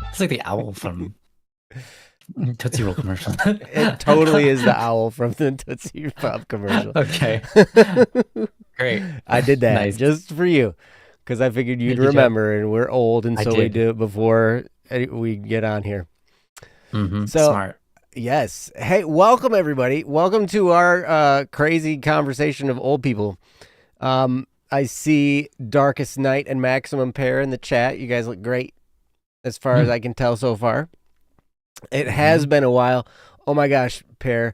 It's like the owl from Tootsie Roll commercial. It totally is the owl from the Tootsie Pop commercial. Okay. Great. I did that Nice. just for you because I figured you'd Did you? remember, and we're old, and I so we did. do it before we get on here. So, Smart. yes. Hey, welcome, everybody. Welcome to our crazy conversation of old people. I see Darkest Night and Maximum Pair in the chat. You guys look great as far as I can tell so far. It has been a while. Oh my gosh, Pair,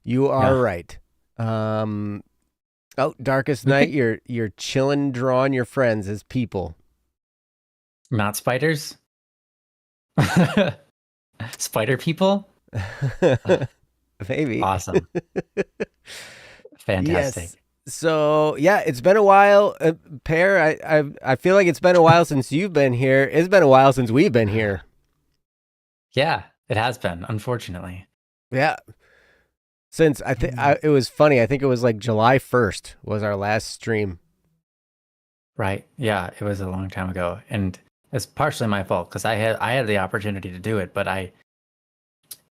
you are right. Darkest Night, you're chilling, drawing your friends as people. Not spiders? Spider people? Maybe. Awesome. Fantastic. Yes. So yeah, it's been a while, Pear. I feel like it's been a while since you've been here. It's been a while since we've been here. Yeah, it has been, unfortunately. Yeah. Since it was funny. I think it was like July 1st was our last stream. Right. Yeah, it was a long time ago, and it's partially my fault because I had the opportunity to do it, but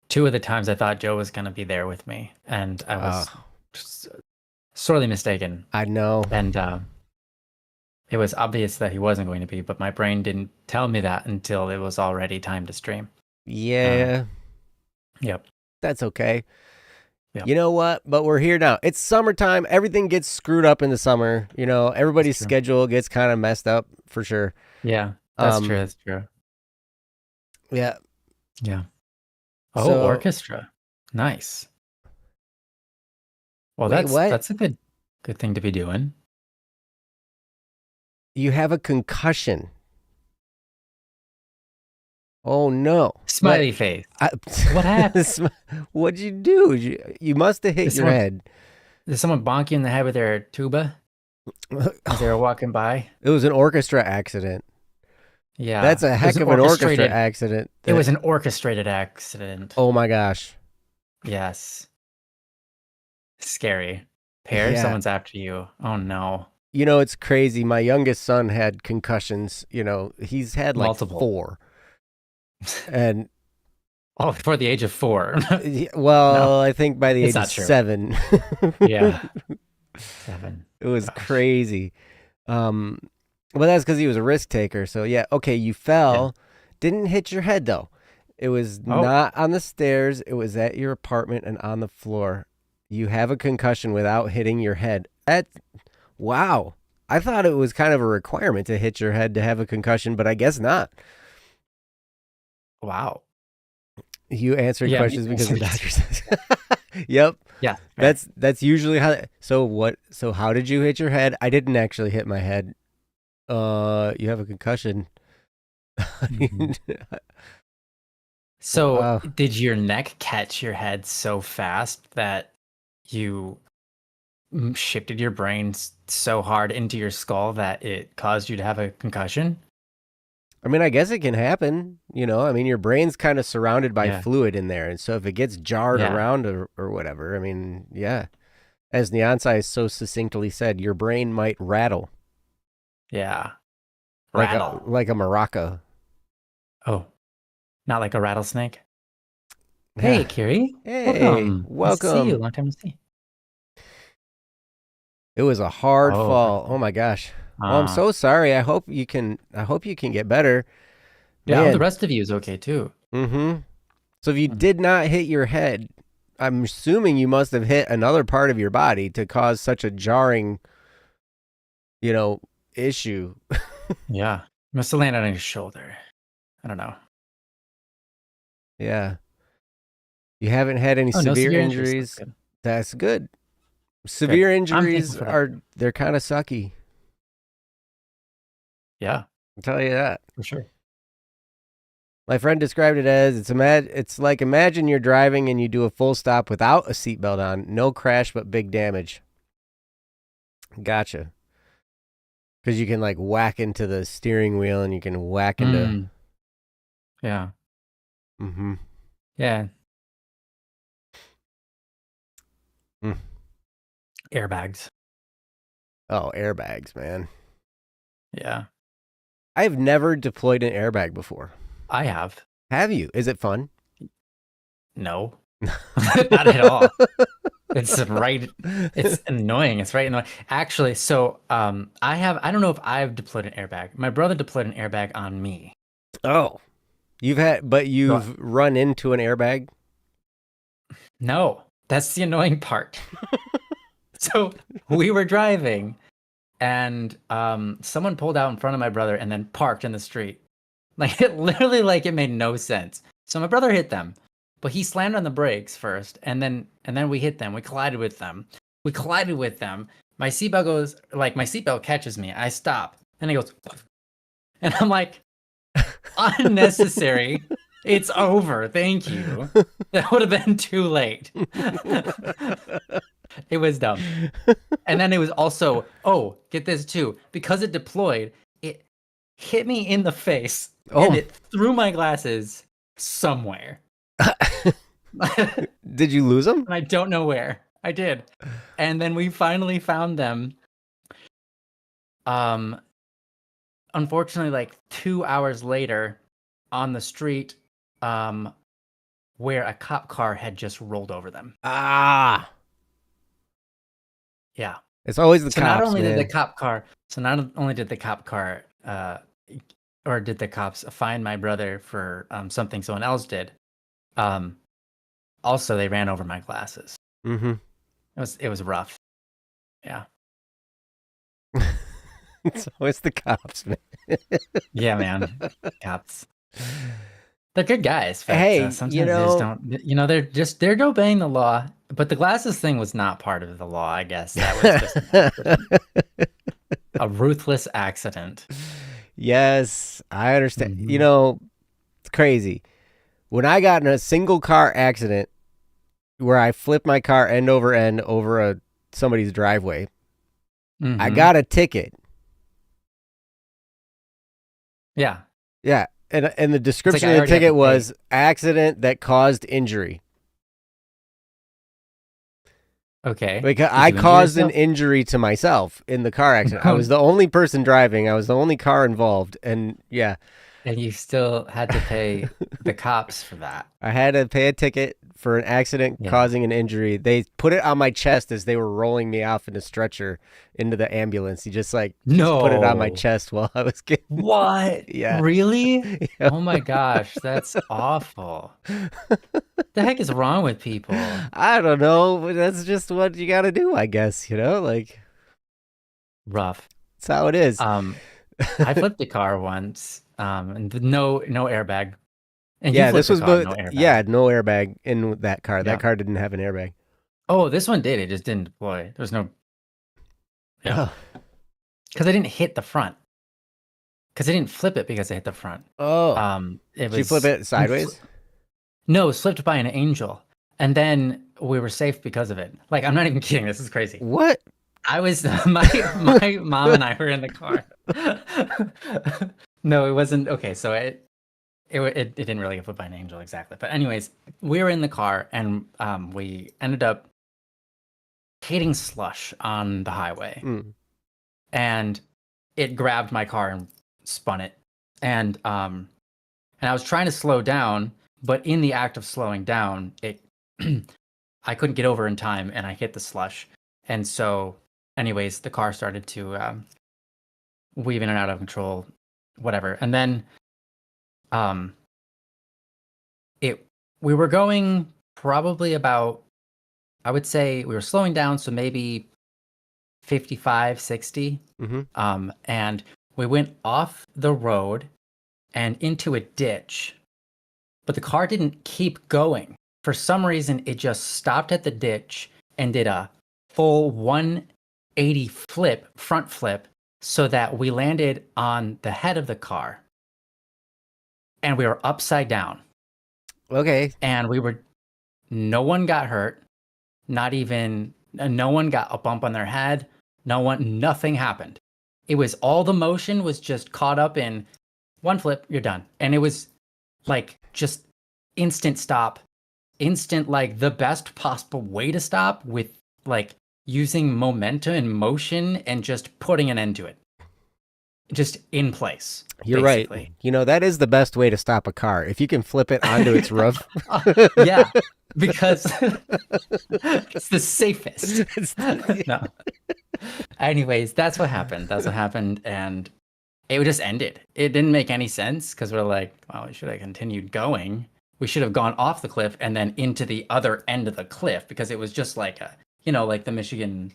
two of the times I thought Joe was going to be there with me, and I was sorely mistaken. I know. And it was obvious that he wasn't going to be, but my brain didn't tell me that until it was already time to stream. Yeah. Yep. That's okay. Yep. You know what? But we're here now. It's summertime. Everything gets screwed up in the summer. You know, everybody's schedule gets kind of messed up for sure. Yeah, that's true. That's true. Yeah. Yeah. Oh, orchestra. Nice. Well, that's a good thing to be doing. You have a concussion. Oh no! Smiley face. What happened? What'd you do? You must have hit your head. Did someone bonk you in the head with their tuba as they were walking by? It was an orchestra accident. Yeah, that's a heck of an orchestra accident. It was an orchestrated accident. Oh my gosh! Yes. Scary. Pear, someone's after you. Oh no. You know, it's crazy. My youngest son had concussions. You know, he's had like multiple. 4. And before the age of 4. Well, no, I think by the age of true. 7. Yeah. 7. It was crazy. Well, that's because he was a risk taker. So yeah, okay, you fell. Yeah. Didn't hit your head though. It was not on the stairs. It was at your apartment and on the floor. You have a concussion without hitting your head. Wow. I thought it was kind of a requirement to hit your head to have a concussion, but I guess not. Wow. You answered questions because the doctor says. Yep. Yeah. That's usually how. So how did you hit your head? I didn't actually hit my head. You have a concussion. So did your neck catch your head so fast that you shifted your brain so hard into your skull that it caused you to have a concussion? I mean, I guess it can happen, you know. I mean, your brain's kind of surrounded by fluid in there, and so if it gets jarred around or whatever, I mean, yeah. As Neonsai so succinctly said, your brain might rattle. Yeah. Rattle. Like a maraca. Oh. Not like a rattlesnake? Yeah. Hey, Kiri. Hey, welcome. Nice to see you. Long time to see. It was a hard fall. Oh my gosh. Well, I'm so sorry. I hope you can get better. Yeah, the rest of you is okay too. Mm-hmm. So if you did not hit your head, I'm assuming you must have hit another part of your body to cause such a jarring, issue. Yeah. Must have landed on your shoulder. I don't know. Yeah. You haven't had any severe injuries. That's good. Severe injuries they're kind of sucky. Yeah. I'll tell you that. For sure. My friend described it as it's like imagine you're driving and you do a full stop without a seatbelt on. No crash, but big damage. Gotcha. Because you can like whack into the steering wheel and you can whack into. Yeah. Mm-hmm. Yeah. Mm. Airbags. Oh, airbags, man. Yeah. I've never deployed an airbag before. I have. Have you? Is it fun? No, not at all. It's right. It's annoying. It's right annoying. Actually, so I don't know if I've deployed an airbag. My brother deployed an airbag on me. Oh, but So, you've run into an airbag? no, that's the annoying part. So we were driving and someone pulled out in front of my brother and then parked in the street. Like it literally like it made no sense. So my brother hit them, but he slammed on the brakes first and then we hit them. We collided with them. We collided with them. My seatbelt catches me. I stop. And it goes and I'm like, unnecessary. It's over. Thank you. That would have been too late. It was dumb. And then it was also, oh, get this too. Because it deployed, it hit me in the face and it threw my glasses somewhere. Did you lose them? I don't know where. I did. And then we finally found them. Unfortunately, like 2 hours later on the street, where a cop car had just rolled over them. Ah. Yeah. It's always the so cops, not only man. did the cop car or did the cops find my brother for something someone else did, also they ran over my glasses. Mm-hmm. It was rough. Yeah. It's always the cops, man. Yeah, man. Cops. They're good guys. But, Hey, sometimes they just don't. They're obeying the law. But the glasses thing was not part of the law. I guess that was just a ruthless accident. Yes, I understand. Mm-hmm. It's crazy. When I got in a single car accident where I flipped my car end over end over somebody's driveway, Mm-hmm. I got a ticket. Yeah. Yeah. And the description of the ticket was accident that caused injury. Okay. Because I caused an injury to myself in the car accident. I was the only person driving. I was the only car involved. And yeah. And you still had to pay the cops for that. I had to pay a ticket for an accident causing an injury. They put it on my chest as they were rolling me off in a stretcher into the ambulance. He just put it on my chest while I was getting. What? Yeah. Really? Yeah. Oh my gosh, that's awful. The heck is wrong with people? I don't know, but that's just what you got to do, I guess. Rough. That's how it is. I flipped a car once, and no airbag. And yeah, this was no airbag. No airbag in that car. Yeah. That car didn't have an airbag. Oh, this one did. It just didn't deploy. There's no. Yeah. Because I didn't hit the front. Because I didn't flip it because I hit the front. Oh. Did you flip it sideways? No, it was flipped by an angel, and then we were safe because of it. Like, I'm not even kidding. This is crazy. What? I was my mom and I were in the car. No, it wasn't. Okay, so it didn't really get flipped by an angel exactly. But anyways, we were in the car and we ended up hitting slush on the highway, and it grabbed my car and spun it. And I was trying to slow down, but in the act of slowing down, I couldn't get over in time, and I hit the slush. And so, anyways, the car started to weave in and out of control, whatever. And then, we were going probably about, I would say we were slowing down, so maybe 55, 60. Mm-hmm. And we went off the road and into a ditch, but the car didn't keep going. For some reason, it just stopped at the ditch and did a full 180 front flip, so that we landed on the head of the car and we were upside down. Okay. And no one got hurt. No one got a bump on their head. Nothing happened. It was all the motion was just caught up in one flip, you're done. And it was like just instant stop, like the best possible way to stop, with like using momentum and motion and just putting an end to it. just in place. You're basically. right. You know, that is the best way to stop a car. If you can flip it onto its roof. Yeah, because it's the safest. No. Anyways, that's what happened. That's what happened, and it just ended. It didn't make any sense because we're like, well, we should have continued going. We should have gone off the cliff and then into the other end of the cliff because it was just like like the Michigan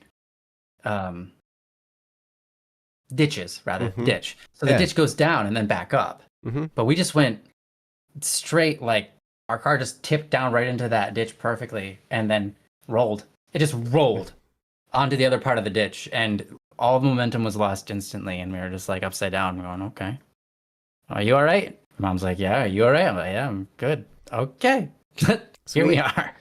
ditches, rather, ditch. So the ditch goes down and then back up. But we just went straight, like our car just tipped down right into that ditch perfectly and then rolled. It just rolled onto the other part of the ditch, and all the momentum was lost instantly, and we were just like upside down going, okay. Are you all right? Mom's like, yeah, are you all right? I'm like, yeah, I'm good. Okay. Here we are.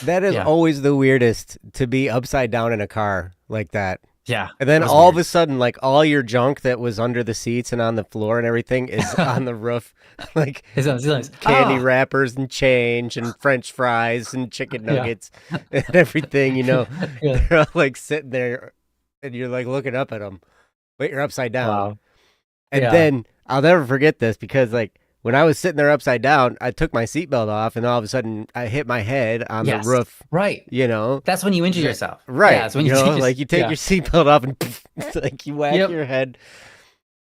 That is always the weirdest, to be upside down in a car like that. Yeah. And then all of a sudden, like all your junk that was under the seats and on the floor and everything is on the roof. Like candy wrappers and change and French fries and chicken nuggets and everything, They're all like sitting there and you're like looking up at them, but you're upside down. Wow. And then I'll never forget this because like when I was sitting there upside down, I took my seatbelt off and all of a sudden I hit my head on the roof. Right. That's when you injure yourself. Right. Yeah, that's when like you take your seatbelt off and like you whack your head.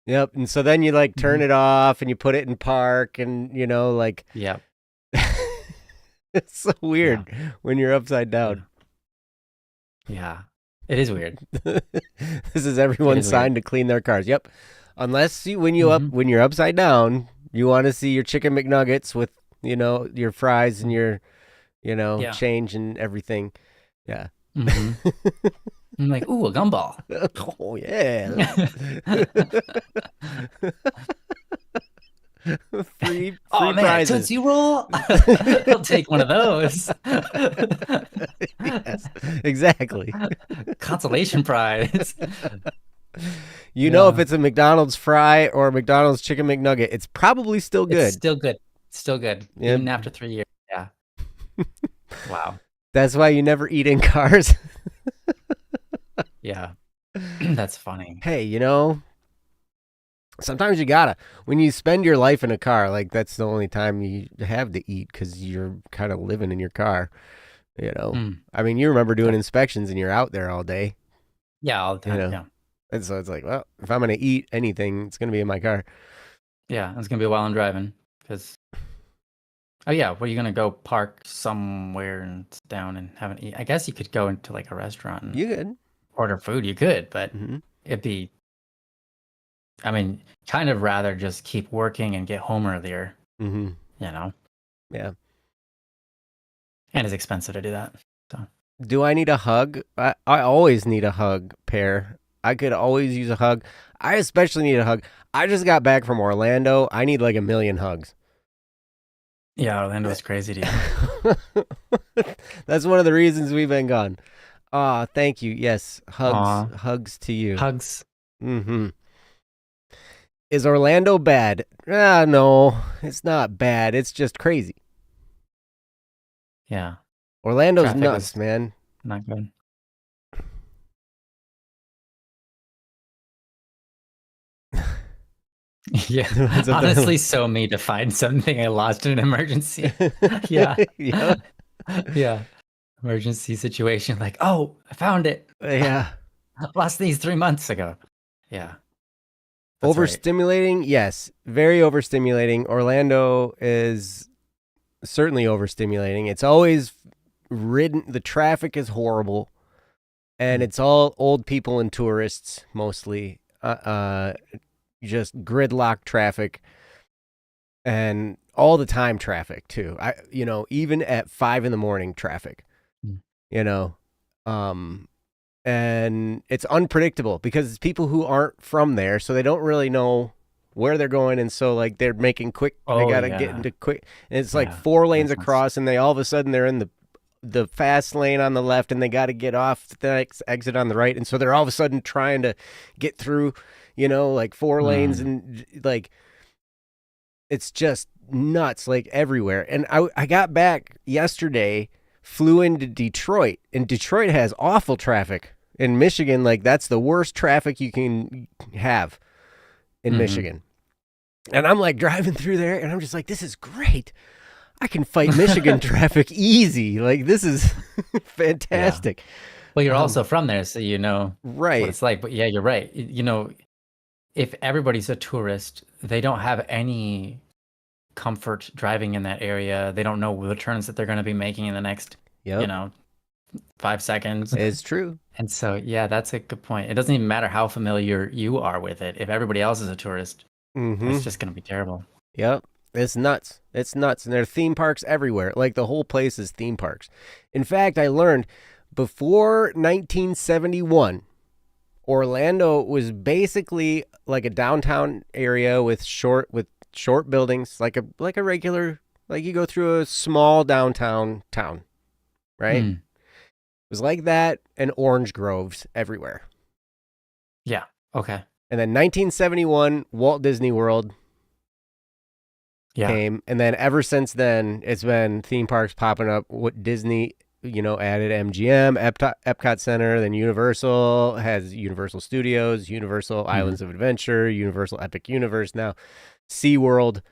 Yep. And so then you like turn it off and you put it in park and Yep. It's so weird when you're upside down. Yeah. It is weird. This is everyone's sign to clean their cars. Yep. Unless when you're upside down, you want to see your chicken McNuggets with, your fries and your, change and everything. Yeah. I'm like, ooh, a gumball. Oh, yeah. free man, prizes. Tootsie Roll? I'll take one of those. Yes, exactly. Consolation prize. Know if it's a McDonald's fry or a McDonald's chicken McNugget, it's probably still good. It's still good. Still good. Yep. Even after 3 years. Yeah. Wow. That's why you never eat in cars. Yeah. That's funny. Hey, sometimes you gotta. When you spend your life in a car, like that's the only time you have to eat because you're kind of living in your car. I mean, you remember doing inspections and you're out there all day. Yeah, all the time. Yeah. And so it's like, well, if I'm going to eat anything, it's going to be in my car. Yeah, it's going to be while I'm driving. Because, what are you going to go park somewhere and sit down and have an eat? I guess you could go into like a restaurant and you could order food. You could, but it'd be, kind of rather just keep working and get home earlier. Yeah. And it's expensive to do that. So. Do I need a hug? I always need a hug, Pear. I could always use a hug. I especially need a hug. I just got back from Orlando. I need like 1 million hugs. Yeah, Orlando's crazy, dude. That's one of the reasons we've been gone. Thank you. Yes, hugs. Aww. Hugs to you. Hugs. Is Orlando bad? No, it's not bad. It's just crazy. Yeah. Orlando's traffic nuts, man. Not good. Yeah, honestly, so me to find something I lost in an emergency. Yeah. Emergency situation. Like, oh, I found it. Yeah. I lost these 3 months ago. Yeah. Overstimulating? Right. Yes. Very overstimulating. Orlando is certainly overstimulating. It's always ridden. The traffic is horrible. And it's all old people and tourists mostly. Just gridlock traffic and all the time traffic too. Even at 5 a.m. traffic, and it's unpredictable because it's people who aren't from there. So they don't really know where they're going. And so like they're making quick, they got to get into quick. And it's like 4 lanes across and they all of a sudden they're in the fast lane on the left and they got to get off the next exit on the right. And so they're all of a sudden trying to get through, like 4 lanes and like, it's just nuts, like everywhere. And I got back yesterday, flew into Detroit, and Detroit has awful traffic. In Michigan, like that's the worst traffic you can have. in Michigan. And I'm like driving through there and I'm just like, this is great. I can fight Michigan traffic easy. Like, this is fantastic. Yeah. Well, you're also from there, so you know right. what it's like. But yeah, you're right. You know, if everybody's a tourist, they don't have any comfort driving in that area. They don't know the turns that they're going to be making in the next, you know, 5 seconds. It's true. And so, yeah, that's a good point. It doesn't even matter how familiar you are with it. If everybody else is a tourist, it's just going to be terrible. Yep. It's nuts. It's nuts. And there are theme parks everywhere. Like, the whole place is theme parks. In fact, I learned before 1971, Orlando was basically like a downtown area with short buildings, like a regular, like you go through a small downtown town, right? It was like that, and orange groves everywhere. Yeah. Okay. And then 1971, Walt Disney World came, and then ever since then, it's been theme parks popping up. What Disney, added MGM, Epcot Center, then Universal has Universal Studios, Universal Islands of Adventure, Universal Epic Universe now, SeaWorld,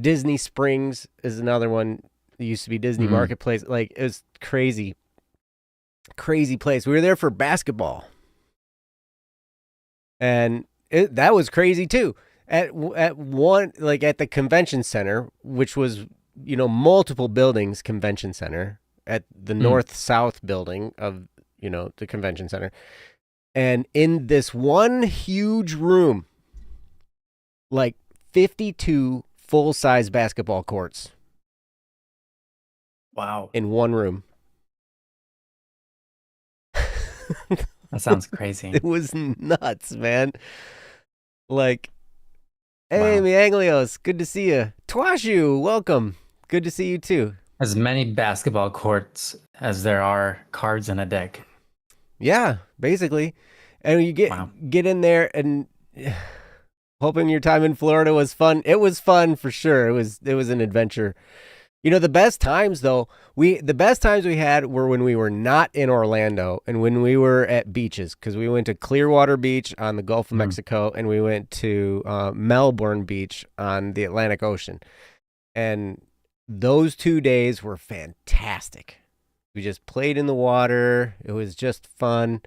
Disney Springs is another one. It used to be Disney Marketplace. Like, it was crazy place. We were there for basketball, and that was crazy too. At one, like at the convention center, which was, multiple buildings convention center, at the north-south building of, the convention center. And in this one huge room, like 52 full-size basketball courts. Wow. In one room. That sounds crazy. It was nuts, man. Like, hey, Mianglios, good to see you. Twashu, welcome. Good to see you too. As many basketball courts as there are cards in a deck. Yeah, basically. And you get in there, and hoping your time in Florida was fun. It was fun for sure. It was an adventure. The best times though, we had were when we were not in Orlando and when we were at beaches, because we went to Clearwater Beach on the Gulf of Mexico, and we went to Melbourne Beach on the Atlantic Ocean. And those 2 days were fantastic. We just played in the water. It was just fun.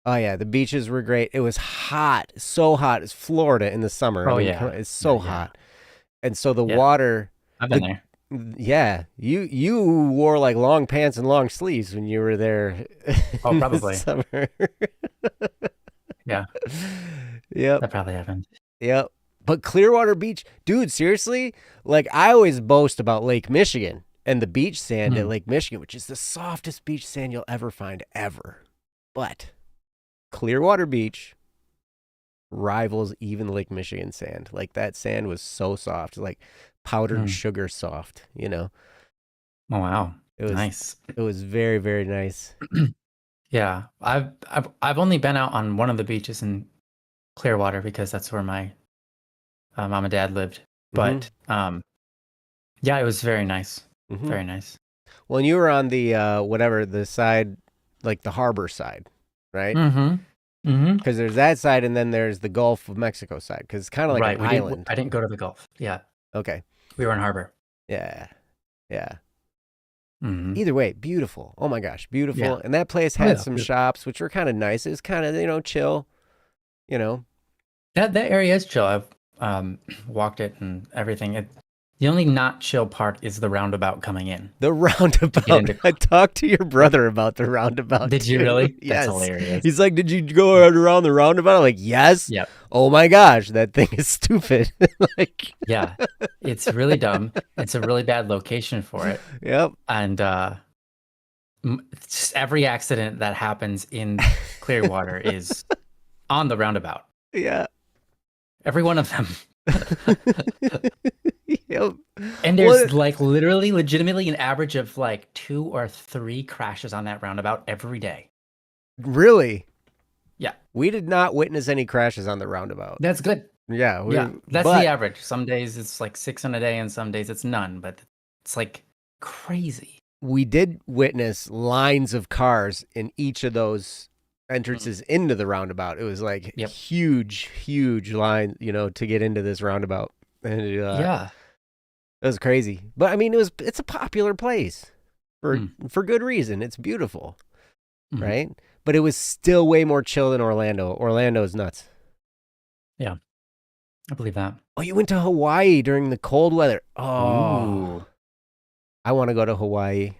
Oh yeah, the beaches were great. It was hot, so hot. It's Florida in the summer. It's so hot. And so the water. I've been there. Yeah, you wore like long pants and long sleeves when you were there. Oh, probably. Summer. Yeah. Yep. That probably happened. Yep. But Clearwater Beach, dude, seriously, like, I always boast about Lake Michigan and the beach sand at Lake Michigan, which is the softest beach sand you'll ever find ever. But Clearwater Beach rivals even Lake Michigan sand. Like, that sand was so soft, like powdered sugar soft, Oh, wow. It was nice. It was very, very nice. Yeah. I've only been out on one of the beaches in Clearwater because that's where my mom and dad lived. But yeah, it was very nice. Very nice. Well, and you were on the the side, like the harbor side, right? Because there's that side, and then there's the Gulf of Mexico side, because it's kind of like an island. I didn't go to the Gulf. Yeah. Okay. We were in harbor. Yeah. Either way, beautiful. Oh my gosh, beautiful. Yeah. And that place had some shops, which were kind of nice. It was kind of, chill, That area is chill. I've walked it and everything. The only not chill part is the roundabout coming in. The roundabout. I talked to your brother about the roundabout. Did you really? Yes. That's hilarious. He's like, did you go around the roundabout? I'm like, yes. Yep. Oh my gosh, that thing is stupid. Like, yeah, it's really dumb. It's a really bad location for it. Yep. And just every accident that happens in Clearwater is on the roundabout. Yeah. Every one of them. Yep. And there's like literally legitimately an average of like 2 or 3 crashes on that roundabout every day. Really? Yeah. We did not witness any crashes on the roundabout. That's good. Yeah. That's the average. Some days it's like 6 in a day and some days it's none, but it's like crazy. We did witness lines of cars in each of those entrances into the roundabout. It was like Yep. huge line, to get into this roundabout. And Yeah. it was crazy. But I mean, it's a popular place for Mm. for good reason. It's beautiful, Mhm. right? But it was still way more chill than Orlando. Orlando is nuts. Yeah. I believe that. Oh, you went to Hawaii during the cold weather. Oh, Ooh. I want to go to Hawaii.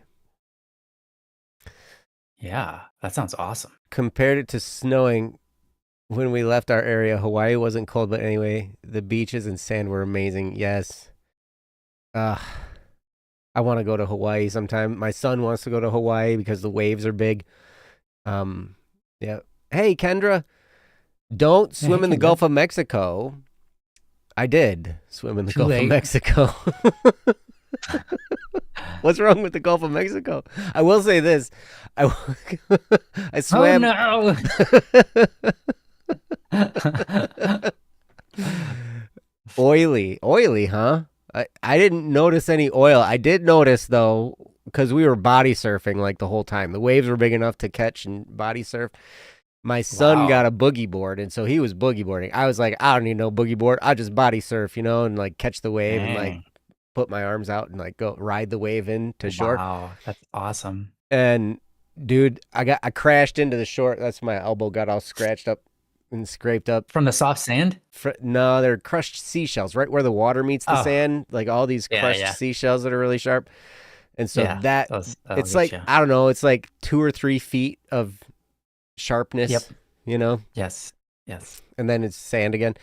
Yeah. That sounds awesome. Compared it to snowing when we left our area, Hawaii wasn't cold, but anyway, the beaches and sand were amazing. Yes. I want to go to Hawaii sometime. My son wants to go to Hawaii because the waves are big. Yeah. Hey, Kendra, don't Yeah, hey, swim in the Kendra. Gulf of Mexico. I did swim in the Too Gulf late. of Mexico. What's wrong with the Gulf of Mexico? I will say this. I swam. Oh no. Oily, huh? I didn't notice any oil. I did notice though, because we were body surfing like the whole time. The waves were big enough to catch and body surf. My son got a boogie board, and so he was boogie boarding. I was like, I don't need no boogie board. I'll just body surf, and like catch the wave and like put my arms out and like go ride the wave in to shore. Wow, that's awesome. And dude, I crashed into the shore. That's my elbow got all scratched up and scraped up. From the soft sand? No, they're crushed seashells, right where the water meets the sand. Like all these crushed seashells that are really sharp. And so it's like, I don't know, it's like 2 or 3 feet of sharpness. Yep. Yes. And then it's sand again.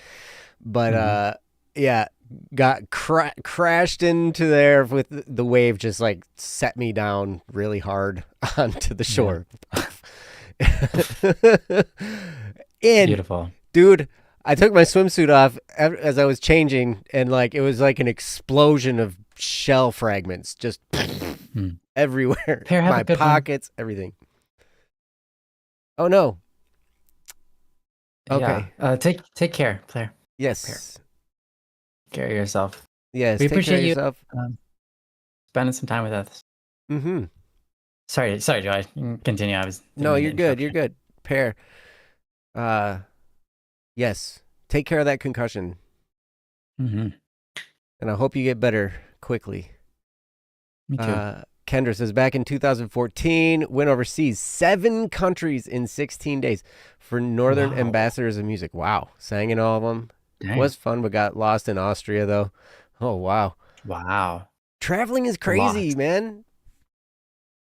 But got crashed into there with the wave, just like set me down really hard onto the shore. And beautiful, dude, I took my swimsuit off as I was changing, and like it was like an explosion of shell fragments just everywhere. My pockets, everything. Oh no. Okay. Yeah. Take care, Claire. Yes. Take care of yourself. Yes. We take appreciate care of you yourself. Spending some time with us. Mm-hmm. Sorry, Joe. I can continue. No, you're good. You're good. Pear. Yes. Take care of that concussion. Mm-hmm. And I hope you get better quickly. Me too. Kendra says, back in 2014, went overseas 7 countries in 16 days for Northern Ambassadors of Music. Wow. Sang in all of them. Dang. Was fun, but got lost in Austria, though. Oh, wow. Wow. Traveling is crazy, man.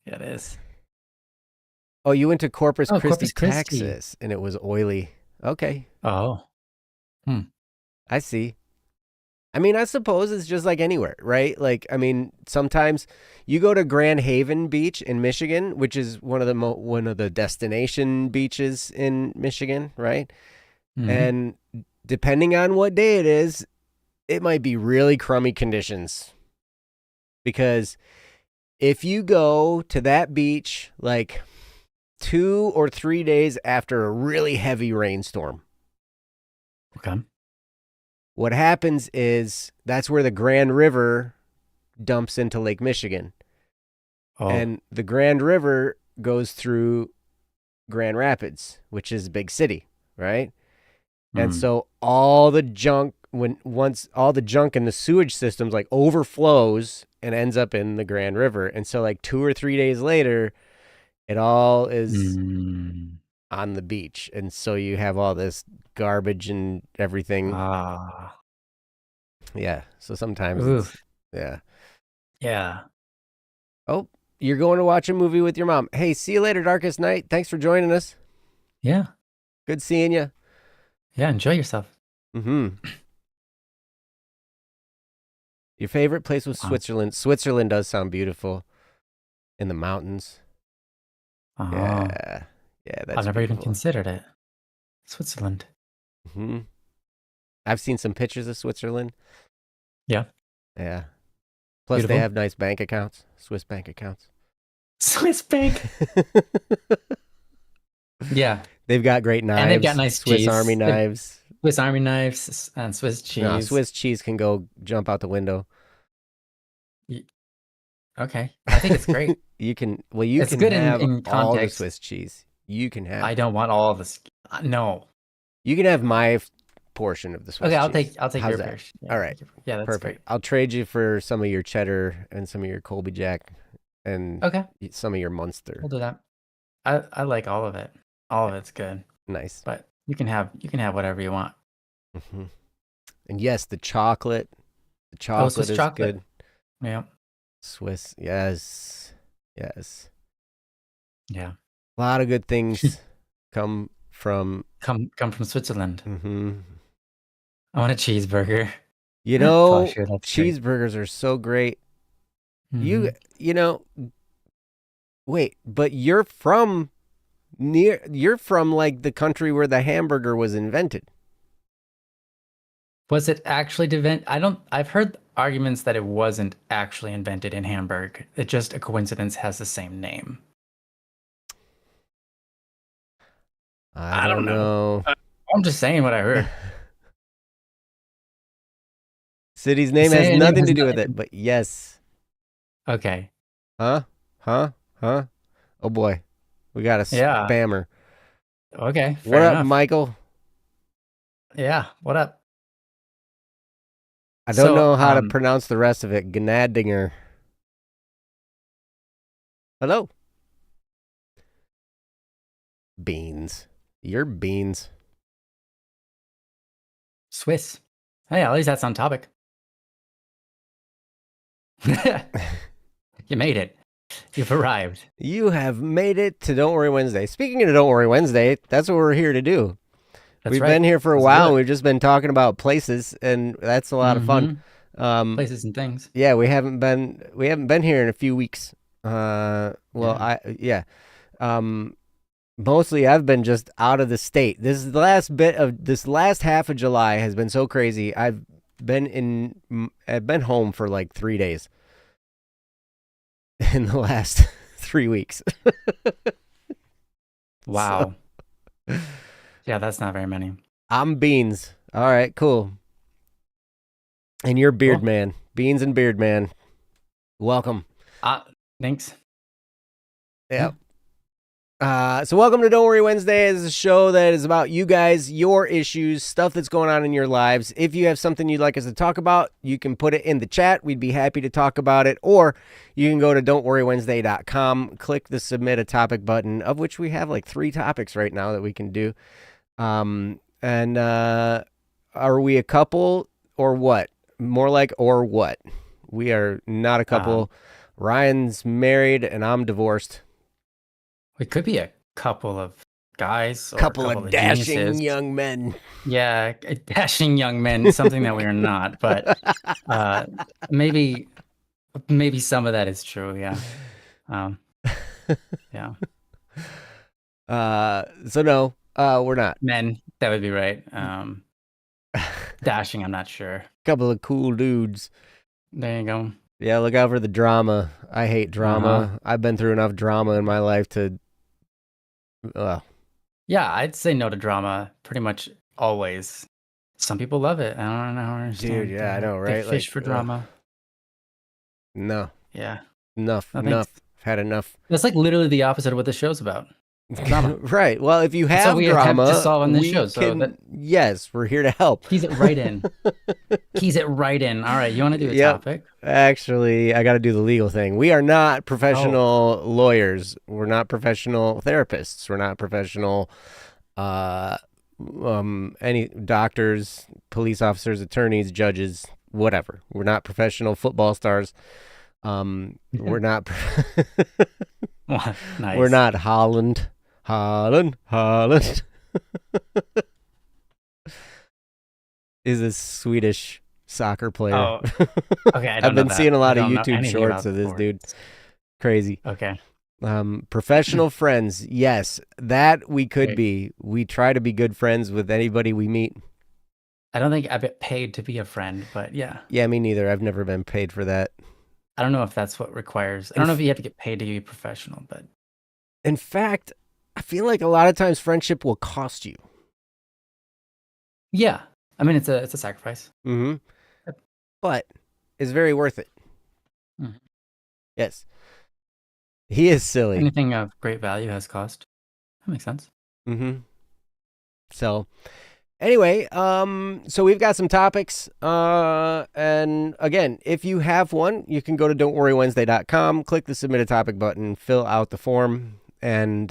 Yeah, it is. Oh, you went to Corpus Christi, Texas, and it was oily. Okay. Oh. I see. I mean, I suppose it's just like anywhere, right? Like, I mean, sometimes you go to Grand Haven Beach in Michigan, which is one of the destination beaches in Michigan, right? Mm-hmm. And depending on what day it is, it might be really crummy conditions. Because if you go to that beach like 2 or 3 days after a really heavy rainstorm, okay, what happens is that's where the Grand River dumps into Lake Michigan. Oh. And the Grand River goes through Grand Rapids, which is a big city, right? And so all the junk, once all the junk in the sewage systems like overflows and ends up in the Grand River. And so like 2 or 3 days later, it all is on the beach. And so you have all this garbage and everything. Yeah. So sometimes yeah. Oh, you're going to watch a movie with your mom. Hey, see you later, Darkest Night. Thanks for joining us. Yeah. Good seeing you. Yeah, enjoy yourself. Mm-hmm. Your favorite place was Switzerland. Switzerland does sound beautiful. In the mountains. Yeah. Yeah, that's I've never beautiful. even considered it. Switzerland. Mm-hmm. I've seen some pictures of Switzerland. Yeah. Yeah. Plus, they have nice bank accounts. Swiss bank accounts. Swiss bank. Yeah. They've got great knives. And they've got nice Swiss cheese. Army knives. Swiss Army knives and Swiss cheese. No, Swiss cheese can go jump out the window. Okay. I think it's great. You can it's can good have in all the context. Swiss cheese. You can have. I don't want all of this. No. You can have my portion of the Swiss Okay, cheese. I'll take How's your that? portion. Yeah, All right. yeah, that's Perfect. great. I'll trade you for some of your cheddar and some of your Colby Jack and Okay, some of your Munster. we'll do that. I like all of it. All of it's good. Nice. But you can have whatever you want. Mm-hmm. And yes, the chocolate. The chocolate Swiss is chocolate. good. Yeah. Swiss, yes. Yes. Yeah. A lot of good things come from Switzerland. Mm-hmm. I want a cheeseburger. You know, Sure, cheeseburgers are so great. Mm-hmm. You know, wait, but you're from like the country where the hamburger was invented. Was it actually I've heard arguments that it wasn't actually invented in Hamburg. It just a coincidence has the same name. I don't know. I'm just saying what I heard. City's name has nothing to do with it, but yes. Okay. Huh? Oh boy. We got a spammer. Okay. What up, enough. Michael? Yeah. What up? I don't know how to pronounce the rest of it. Gnadinger. Hello. Beans. You're beans. Swiss. Hey, at least that's on topic. You made it. You've arrived. You have made it to Don't Worry Wednesday. Speaking of Don't Worry Wednesday, that's what we're here to do. We've been here for a while, and we've just been talking about places, and that's a lot of fun. Places and things. Yeah, we haven't been here in a few weeks. Mostly I've been just out of the state. This last half of July has been so crazy. I've been home for like 3 days in the last 3 weeks. Wow. So, yeah, that's not very many. I'm Beans. All right, cool. And you're Beard Man. Beans and Beard Man. Welcome. Thanks. Yeah. So welcome to Don't Worry Wednesday. It's a show that is about you guys, your issues, stuff that's going on in your lives. If you have something you'd like us to talk about, you can put it in the chat. We'd be happy to talk about it. Or you can go to don'tworrywednesday.com, click the submit a topic button, of which we have like 3 topics right now that we can do. Are we a couple or what? More like or what? We are not a couple. Ryan's married and I'm divorced. We could be a couple of guys. Or couple a couple of dashing young men. Yeah, dashing young men, something that we are not. But maybe some of that is true, yeah. Yeah. So no, we're not. Men, that would be right. Dashing, I'm not sure. Couple of cool dudes. There you go. Yeah, look out for the drama. I hate drama. I've been through enough drama in my life to... Yeah, I'd say no to drama pretty much always. Some people love it. I don't know. Dude, yeah, I know, right? They fish for drama. No. Yeah. Enough. I've had enough. That's like literally the opposite of what the show's about. Drama. Right. Well, if you have we drama, to solve on this show. Yes, we're here to help. Keys it right in. Keys it right in. All right, you want to do a topic? Actually, I got to do the legal thing. We are not professional lawyers. We're not professional therapists. We're not professional any doctors, police officers, attorneys, judges, whatever. We're not professional football stars. We're not Nice. We're not Holland. Is a Swedish soccer player. Oh, okay. I've been seeing a lot of YouTube shorts of this dude. Crazy. Okay. Professional friends. Yes, that we could be. We try to be good friends with anybody we meet. I don't think I get paid to be a friend, but yeah. Yeah, me neither. I've never been paid for that. I don't know if that's what requires. I don't know if you have to get paid to be professional, but in fact, I feel like a lot of times friendship will cost you. Yeah. I mean, it's a sacrifice. Mm-hmm. Yep. But it's very worth it. Mm-hmm. Yes. He is silly. Anything of great value has cost. That makes sense. Mm-hmm. So anyway, so we've got some topics. And again, if you have one, you can go to don'tworrywednesday.com, click the submit a topic button, fill out the form, and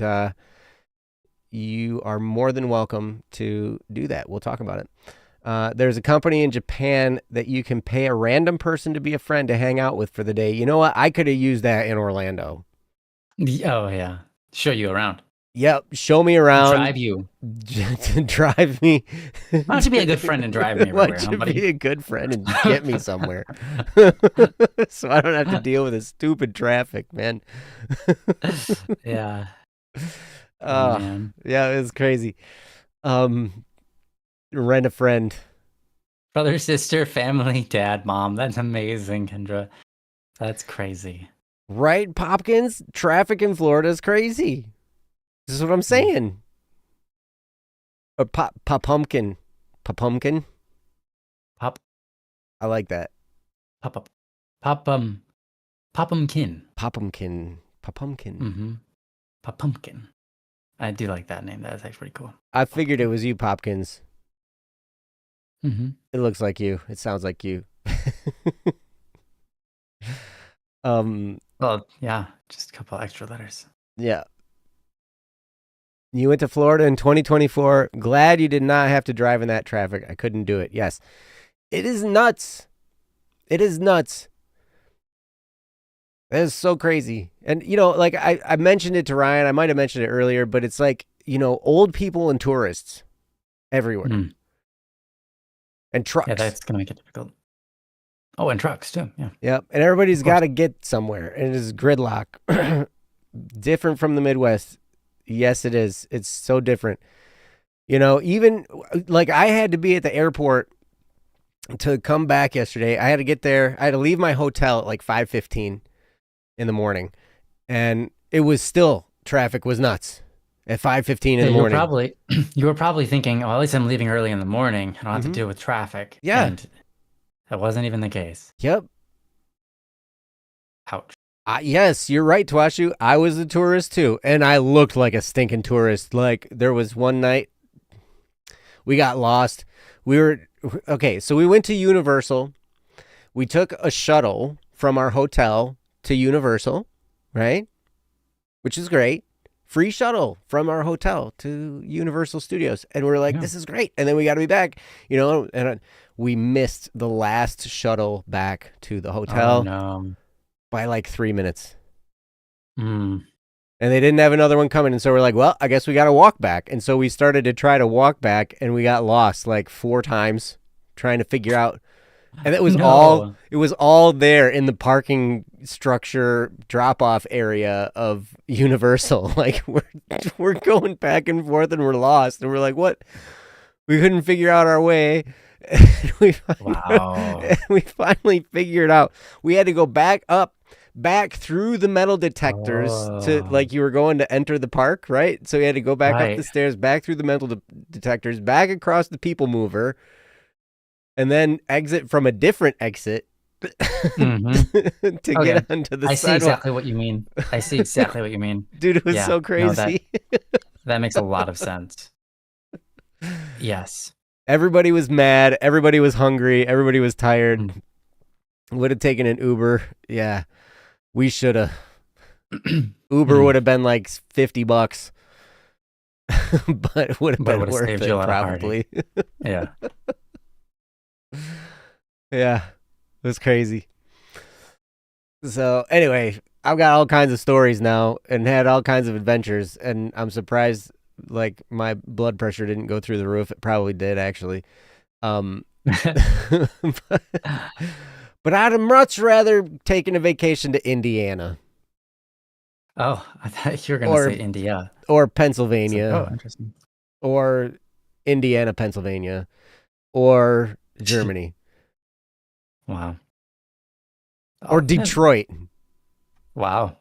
you are more than welcome to do that. We'll talk about it. There's a company in Japan that you can pay a random person to be a friend to hang out with for the day. You know what? I could have used that in Orlando. Oh, yeah. Show you around. Yep. Show me around. Drive you. To drive me. Why don't you be a good friend and drive me everywhere, Why don't you buddy? be a good friend and get me somewhere? So I don't have to deal with this stupid traffic, man. Yeah. Oh, man. Yeah, it was crazy. Rent a friend. Brother, sister, family, dad, mom. That's amazing, Kendra. That's crazy. Right, Popkins? Traffic in Florida is crazy. This is what I'm saying. Or pumpkin. Pumpkin. Pop. I like that. Popumkin. Pumpkin. Mm-hmm. Pumpkin. I do like that name. That's actually pretty cool. I figured it was you, Popkins. Mm-hmm. It looks like you. It sounds like you. Well, yeah, just a couple extra letters. Yeah. You went to Florida in 2024. Glad you did not have to drive in that traffic. I couldn't do it. Yes. It is nuts. It is nuts. That is so crazy. And, like I mentioned it to Ryan. I might have mentioned it earlier, but it's like, old people and tourists everywhere. Mm. And trucks. Yeah, that's going to make it difficult. Oh, and trucks too. Yeah. Yep. And everybody's got to get somewhere. And it is gridlock. Different from the Midwest. Yes, it is. It's so different. Even like I had to be at the airport to come back yesterday. I had to get there. I had to leave my hotel at like 5:15 in the morning. And it was still, traffic was nuts at 5:15 in the morning. You were probably thinking, well, at least I'm leaving early in the morning. I don't have to deal with traffic. Yeah. And that wasn't even the case. Yep. Ouch. Yes, you're right, Twashu. I was a tourist too, and I looked like a stinking tourist. Like there was one night we got lost. So we went to Universal. We took a shuttle from our hotel to Universal, right? Which is great. Free shuttle from our hotel to Universal Studios. And we're like, This is great. And then we got to be back, and we missed the last shuttle back to the hotel. Oh, no. By like 3 minutes. Mm. And they didn't have another one coming. And so we're like, well, I guess we got to walk back. And so we started to try to walk back, and we got lost like 4 times trying to figure out. And it was all there in the parking structure drop-off area of Universal. Like we're going back and forth and we're lost. And we're like, what? We couldn't figure out our way. We finally figured out. We had to go back through the metal detectors to like you were going to enter the park, right? So we had to go back up the stairs, back through the metal detectors, back across the people mover, and then exit from a different exit to get onto the sidewalk. I see exactly what you mean. Dude, it was so crazy. No, that makes a lot of sense. Yes. Everybody was mad. Everybody was hungry. Everybody was tired. Would have taken an Uber. Yeah, we should have. Uber would have been like $50, but it would have been worth it probably. Yeah. Yeah, it was crazy. So anyway, I've got all kinds of stories now and had all kinds of adventures, and I'm surprised like my blood pressure didn't go through the roof. It probably did actually. But I'd much rather taken a vacation to Indiana. Oh, I thought you were going to say India. Or Pennsylvania. Like, oh, interesting. Or Indiana, Pennsylvania. Or Germany. Wow. Or Detroit. Wow.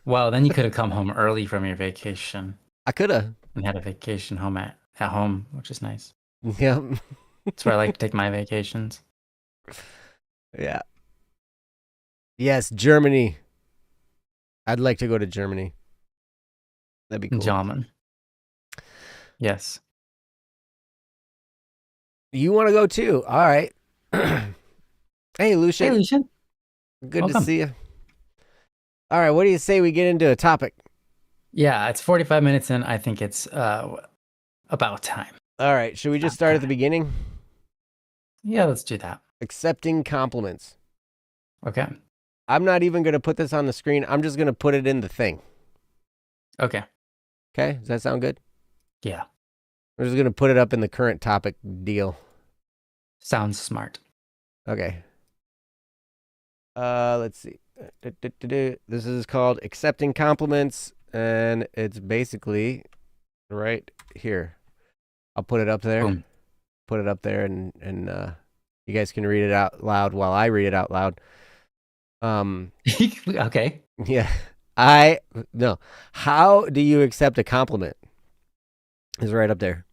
Well, then you could have come home early from your vacation. I could have. And had a vacation home at home, which is nice. Yeah. That's where I like to take my vacations. Yeah. Yes, Germany. I'd like to go to Germany. That'd be cool. Jamin. Yes. You want to go too? All right. Hey, Lucian. Hey, Lucian. Good Welcome. to see you. All right. What do you say we get into a topic? Yeah, it's 45 minutes in. I think it's about time. All right. Should we just start at the beginning? Yeah, let's do that. Accepting compliments. Okay. I'm not even going to put this on the screen. I'm just going to put it in the thing. Okay. Okay. Does that sound good? Yeah. I'm just going to put it up in the current topic deal. Sounds smart. Okay. Let's see. This is called Accepting Compliments, and it's basically right here. I'll put it up there. Boom. Put it up there, and you guys can read it out loud while I read it out loud. Okay. Yeah. No. How do you accept a compliment? Is right up there.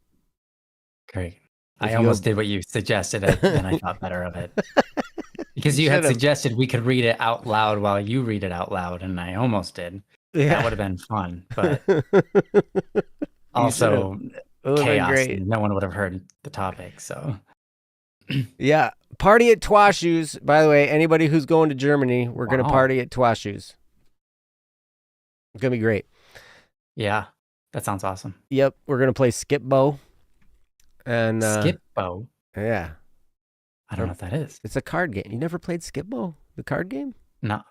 Great. I almost did what you suggested, and I thought better of it. Because you had suggested we could read it out loud while you read it out loud, and I almost did. Yeah. That would have been fun, but also chaos. No one would have heard the topic, so. Yeah. Party at Twashu's. By the way, anybody who's going to Germany, we're going to party at Twashu's. It's going to be great. Yeah. That sounds awesome. Yep. We're going to play Skip Bow. And Skip Bow? Yeah. I don't know what that is. It's a card game. You never played Skip Bow, the card game? No.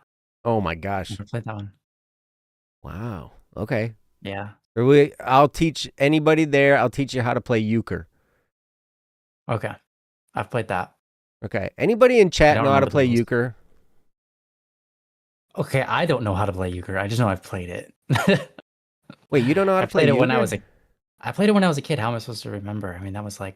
Oh my gosh. Never played that one. Wow. Okay. Yeah. I'll teach anybody there. I'll teach you how to play euchre. Okay. I've played that. Okay. Anybody in chat know how to play euchre? Okay, I don't know how to play euchre. I just know I've played it. Wait, you don't know how to play euchre? I played it when I was a kid. How am I supposed to remember? I mean, that was like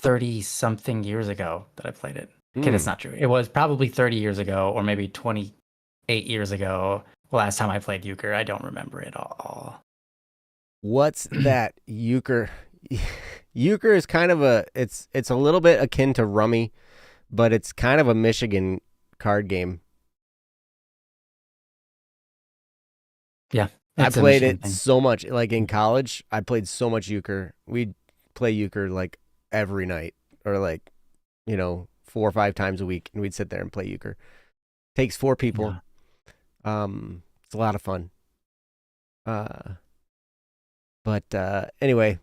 30-something years ago that I played it. Okay, that's not true. It was probably 30 years ago or maybe 28 years ago. Last time I played euchre. I don't remember it all. What's that? Euchre. Euchre is kind of it's a little bit akin to rummy, but it's kind of a Michigan card game. Yeah. I played it so much. Like in college, I played so much euchre. We'd play euchre like every night or like, 4 or 5 times a week, and we'd sit there and play euchre. Takes 4 people. Yeah. It's a lot of fun. But anyway,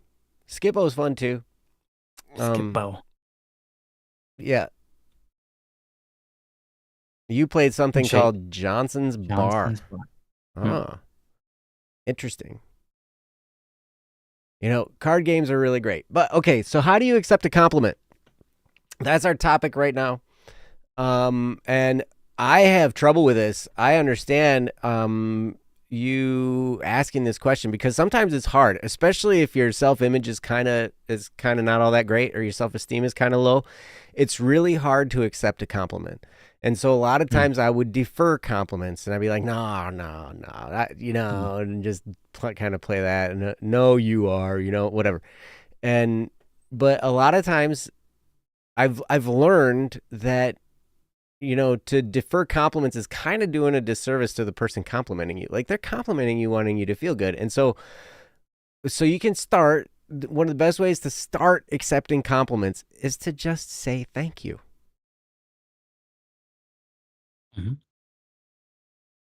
Skip-Bo's fun too. Skip-Bo. Yeah. You played something called Johnson's Bar. Oh. Interesting. Card games are really great. But okay, so how do you accept a compliment? That's our topic right now. And I have trouble with this. I understand you asking this question because sometimes it's hard, especially if your self-image is kind of not all that great or your self-esteem is kind of low. It's really hard to accept a compliment. And so a lot of times I would defer compliments and I'd be like, no, and just kind of play that. And no, you are, whatever. But a lot of times I've learned that, to defer compliments is kind of doing a disservice to the person complimenting you. Like they're complimenting you, wanting you to feel good. And so you can start, one of the best ways to start accepting compliments is to just say thank you. Mm-hmm.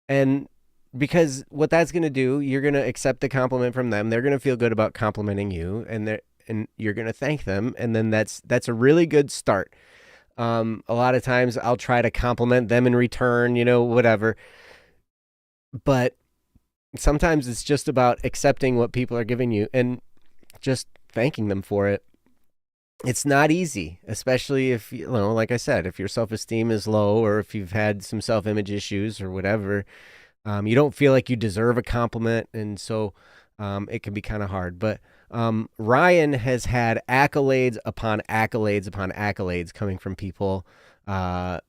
And because what that's going to do, you're going to accept the compliment from them. They're going to feel good about complimenting you, and you're going to thank them. And then that's a really good start. A lot of times I'll try to compliment them in return, whatever. But sometimes it's just about accepting what people are giving you and just thanking them for it. It's not easy, especially if, like I said, if your self-esteem is low or if you've had some self-image issues or whatever, you don't feel like you deserve a compliment. And so it can be kind of hard. But Ryan has had accolades upon accolades upon accolades coming from people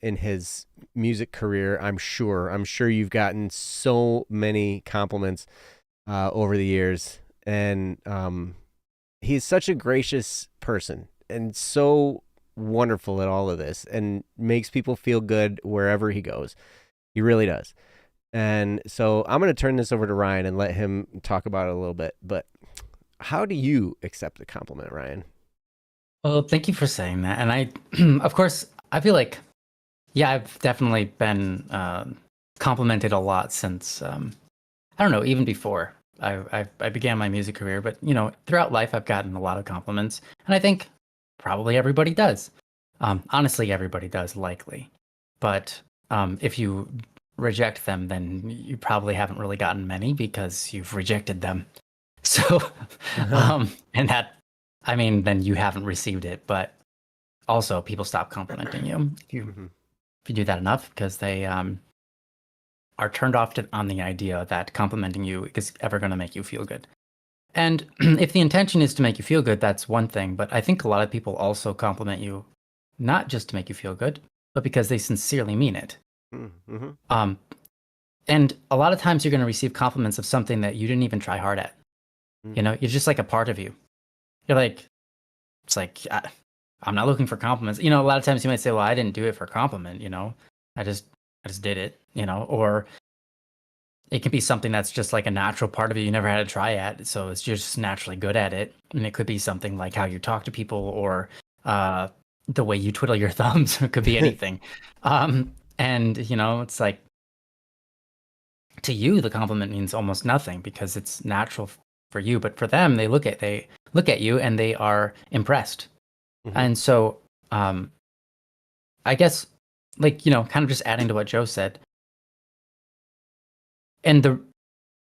in his music career. I'm sure you've gotten so many compliments over the years. And he's such a gracious person and so wonderful at all of this and makes people feel good wherever he goes. He really does. And so I'm going to turn this over to Ryan and let him talk about it a little bit. But how do you accept a compliment, Ryan? Well, thank you for saying that. And I, of course, I feel like, yeah, I've definitely been complimented a lot since, I don't know, even before I began my music career. But, throughout life, I've gotten a lot of compliments. And I think probably everybody does. Honestly, everybody does, likely. But if you reject them, then you probably haven't really gotten many because you've rejected them. So, and that, I mean, then you haven't received it. But also, people stop complimenting you if you do that enough, because they are turned off on the idea that complimenting you is ever going to make you feel good. And if the intention is to make you feel good, that's one thing. But I think a lot of people also compliment you not just to make you feel good, but because they sincerely mean it. And a lot of times you're going to receive compliments of something that you didn't even try hard at. You're just like a part of you. You're like, it's like, I'm not looking for compliments. A lot of times you might say, well, I didn't do it for a compliment, I just did it, or it can be something that's just like a natural part of you never had to try at, so it's just naturally good at it. And it could be something like how you talk to people, or the way you twiddle your thumbs. It could be anything. And it's like, to you the compliment means almost nothing because it's natural for you, but for them, they look at you and they are impressed. And so I guess, like, kind of just adding to what Joe said, and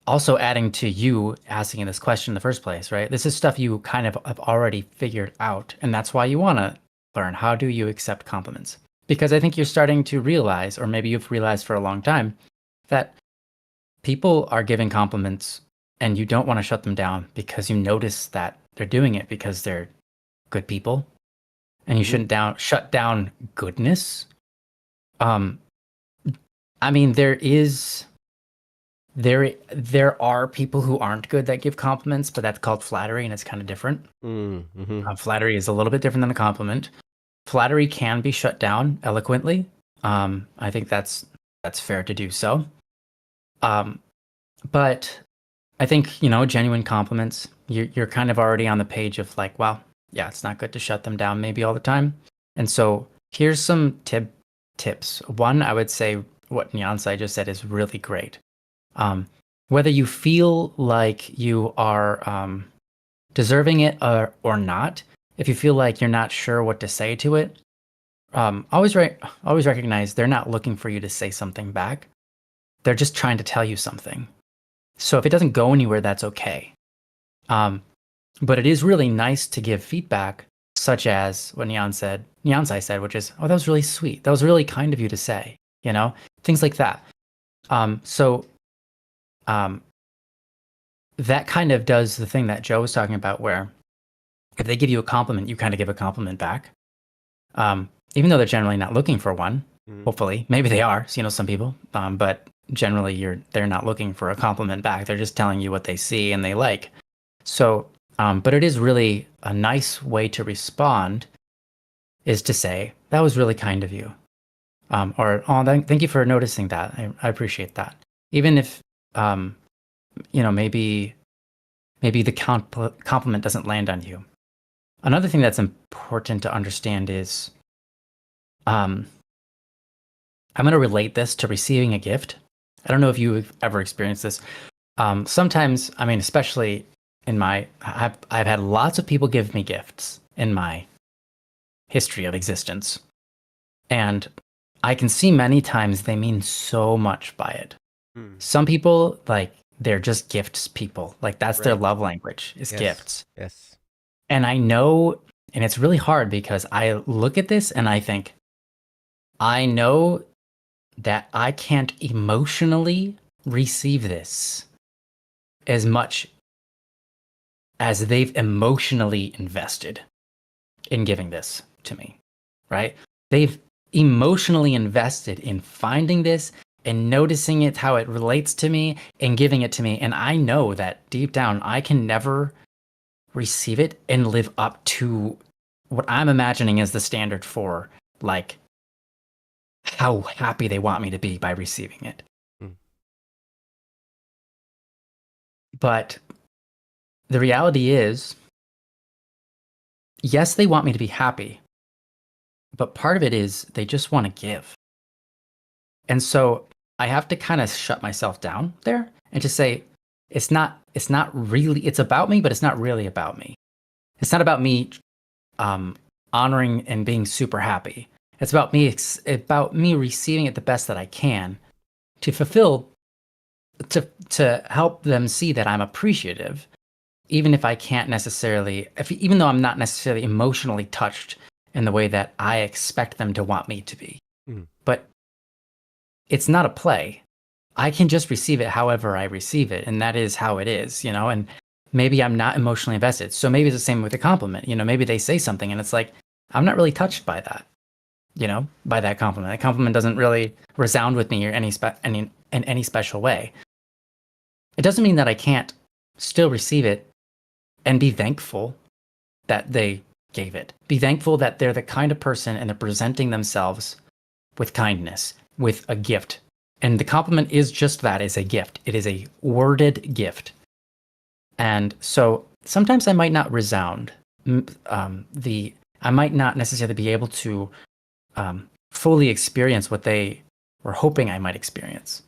also adding to you asking this question in the first place, right? This is stuff you kind of have already figured out, and that's why you want to learn, how do you accept compliments? Because I think you're starting to realize, or maybe you've realized for a long time, that people are giving compliments and you don't want to shut them down because you notice that they're doing it because they're good people, and you shouldn't shut down goodness. I mean, there are people who aren't good that give compliments, but that's called flattery, and it's kind of different. Flattery is a little bit different than a compliment. Flattery can be shut down eloquently. I think that's fair to do so. But I think, genuine compliments, you're kind of already on the page of like, well, yeah, it's not good to shut them down maybe all the time. And so here's some tips. One, I would say what Nyansai just said is really great. Whether you feel like you are deserving it or not, if you feel like you're not sure what to say to it, always recognize they're not looking for you to say something back. They're just trying to tell you something. So if it doesn't go anywhere, that's okay. But it is really nice to give feedback, such as what Nyansai said, which is, oh, that was really sweet. That was really kind of you to say, things like that. That kind of does the thing that Joe was talking about, where if they give you a compliment, you kind of give a compliment back. Even though they're generally not looking for one, hopefully. Maybe they are, some people, but generally they're not looking for a compliment back. They're just telling you what they see and they like. So, but it is really a nice way to respond is to say, that was really kind of you. Or, oh, thank you for noticing that. I appreciate that. Even if, maybe the compliment doesn't land on you. Another thing that's important to understand is, I'm going to relate this to receiving a gift. I don't know if you've ever experienced this. Sometimes, I mean, especially I've had lots of people give me gifts in my history of existence. And I can see many times they mean so much by it. Some people, like, they're just gifts people. Like, that's their love language, is gifts. Yes. And I know, and it's really hard because I look at this and I think, I know that I can't emotionally receive this as much as they've emotionally invested in giving this to me, right? They've emotionally invested in finding this and noticing it, how it relates to me, and giving it to me. And I know that deep down, I can never receive it and live up to what I'm imagining as the standard for, like, how happy they want me to be by receiving it. But the reality is, yes, they want me to be happy, but part of it is they just want to give. And so I have to kind of shut myself down there and just say, it's not really, it's about me, but it's not really about me. It's not about me honoring and being super happy. It's about me receiving it the best that I can to fulfill, to help them see that I'm appreciative, even if I can't necessarily, even though I'm not necessarily emotionally touched in the way that I expect them to want me to be. But it's not a play. I can just receive it however I receive it, and that is how it is, and maybe I'm not emotionally invested. So maybe it's the same with a compliment. Maybe they say something and it's like, I'm not really touched by that, by that compliment. That compliment doesn't really resound with me or in any special way. It doesn't mean that I can't still receive it and be thankful that they gave it. Be thankful that they're the kind of person and they're presenting themselves with kindness, with a gift. And the compliment is just that, is a gift. It is a worded gift. And so sometimes I might not resound. I might not necessarily be able to fully experience what they were hoping I might experience.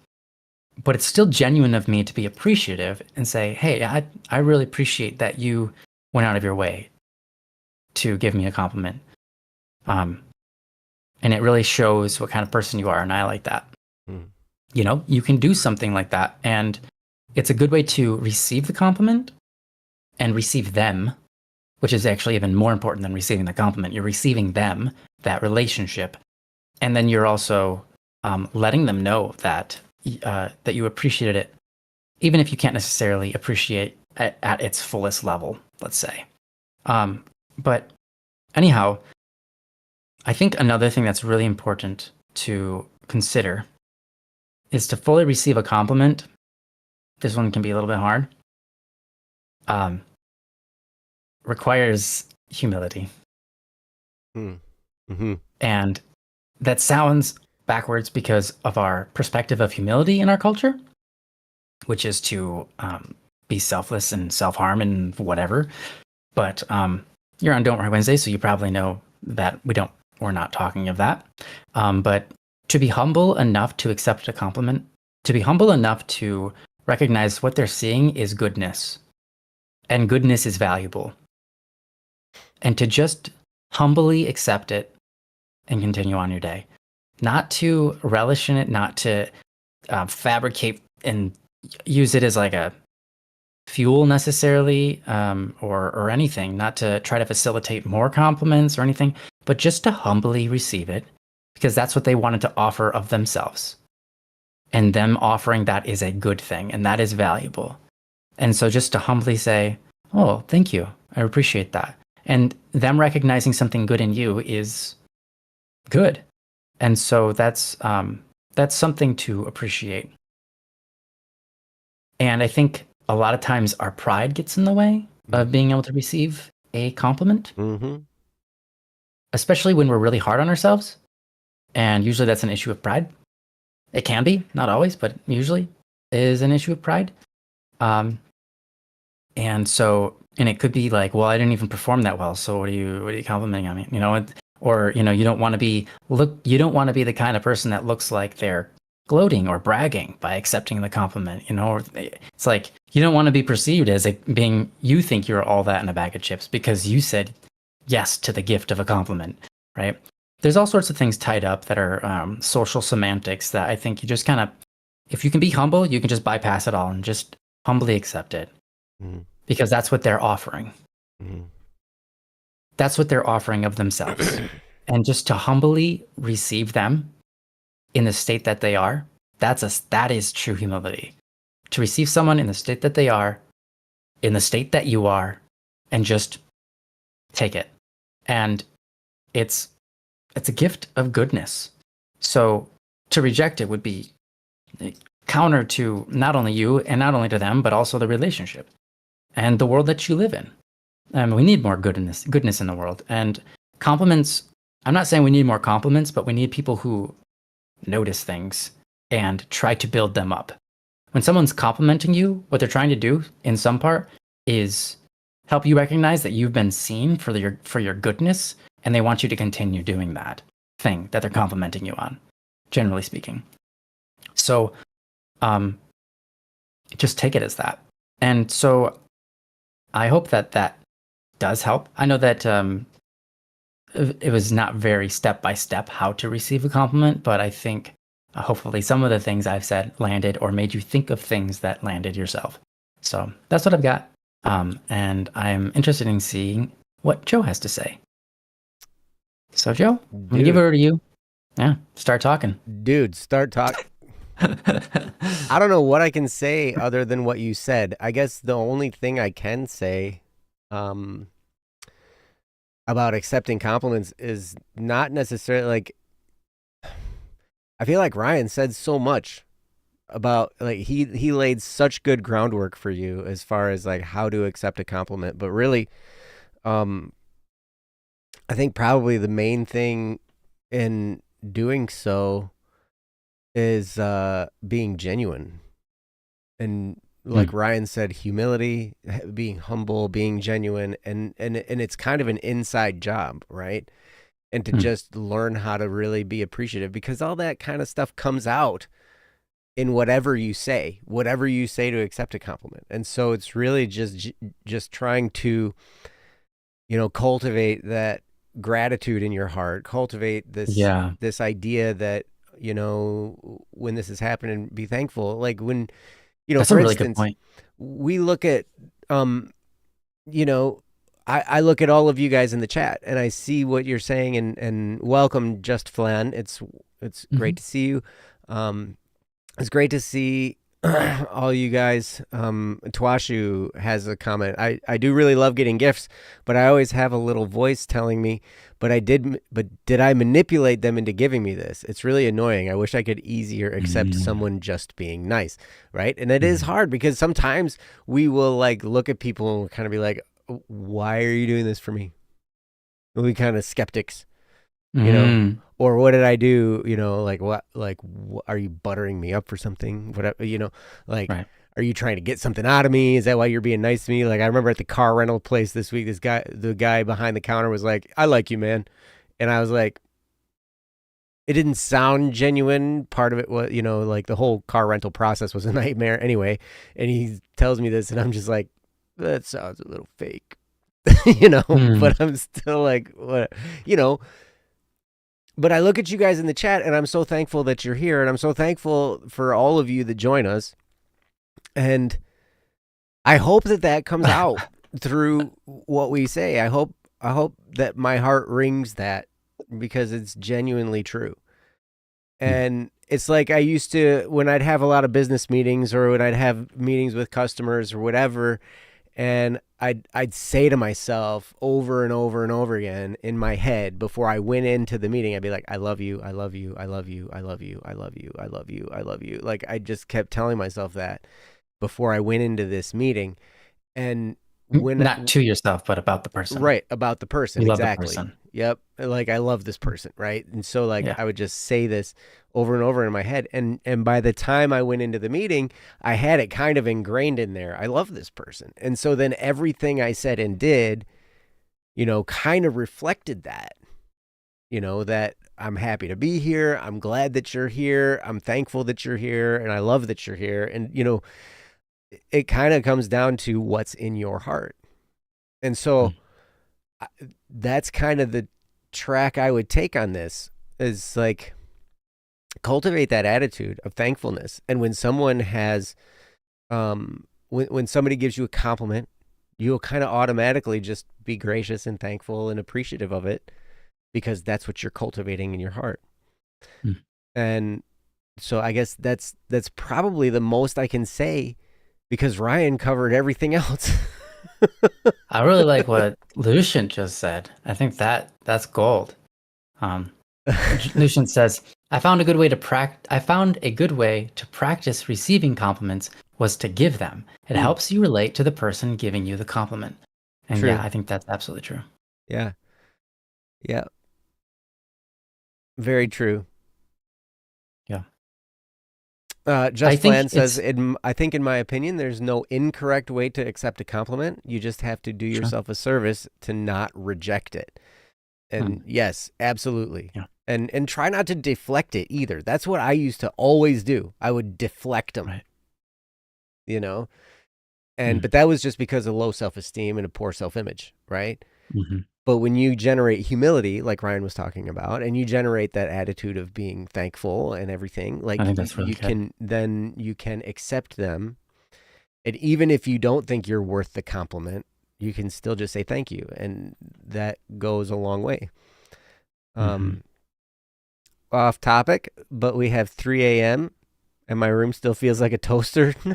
But it's still genuine of me to be appreciative and say, hey, I really appreciate that you went out of your way to give me a compliment. And it really shows what kind of person you are, and I like that. You can do something like that, and it's a good way to receive the compliment and receive them, which is actually even more important than receiving the compliment. You're receiving them, that relationship, and then you're also letting them know that that you appreciated it, even if you can't necessarily appreciate it at its fullest level, let's say. But anyhow, I think another thing that's really important to consider is to fully receive a compliment. This one can be a little bit hard. Requires humility. And that sounds backwards because of our perspective of humility in our culture, which is to be selfless and self-harm and whatever. But you're on Don't Worry Wednesday, so you probably know that we're not talking of that. But to be humble enough to accept a compliment, to be humble enough to recognize what they're seeing is goodness, and goodness is valuable. And to just humbly accept it and continue on your day. Not to relish in it, not to fabricate and use it as like a fuel necessarily, or anything, not to try to facilitate more compliments or anything, but just to humbly receive it, because that's what they wanted to offer of themselves. And them offering that is a good thing, and that is valuable. And so just to humbly say, oh, thank you, I appreciate that. And them recognizing something good in you is good. And so that's something to appreciate. And I think a lot of times our pride gets in the way of being able to receive a compliment, especially when we're really hard on ourselves. And usually that's an issue of pride. It can be, not always, but usually is an issue of pride. And it could be like, well, I didn't even perform that well, so what are you complimenting on me? Or you don't want to be the kind of person that looks like they're gloating or bragging by accepting the compliment, or it's like you don't want to be perceived as being, you think you're all that in a bag of chips because you said yes to the gift of a compliment, right? There's all sorts of things tied up that are social semantics that I think you just kind of, if you can be humble, you can just bypass it all and just humbly accept it, because that's what they're offering. That's what they're offering of themselves. And just to humbly receive them in the state that they are, that is true humility. To receive someone in the state that they are, in the state that you are, and just take it. And it's a gift of goodness. So to reject it would be counter to not only you and not only to them, but also the relationship and the world that you live in. We need more goodness in the world. And compliments, I'm not saying we need more compliments, but we need people who notice things and try to build them up. when someone's complimenting you, what they're trying to do in some part is help you recognize that you've been seen for your goodness, and they want you to continue doing that thing that they're complimenting you on, generally speaking. So just take it as that. And so I hope that that does help. I know that it was not very step by step how to receive a compliment, but I think hopefully some of the things I've said landed or made you think of things that landed yourself. So that's what I've got. And I'm interested in seeing what Joe has to say. So Joe, I'm going to give it over to you. Yeah, start talking. Dude, start talking. I don't know what I can say other than what you said. I guess the only thing I can say about accepting compliments is not necessarily like, I feel like Ryan said so much about, like, he laid such good groundwork for you as far as like how to accept a compliment, but really I think probably the main thing in doing so is being genuine. And like Ryan said, humility, being humble, being genuine, and it's kind of an inside job, right? And to just learn how to really be appreciative, because all that kind of stuff comes out in whatever you say to accept a compliment. And so it's really just trying to, cultivate that gratitude in your heart, cultivate this idea that, when this is happening, be thankful. Like when, that's for a really instance, good point. We look at, I look at all of you guys in the chat and I see what you're saying, and welcome, Just Flan. It's great to see you. It's great to see all you guys. Twashu has a comment. I do really love getting gifts, but I always have a little voice telling me, but did I manipulate them into giving me this? It's really annoying. I wish I could easier accept someone just being nice, right? And it is hard because sometimes we will like look at people and kind of be like, why are you doing this for me? We'll be kind of skeptics, or what did I do? What are you buttering me up for something? Whatever, right. Are you trying to get something out of me? Is that why you're being nice to me? Like I remember at the car rental place this week, the guy behind the counter was like, I like you, man. And I was like, it didn't sound genuine. Part of it was, like the whole car rental process was a nightmare anyway. And he tells me this and I'm just like, that sounds a little fake, but I'm still like, what, but I look at you guys in the chat and I'm so thankful that you're here, and I'm so thankful for all of you that join us. And I hope that comes out through what we say. I hope that my heart rings that, because it's genuinely true. And it's like I used to, when I'd have a lot of business meetings or when I'd have meetings with customers or whatever, and I'd say to myself over and over and over again in my head before I went into the meeting, I'd be like, I love you, I love you, I love you, I love you, I love you, I love you, I love you. Like I just kept telling myself that before I went into this meeting. And when not to yourself, but about the person, right? About the person. You exactly. Love the person. Yep. Like I love this person. Right. And so like, I would just say this over and over in my head. And by the time I went into the meeting, I had it kind of ingrained in there. I love this person. And so then everything I said and did, kind of reflected that, that I'm happy to be here. I'm glad that you're here. I'm thankful that you're here. And I love that you're here. And, it kind of comes down to what's in your heart. And so that's kind of the track I would take on this, is like cultivate that attitude of thankfulness. And when someone has, when somebody gives you a compliment, you'll kind of automatically just be gracious and thankful and appreciative of it, because that's what you're cultivating in your heart. And so I guess that's probably the most I can say, because Ryan covered everything else. I really like what Lucian just said. I think that's gold. Lucian says, I found a good way to practice receiving compliments was to give them. It helps you relate to the person giving you the compliment. And true. Yeah, I think that's absolutely true. Yeah. Yeah. Very true. Yeah. Just think Flan says, it's I think in my opinion, there's no incorrect way to accept a compliment. You just have to do sure. yourself a service to not reject it. And yes, absolutely. Yeah. And try not to deflect it either. That's what I used to always do. I would deflect them, Right. you know? But that was just because of low self-esteem and a poor self-image, right? Mm-hmm. But when you generate humility, like Ryan was talking about, and you generate that attitude of being thankful and everything, like I think that's really good. you can accept them. And even if you don't think you're worth the compliment, you can still just say thank you. And that goes a long way. Off topic, but we have 3 a.m. and my room still feels like a toaster. No.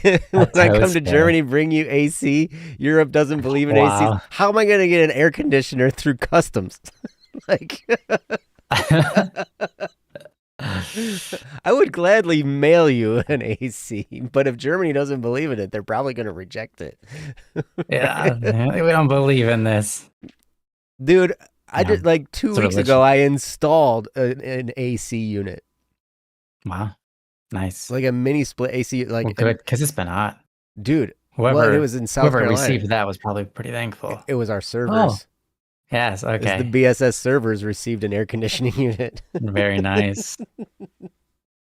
When I come to Germany, bring you AC. Europe doesn't believe in AC. How am I going to get an air conditioner through customs? Like, I would gladly mail you an AC, but if Germany doesn't believe in it, they're probably going to reject it. Yeah, we don't believe in this. Dude, I did like 2 weeks ago, I installed an AC unit. Wow. Nice. Like a mini split AC. Like, well, good, because it's been hot. Dude, whoever it was in South Carolina. Received that was probably pretty thankful. It was our servers. Oh. Yes, okay. The BSS servers received an air conditioning unit. Very nice.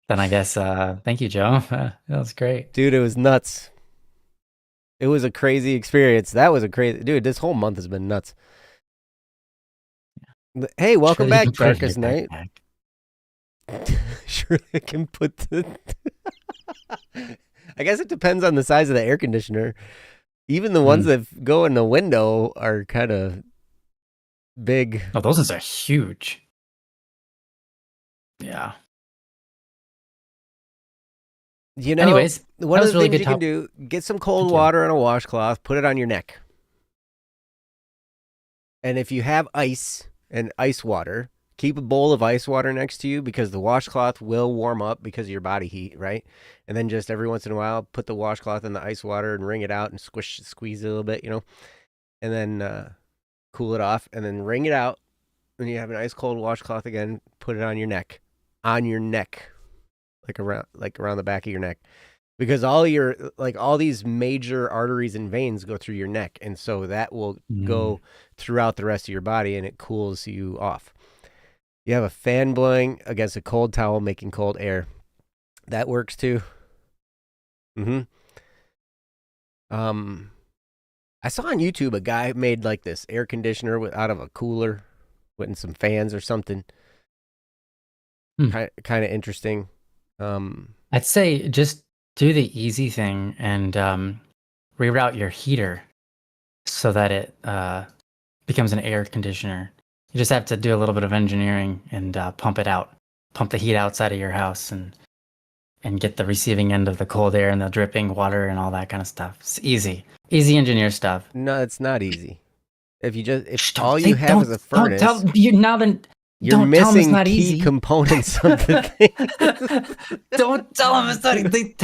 Then I guess, thank you, Joe. That was great. Dude, it was nuts. It was a crazy experience. That was a crazy... Dude, this whole month has been nuts. Yeah. Hey, welcome back, Darkest Night. Surely I can put the... I guess it depends on the size of the air conditioner. Even the ones that go in the window are kind of big. Oh, those are huge. Yeah. You know, anyways, one of the things you can do, get some cold water and a washcloth, put it on your neck. And if you have ice and ice water, keep a bowl of ice water next to you because the washcloth will warm up because of your body heat, right? And then just every once in a while, put the washcloth in the ice water and wring it out and squeeze it a little bit, you know? And then cool it off and then wring it out. When you have an ice cold washcloth again, put it on your neck. On your neck. Like around the back of your neck. Because all these major arteries and veins go through your neck. And so that will go throughout the rest of your body and it cools you off. You have a fan blowing against a cold towel, making cold air. That works too. I saw on YouTube a guy made like this air conditioner out of a cooler, with some fans or something. Kind of interesting. I'd say just do the easy thing and reroute your heater so that it becomes an air conditioner. You just have to do a little bit of engineering and pump it out, pump the heat outside of your house and get the receiving end of the cold air and the dripping water and all that kind of stuff. It's easy engineer stuff. No, it's not easy. If all you have is a furnace, you're missing key components of the thing. Don't tell them it's not easy.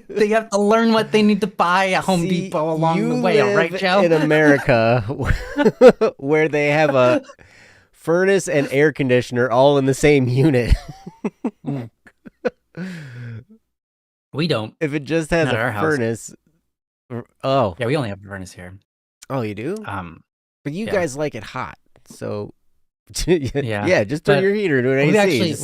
They have to learn what they need to buy at Home Depot along the way, all right, Joe? In America, where they have a furnace and air conditioner all in the same unit. We don't. If it just has a furnace. Oh. Yeah, we only have a furnace here. Oh, you do? But you guys like it hot, so yeah, just turn your heater to an AC.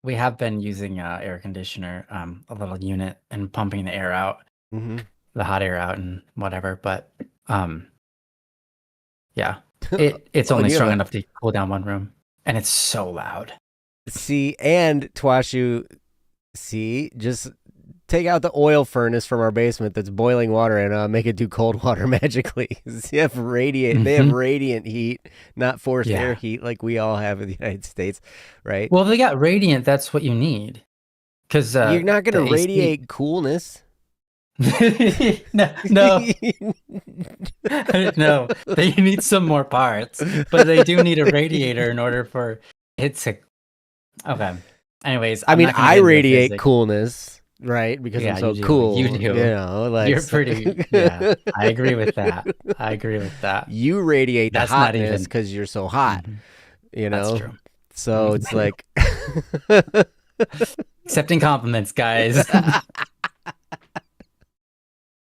We have been using air conditioner, a little unit, and pumping the air out, the hot air out, and whatever. But yeah, it's only strong enough to cool down one room, and it's so loud. See, and Twashu, just take out the oil furnace from our basement that's boiling water and make it do cold water magically. They have radiant heat, not forced air heat like we all have in the United States, right? Well, if they got radiant, that's what you need. Because you're not going to radiate coolness. No. No, they need some more parts, but they do need a radiator in order for it to... Okay. Anyways, I radiate coolness. Right, because I'm so cool. You do. You know, like you're pretty. Yeah, I agree with that. You radiate the hotness because you're so hot. You know, that's true. So it's like accepting compliments, guys. Oh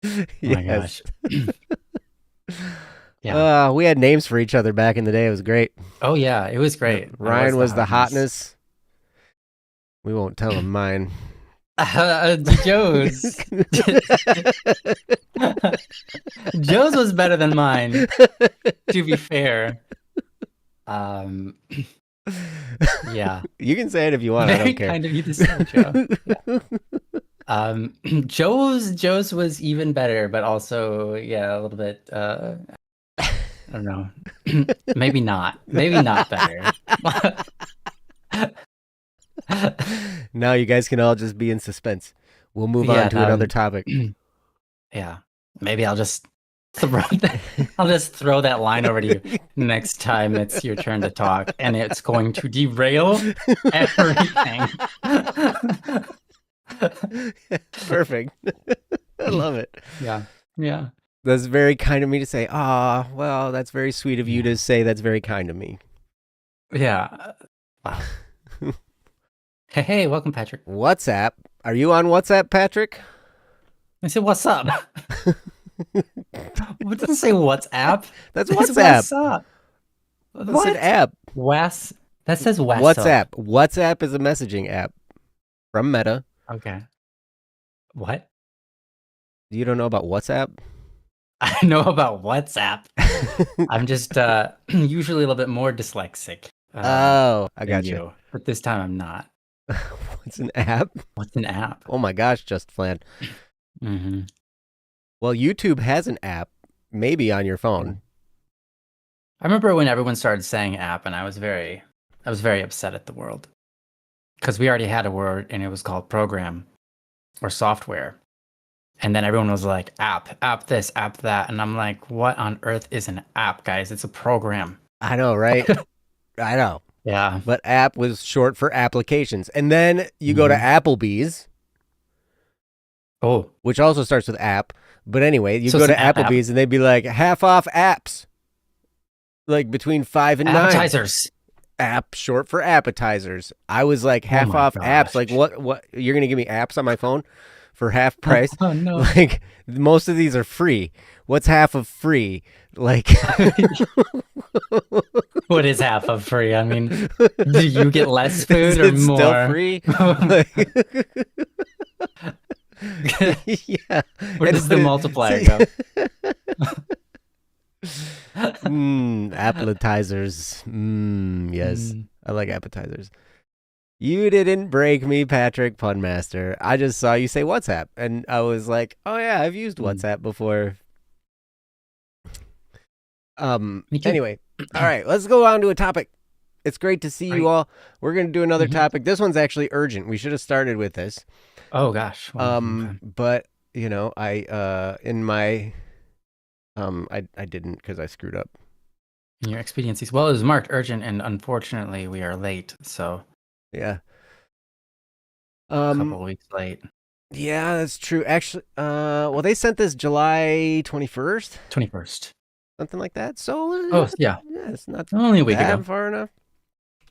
my yes. gosh. Yeah. We had names for each other back in the day. It was great. Oh yeah, it was great. I Ryan was the hotness. hotness. We won't tell him mine. Joe's. Joe's was better than mine, to be fair. Yeah. You can say it if you want. I don't care. Kind of you to say, Joe. Yeah. Joe's was even better, but also, yeah, a little bit. I don't know. Maybe not. Maybe not better. Now you guys can all just be in suspense. We'll move on to another topic. Yeah. Maybe I'll just throw that line over to you next time it's your turn to talk, and it's going to derail everything. Perfect. I love it. Yeah. Yeah. That's very kind of me to say. Well, that's very sweet of you to say. That's very kind of me. Yeah. Wow. Hey, welcome, Patrick. WhatsApp. Are you on WhatsApp, Patrick? I said, what's up? What doesn't say WhatsApp? That's WhatsApp. What's up? That's an app. That says WhatsApp. WhatsApp is a messaging app from Meta. Okay. What? You don't know about WhatsApp? I know about WhatsApp. I'm just usually a little bit more dyslexic. I got you. But this time I'm not. What's an app? What's an app? Oh my gosh, Just Flan. Mm-hmm. Well, YouTube has an app, maybe on your phone. I remember when everyone started saying app, and I was very upset at the world. Because we already had a word, and it was called program or software. And then everyone was like, app this, app that. And I'm like, what on earth is an app, guys? It's a program. I know, right? I know. Yeah. But app was short for applications. And then you go to Applebee's. Oh. Which also starts with app. But anyway, you go to Applebee's and they'd be like, half off apps. Like between 5 and 9. Appetizers. App, short for appetizers. I was like, half off apps. Like, what? You're going to give me apps on my phone for half price? Oh, no. Like, most of these are free. What's half of free? Like, what is half of free? I mean, do you get less food or it's more? Still free? Yeah. Where does the multiplier go? Appetizers. Yes. I like appetizers. You didn't break me, Patrick Punmaster. I just saw you say WhatsApp, and I was like, oh yeah, I've used WhatsApp before. Anyway, all right, let's go on to a topic. It's great to see you all. We're going to do another topic. This one's actually urgent. We should have started with this. Oh gosh. Well, but you know, I didn't because I screwed up. In your expediencies. Well, it was marked urgent, and unfortunately, we are late. So yeah, a couple weeks late. Yeah, that's true. Actually, well, they sent this July 21st. 21st. Something like that. So yeah, it's not only a week ago. Far enough.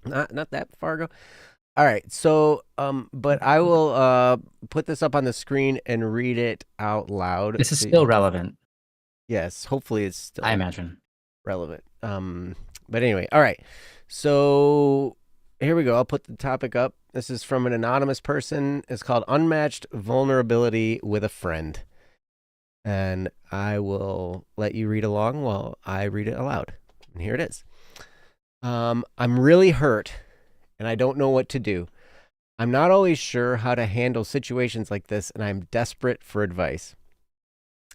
Not that far ago. All right. So but I will put this up on the screen and read it out loud. This is still relevant. Yes, hopefully it's still, I imagine, relevant. But anyway, all right. So here we go. I'll put the topic up. This is from an anonymous person. It's called Unmatched Vulnerability with a Friend. And I will let you read along while I read it aloud. And here it is. I'm really hurt, and I don't know what to do. I'm not always sure how to handle situations like this, and I'm desperate for advice.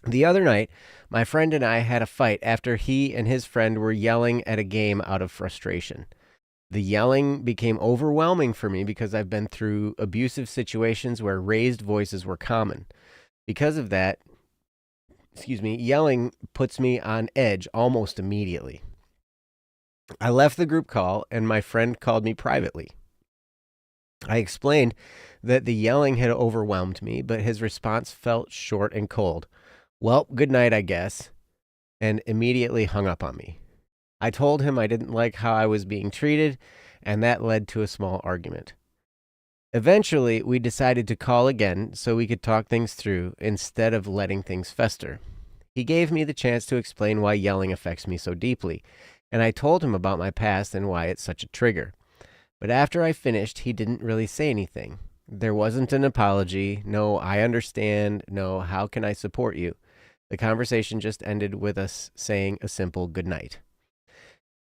The other night, my friend and I had a fight after he and his friend were yelling at a game out of frustration. The yelling became overwhelming for me because I've been through abusive situations where raised voices were common. Because of that, yelling puts me on edge almost immediately. I left the group call and my friend called me privately. I explained that the yelling had overwhelmed me, but his response felt short and cold. Well, good night, I guess, and immediately hung up on me. I told him I didn't like how I was being treated and that led to a small argument. Eventually, we decided to call again so we could talk things through instead of letting things fester. He gave me the chance to explain why yelling affects me so deeply, and I told him about my past and why it's such a trigger. But after I finished, he didn't really say anything. There wasn't an apology, no I understand, no how can I support you. The conversation just ended with us saying a simple goodnight.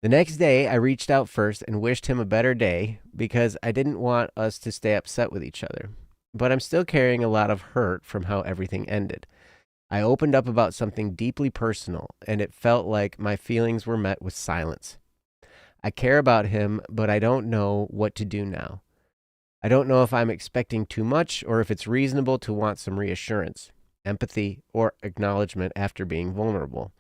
The next day, I reached out first and wished him a better day because I didn't want us to stay upset with each other. But I'm still carrying a lot of hurt from how everything ended. I opened up about something deeply personal, and it felt like my feelings were met with silence. I care about him, but I don't know what to do now. I don't know if I'm expecting too much or if it's reasonable to want some reassurance, empathy, or acknowledgement after being vulnerable.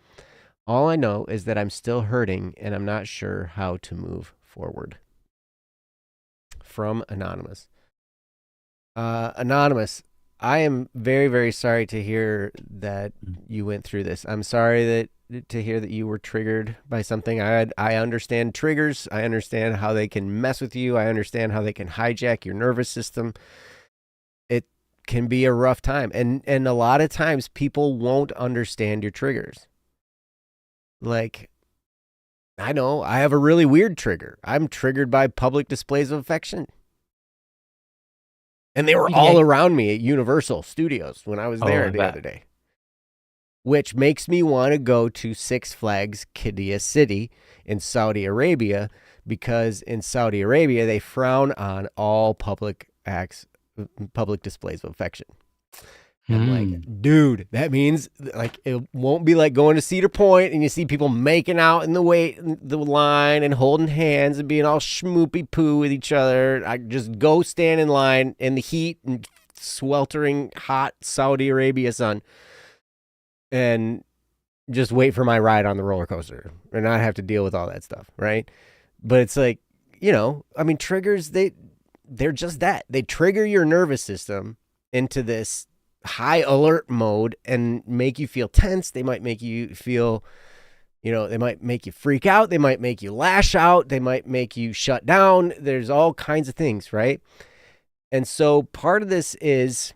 All I know is that I'm still hurting and I'm not sure how to move forward. From Anonymous. Anonymous, I am very, very sorry to hear that you went through this. I'm sorry to hear that you were triggered by something. I understand triggers. I understand how they can mess with you. I understand how they can hijack your nervous system. It can be a rough time. And a lot of times people won't understand your triggers. Like, I know I have a really weird trigger. I'm triggered by public displays of affection. And they were all around me at Universal Studios when I was there the other day. Which makes me want to go to Six Flags Qiddiya City in Saudi Arabia, because in Saudi Arabia, they frown on all public displays of affection. I'm like, dude, that means like it won't be like going to Cedar Point and you see people making out in the line and holding hands and being all schmoopy poo with each other. I just go stand in line in the heat and sweltering hot Saudi Arabia sun and just wait for my ride on the roller coaster and not have to deal with all that stuff, right? But it's like, I mean, triggers, they're just that. They trigger your nervous system into this high alert mode and make you feel tense. They might make you feel, they might make you freak out. They might make you lash out. They might make you shut down. There's all kinds of things, right? And so part of this is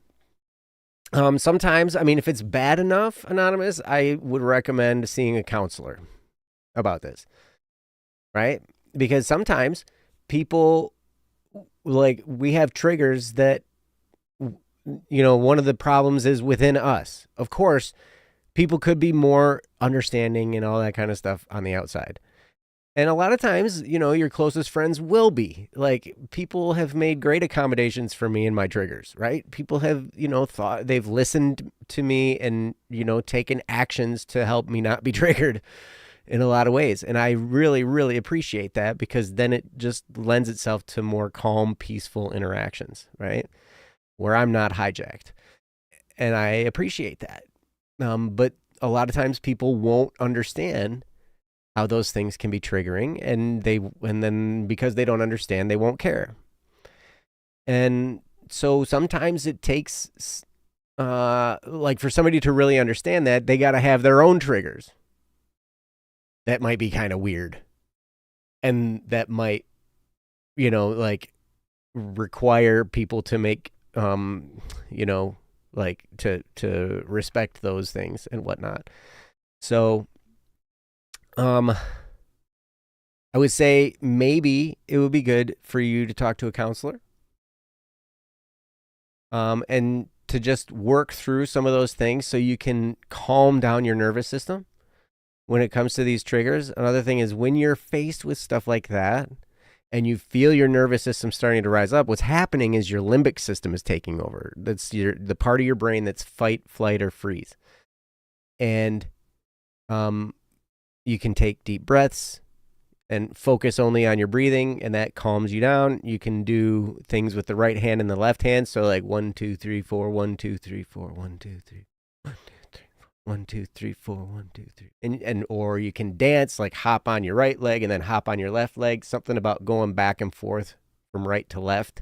sometimes, I mean, if it's bad enough, Anonymous, I would recommend seeing a counselor about this, right? Because sometimes people, like, we have triggers that, one of the problems is within us. Of course, people could be more understanding and all that kind of stuff on the outside. And a lot of times, your closest friends will be. Like, people have made great accommodations for me and my triggers, right? People have, thought they've listened to me and, taken actions to help me not be triggered in a lot of ways. And I really, really appreciate that, because then it just lends itself to more calm, peaceful interactions, right? Where I'm not hijacked. And I appreciate that. But a lot of times people won't understand how those things can be triggering, and then because they don't understand, they won't care. And so sometimes it takes, like, for somebody to really understand that, they got to have their own triggers. That might be kind of weird. And that might, like, require people to make, like to respect those things and whatnot. So, I would say maybe it would be good for you to talk to a counselor, and to just work through some of those things so you can calm down your nervous system when it comes to these triggers. Another thing is, when you're faced with stuff like that, and you feel your nervous system starting to rise up, what's happening is your limbic system is taking over. That's the part of your brain that's fight, flight, or freeze. And you can take deep breaths and focus only on your breathing, and that calms you down. You can do things with the right hand and the left hand. So like 1, 2, 3, 4, 1, 2, 3, 4, 1, 2, 3, 1, 2, 3, 1, 2, 3, 4, 1, 2, 3. And or you can dance, like hop on your right leg and then hop on your left leg. Something about going back and forth from right to left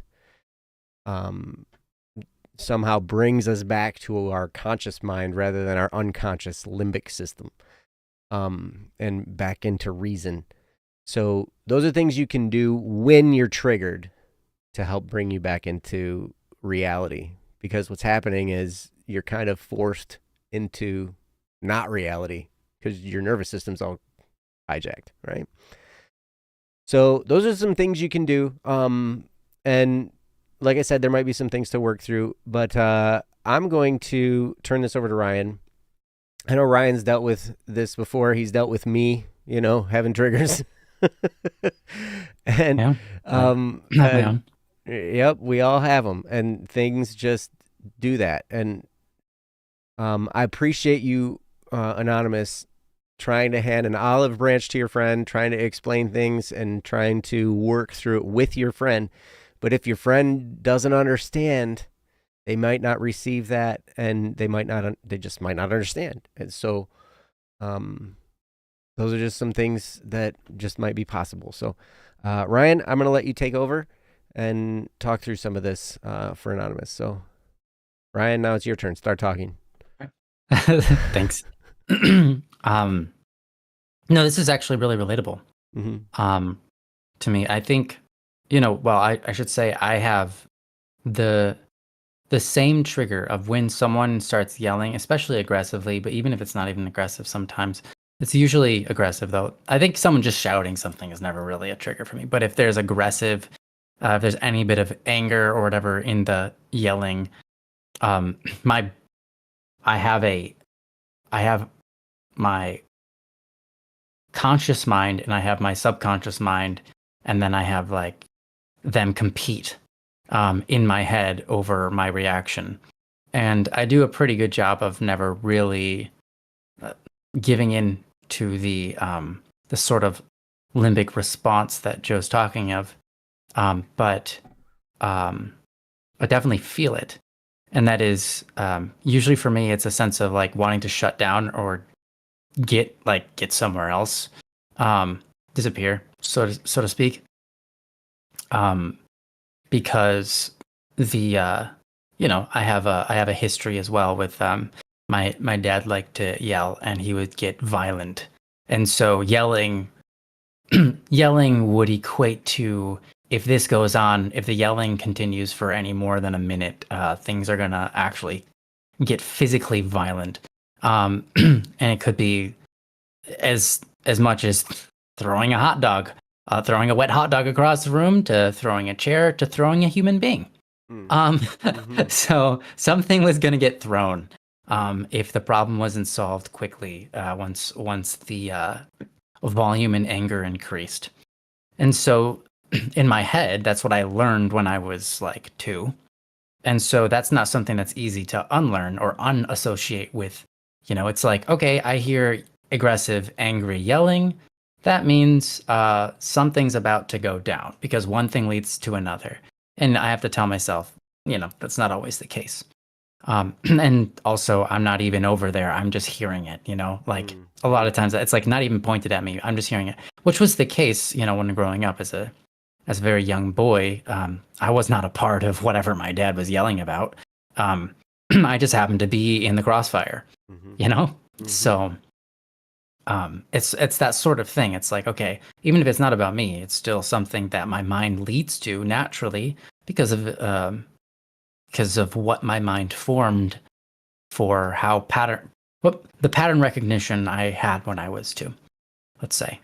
somehow brings us back to our conscious mind rather than our unconscious limbic system, and back into reason. So those are things you can do when you're triggered to help bring you back into reality. Because what's happening is you're kind of forced into not reality because your nervous system's all hijacked, right? So those are some things you can do. And like I said, there might be some things to work through, but I'm going to turn this over to Ryan. I know Ryan's dealt with this before. He's dealt with me, having triggers. And Yeah. and, yep, we all have them, and things just do that. And I appreciate you, Anonymous, trying to hand an olive branch to your friend, trying to explain things and trying to work through it with your friend. But if your friend doesn't understand, they might not receive that, and they just might not understand. And so, those are just some things that just might be possible. So, Ryan, I'm going to let you take over and talk through some of this for Anonymous. So, Ryan, now it's your turn. Start talking. Thanks. No, this is actually really relatable. To me, I think, well, I should say I have the same trigger of when someone starts yelling, especially aggressively, but even if it's not even aggressive, sometimes it's usually aggressive though. I think someone just shouting something is never really a trigger for me. But if there's aggressive, if there's any bit of anger or whatever in the yelling, I have my conscious mind and I have my subconscious mind, and then I have like them compete in my head over my reaction. And I do a pretty good job of never really giving in to the sort of limbic response that Joe's talking of. But I definitely feel it. And that is usually for me, it's a sense of like wanting to shut down or get somewhere else, disappear, so to speak. Because the I have a history as well with my dad liked to yell and he would get violent, and so yelling would equate to, if this goes on, if the yelling continues for any more than a minute, things are gonna actually get physically violent. And it could be as much as throwing a hot dog, throwing a wet hot dog across the room, to throwing a chair, to throwing a human being. So something was going to get thrown if the problem wasn't solved quickly, once the volume and anger increased. And so in my head, that's what I learned when I was like 2. And so that's not something that's easy to unlearn or unassociate with. It's like, okay, I hear aggressive, angry yelling. That means something's about to go down because one thing leads to another. And I have to tell myself, that's not always the case. And also, I'm not even over there. I'm just hearing it, a lot of times it's like not even pointed at me. I'm just hearing it, which was the case, when growing up as a very young boy. I was not a part of whatever my dad was yelling about. I just happened to be in the crossfire, So it's that sort of thing. It's like, okay, even if it's not about me, it's still something that my mind leads to naturally because of what my mind formed for how the pattern recognition I had when I was 2. Let's say,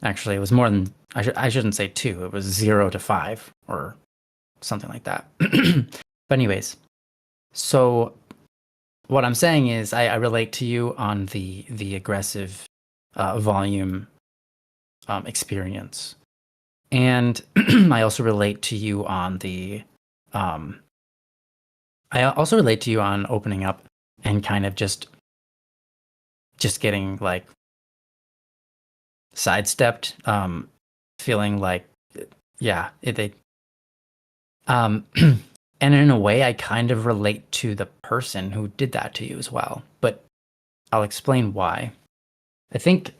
actually, it was more than I shouldn't say 2. It was 0 to 5 or something like that. But anyways, so what I'm saying is I relate to you on the aggressive volume experience, and I also relate to you on the I also relate to you on opening up and kind of just getting like sidestepped, feeling like, yeah, and in a way I kind of relate to the person who did that to you as well, but I'll explain why. I think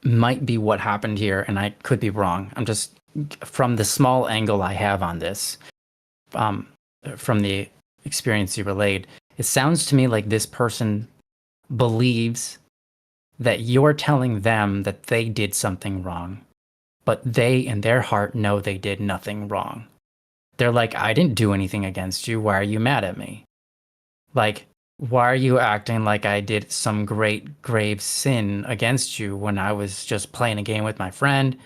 might be what happened here, and I could be wrong. I'm just, from the small angle I have on this, from the experience you relayed, it sounds to me like this person believes that you're telling them that they did something wrong, but they in their heart know they did nothing wrong. They're like, I didn't do anything against you. Why are you mad at me? Like, why are you acting like I did some great grave sin against you when I was just playing a game with my friend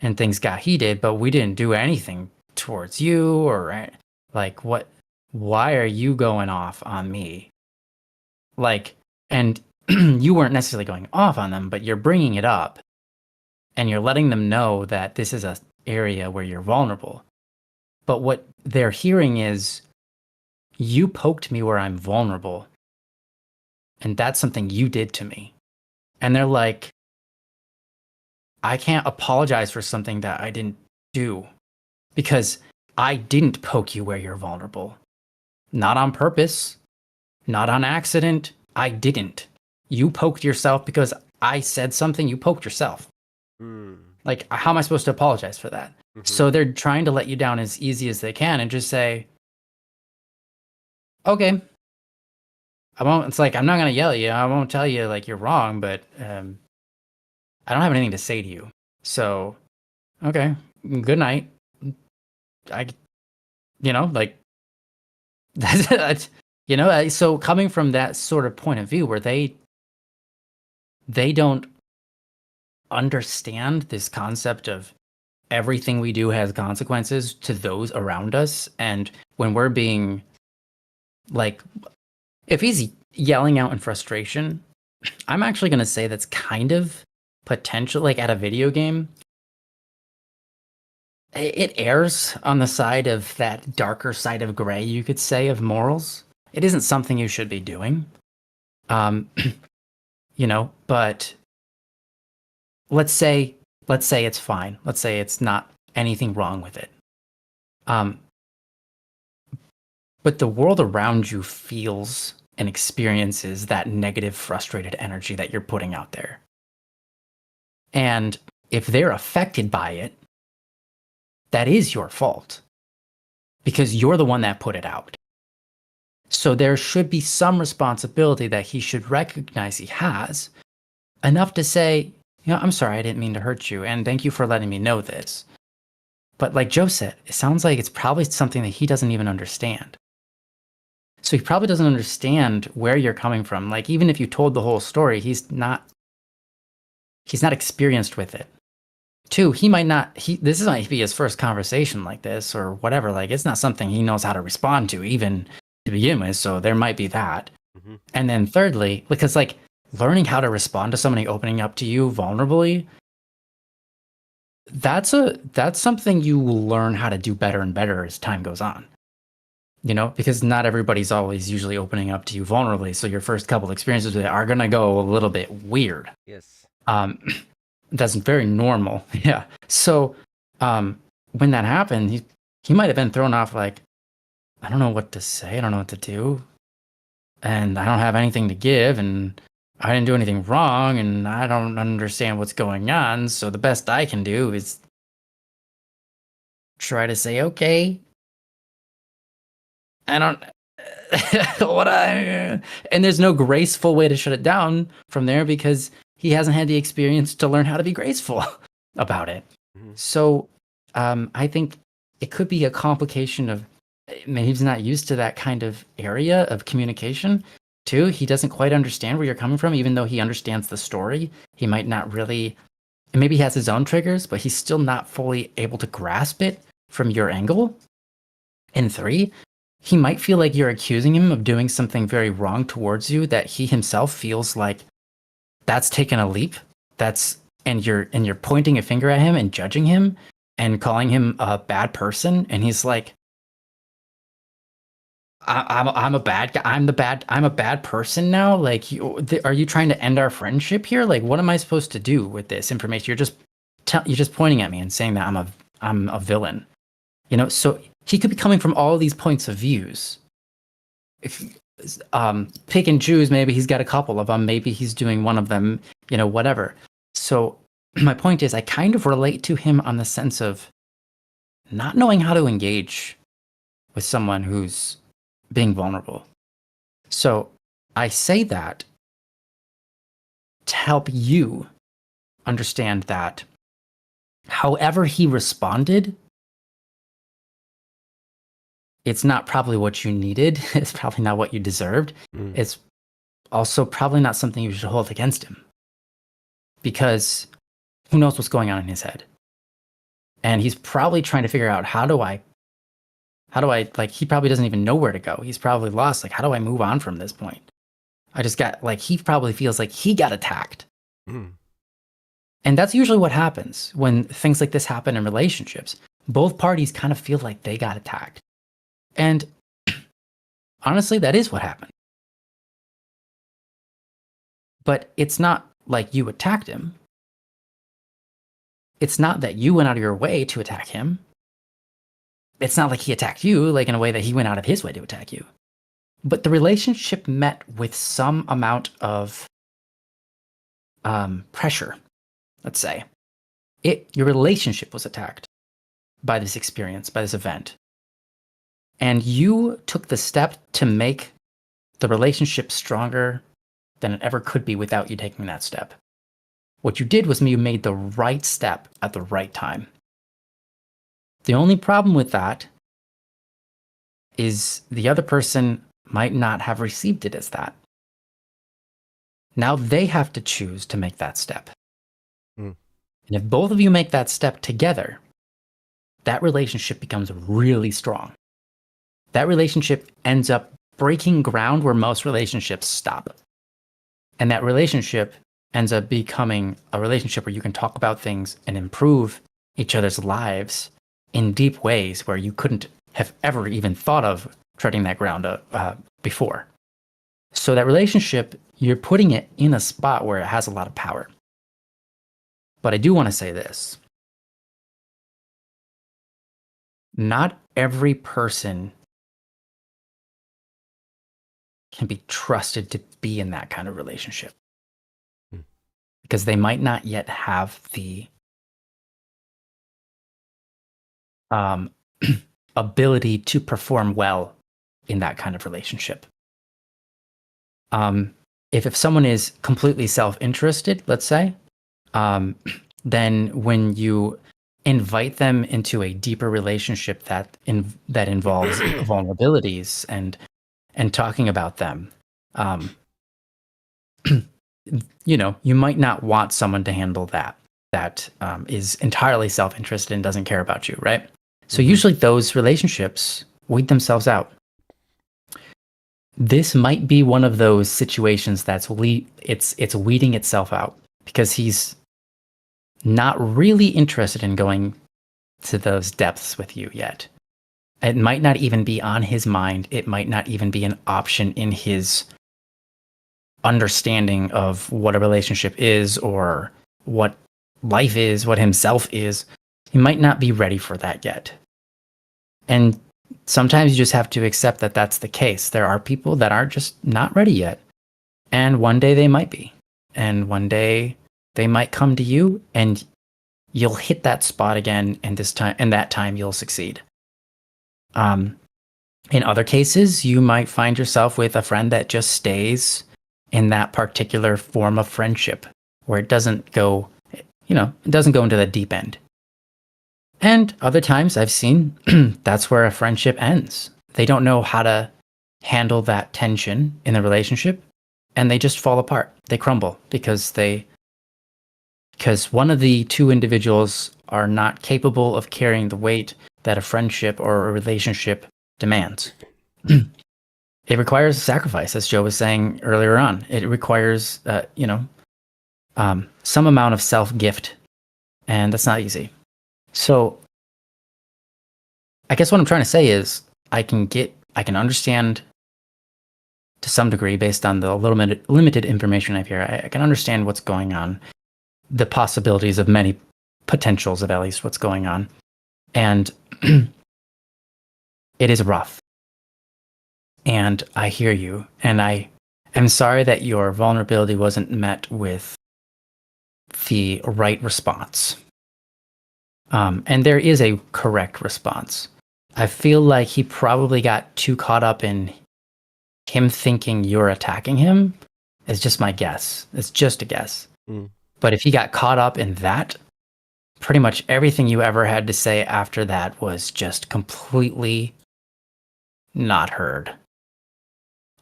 and things got heated, but we didn't do anything towards you or like what? Why are you going off on me? Like, and you weren't necessarily going off on them, but you're bringing it up and you're letting them know that this is a area where you're vulnerable. But what they're hearing is, you poked me where I'm vulnerable. And that's something you did to me. And they're like, I can't apologize for something that I didn't do because I didn't poke you where you're vulnerable. Not on purpose, not on accident. I didn't. You poked yourself because I said something, you poked yourself. Like, how am I supposed to apologize for that? So they're trying to let you down as easy as they can and just say, okay, I won't, it's like, I'm not going to yell at you. I won't tell you like you're wrong, but I don't have anything to say to you. So, okay, good night. Like, that's, so coming from that sort of point of view where they don't understand this concept of everything we do has consequences to those around us. And when we're being like, if he's yelling out in frustration, I'm actually going to say that's kind of potential, like at a video game. It errs on the side of that darker side of gray, you could say, of morals. It isn't something you should be doing. But let's say it's fine. Let's say it's not anything wrong with it. But the world around you feels and experiences that negative, frustrated energy that you're putting out there. And if they're affected by it, that is your fault because you're the one that put it out. So there should be some responsibility that he should recognize he has, enough to say, I'm sorry, I didn't mean to hurt you, and thank you for letting me know this. But like Joe said, it sounds like it's probably something that he doesn't even understand. So he probably doesn't understand where you're coming from. Like, even if you told the whole story, he's not experienced with it. Two, this might be his first conversation like this or whatever. Like, it's not something he knows how to respond to even to begin with. So there might be that. And then thirdly, because like learning how to respond to somebody opening up to you vulnerably, that's something you will learn how to do better and better as time goes on. Because not everybody's always usually opening up to you vulnerably. So your first couple experiences with it are going to go a little bit weird. Yes. That's very normal. Yeah. So when that happened, he might have been thrown off like, I don't know what to say. I don't know what to do. And I don't have anything to give. And I didn't do anything wrong. And I don't understand what's going on. So the best I can do is try to say, okay. And there's no graceful way to shut it down from there because he hasn't had the experience to learn how to be graceful about it. So I think it could be a complication of maybe he's not used to that kind of area of communication. Two, he doesn't quite understand where you're coming from, even though he understands the story. He might not really, maybe he has his own triggers, but he's still not fully able to grasp it from your angle. And three, he might feel like you're accusing him of doing something very wrong towards you that he himself feels like that's taken a leap. And you're pointing a finger at him and judging him and calling him a bad person. And he's like, I'm a bad guy. I'm a bad person now. Like, are you trying to end our friendship here? Like, what am I supposed to do with this information? You're just pointing at me and saying that I'm a villain. So he could be coming from all these points of views. If pick and choose, maybe he's got a couple of them. Maybe he's doing one of them, whatever. So my point is, I kind of relate to him on the sense of not knowing how to engage with someone who's being vulnerable. So I say that to help you understand that however he responded, it's not probably what you needed. It's probably not what you deserved. It's also probably not something you should hold against him, because who knows what's going on in his head. And he's probably trying to figure out, how do I, like, he probably doesn't even know where to go. He's probably lost. Like, how do I move on from this point? I just got, like, he probably feels like he got attacked. And that's usually what happens when things like this happen in relationships. Both parties kind of feel like they got attacked. And honestly, that is what happened. But it's not like you attacked him. It's not that you went out of your way to attack him. It's not like he attacked you, like in a way that he went out of his way to attack you. But the relationship met with some amount of pressure, let's say. Your relationship was attacked by this experience, by this event. And you took the step to make the relationship stronger than it ever could be without you taking that step. What you did was you made the right step at the right time. The only problem with that is the other person might not have received it as that. Now they have to choose to make that step. And if both of you make that step together, that relationship becomes really strong. That relationship ends up breaking ground where most relationships stop. And that relationship ends up becoming a relationship where you can talk about things and improve each other's lives in deep ways where you couldn't have ever even thought of treading that ground before. So that relationship, you're putting it in a spot where it has a lot of power. But I do want to say this. Not every person can be trusted to be in that kind of relationship. Because they might not yet have the ability to perform well in that kind of relationship. If someone is completely self-interested, let's say, then when you invite them into a deeper relationship that involves vulnerabilities and talking about them, you might not want someone to handle that is entirely self-interested and doesn't care about you, right? So usually those relationships weed themselves out. This might be one of those situations that's it's weeding itself out because he's not really interested in going to those depths with you yet. It might not even be on his mind. It might not even be an option in his understanding of what a relationship is or what life is, what himself is. He might not be ready for that yet. And sometimes you just have to accept that that's the case. There are people that are just not ready yet. And one day they might be. And one day they might come to you and you'll hit that spot again, and that time you'll succeed. In other cases, you might find yourself with a friend that just stays in that particular form of friendship where it doesn't go into the deep end. And other times I've seen that's where a friendship ends. They don't know how to handle that tension in the relationship and they just fall apart. They crumble because one of the two individuals are not capable of carrying the weight that a friendship or a relationship demands. It requires a sacrifice, as Joe was saying earlier on. It requires, some amount of self-gift, and that's not easy. So, I guess what I'm trying to say is, I can understand to some degree, based on the limited information I have here, I can understand what's going on, the possibilities of many potentials of at least what's going on, and it is rough. And I hear you, and I am sorry that your vulnerability wasn't met with the right response. And there is a correct response. I feel like he probably got too caught up in him thinking you're attacking him. It's just my guess. It's just a guess. But if he got caught up in that, pretty much everything you ever had to say after that was just completely not heard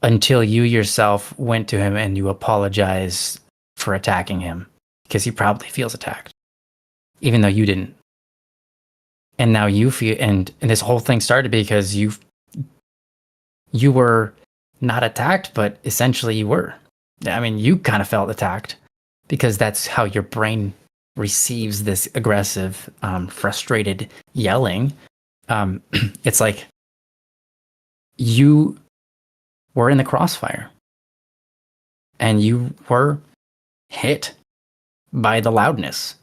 until you yourself went to him and you apologized for attacking him because he probably feels attacked, even though you didn't. And now you feel, and this whole thing started because you were not attacked, but essentially you were. I mean, you kind of felt attacked because that's how your brain receives this aggressive, frustrated yelling. It's like you were in the crossfire and you were hit by the loudness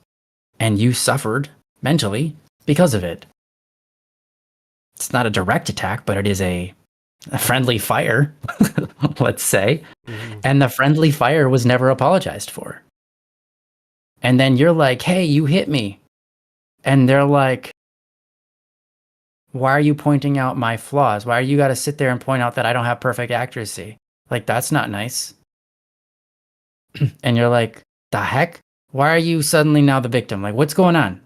and you suffered mentally because of it. It's not a direct attack, but it is a friendly fire, let's say. Mm-hmm. And the friendly fire was never apologized for. And then you're like, hey, you hit me. And they're like, why are you pointing out my flaws? Why are you got to sit there and point out that I don't have perfect accuracy? Like, that's not nice. And you're like, the heck? Why are you suddenly now the victim? Like, what's going on?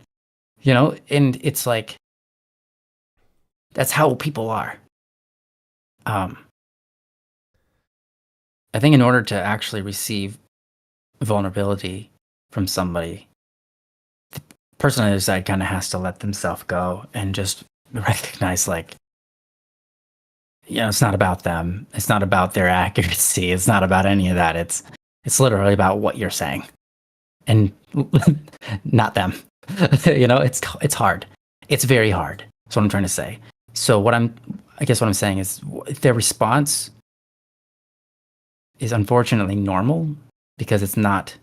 You know, and it's like, that's how people are. I think in order to actually receive vulnerability from somebody, the person on the other side kind of has to let themselves go and just recognize, like, you know, it's not about them. It's not about their accuracy. It's not about any of that. It's literally about what you're saying, and not them. You know, it's hard. It's very hard. That's what I'm trying to say. So I guess what I'm saying is their response is unfortunately normal because it's not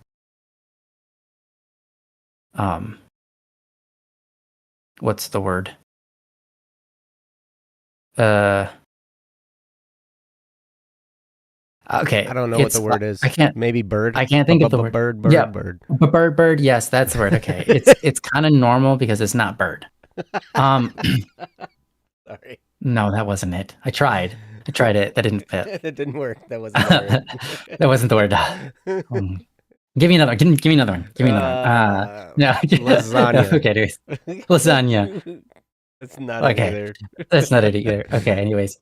what's the word? Okay. I don't know what the word is. I can't. Maybe bird. I can't think of the word. Bird. Yeah. Bird. Bird. Yes, that's the word. Okay. It's kind of normal because it's not bird. Sorry. No, that wasn't it. I tried it. That didn't fit. It didn't work. That wasn't the word. That wasn't the word. Give me another one. Give me another one. Give me another one. No. Lasagna. Okay, anyways. Lasagna. That's not it either. That's not it either. Okay, anyways.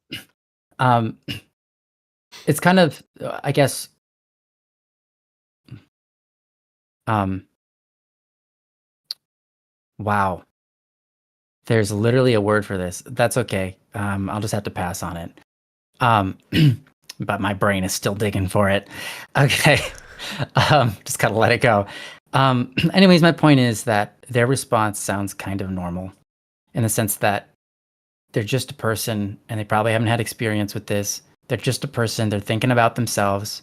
It's kind of, I guess, wow. There's literally a word for this. That's okay. I'll just have to pass on it. But my brain is still digging for it. Okay. Just gotta let it go. Anyways, my point is that their response sounds kind of normal in the sense that they're just a person and they probably haven't had experience with this. They're just a person. They're thinking about themselves.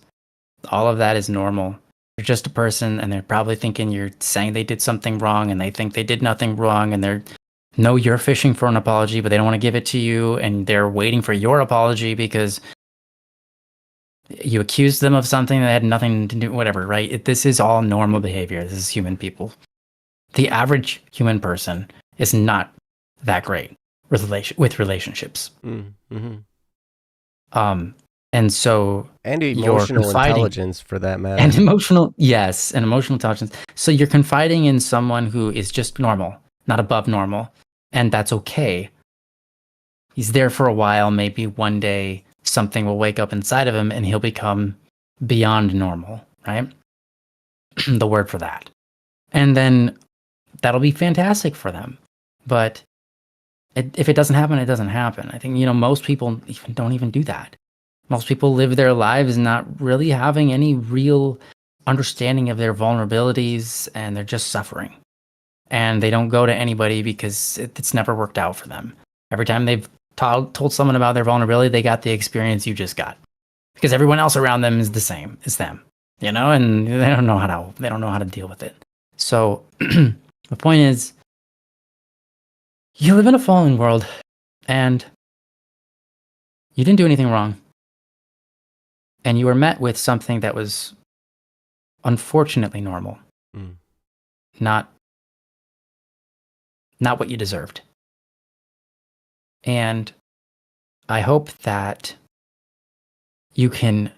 All of that is normal. They're just a person and they're probably thinking you're saying they did something wrong and they think they did nothing wrong and you're fishing for an apology, but they don't want to give it to you and they're waiting for your apology because you accused them of something that had nothing to do, whatever, right? This is all normal behavior. This is human people. The average human person is not that great with relationships. Mm-hmm. And so and emotional intelligence for that matter. And emotional intelligence. So you're confiding in someone who is just normal, not above normal, and that's okay. He's there for a while. Maybe one day something will wake up inside of him and he'll become beyond normal, right? The word for that. And then that'll be fantastic for them. But if it doesn't happen, it doesn't happen. I think, most people don't even do that. Most people live their lives not really having any real understanding of their vulnerabilities, and they're just suffering. And they don't go to anybody because it's never worked out for them. Every time they've told someone about their vulnerability, they got the experience you just got. Because everyone else around them is the same as them, and they don't know how to deal with it. So the point is, you live in a fallen world, and you didn't do anything wrong. And you were met with something that was unfortunately normal. Not what you deserved. And I hope that you can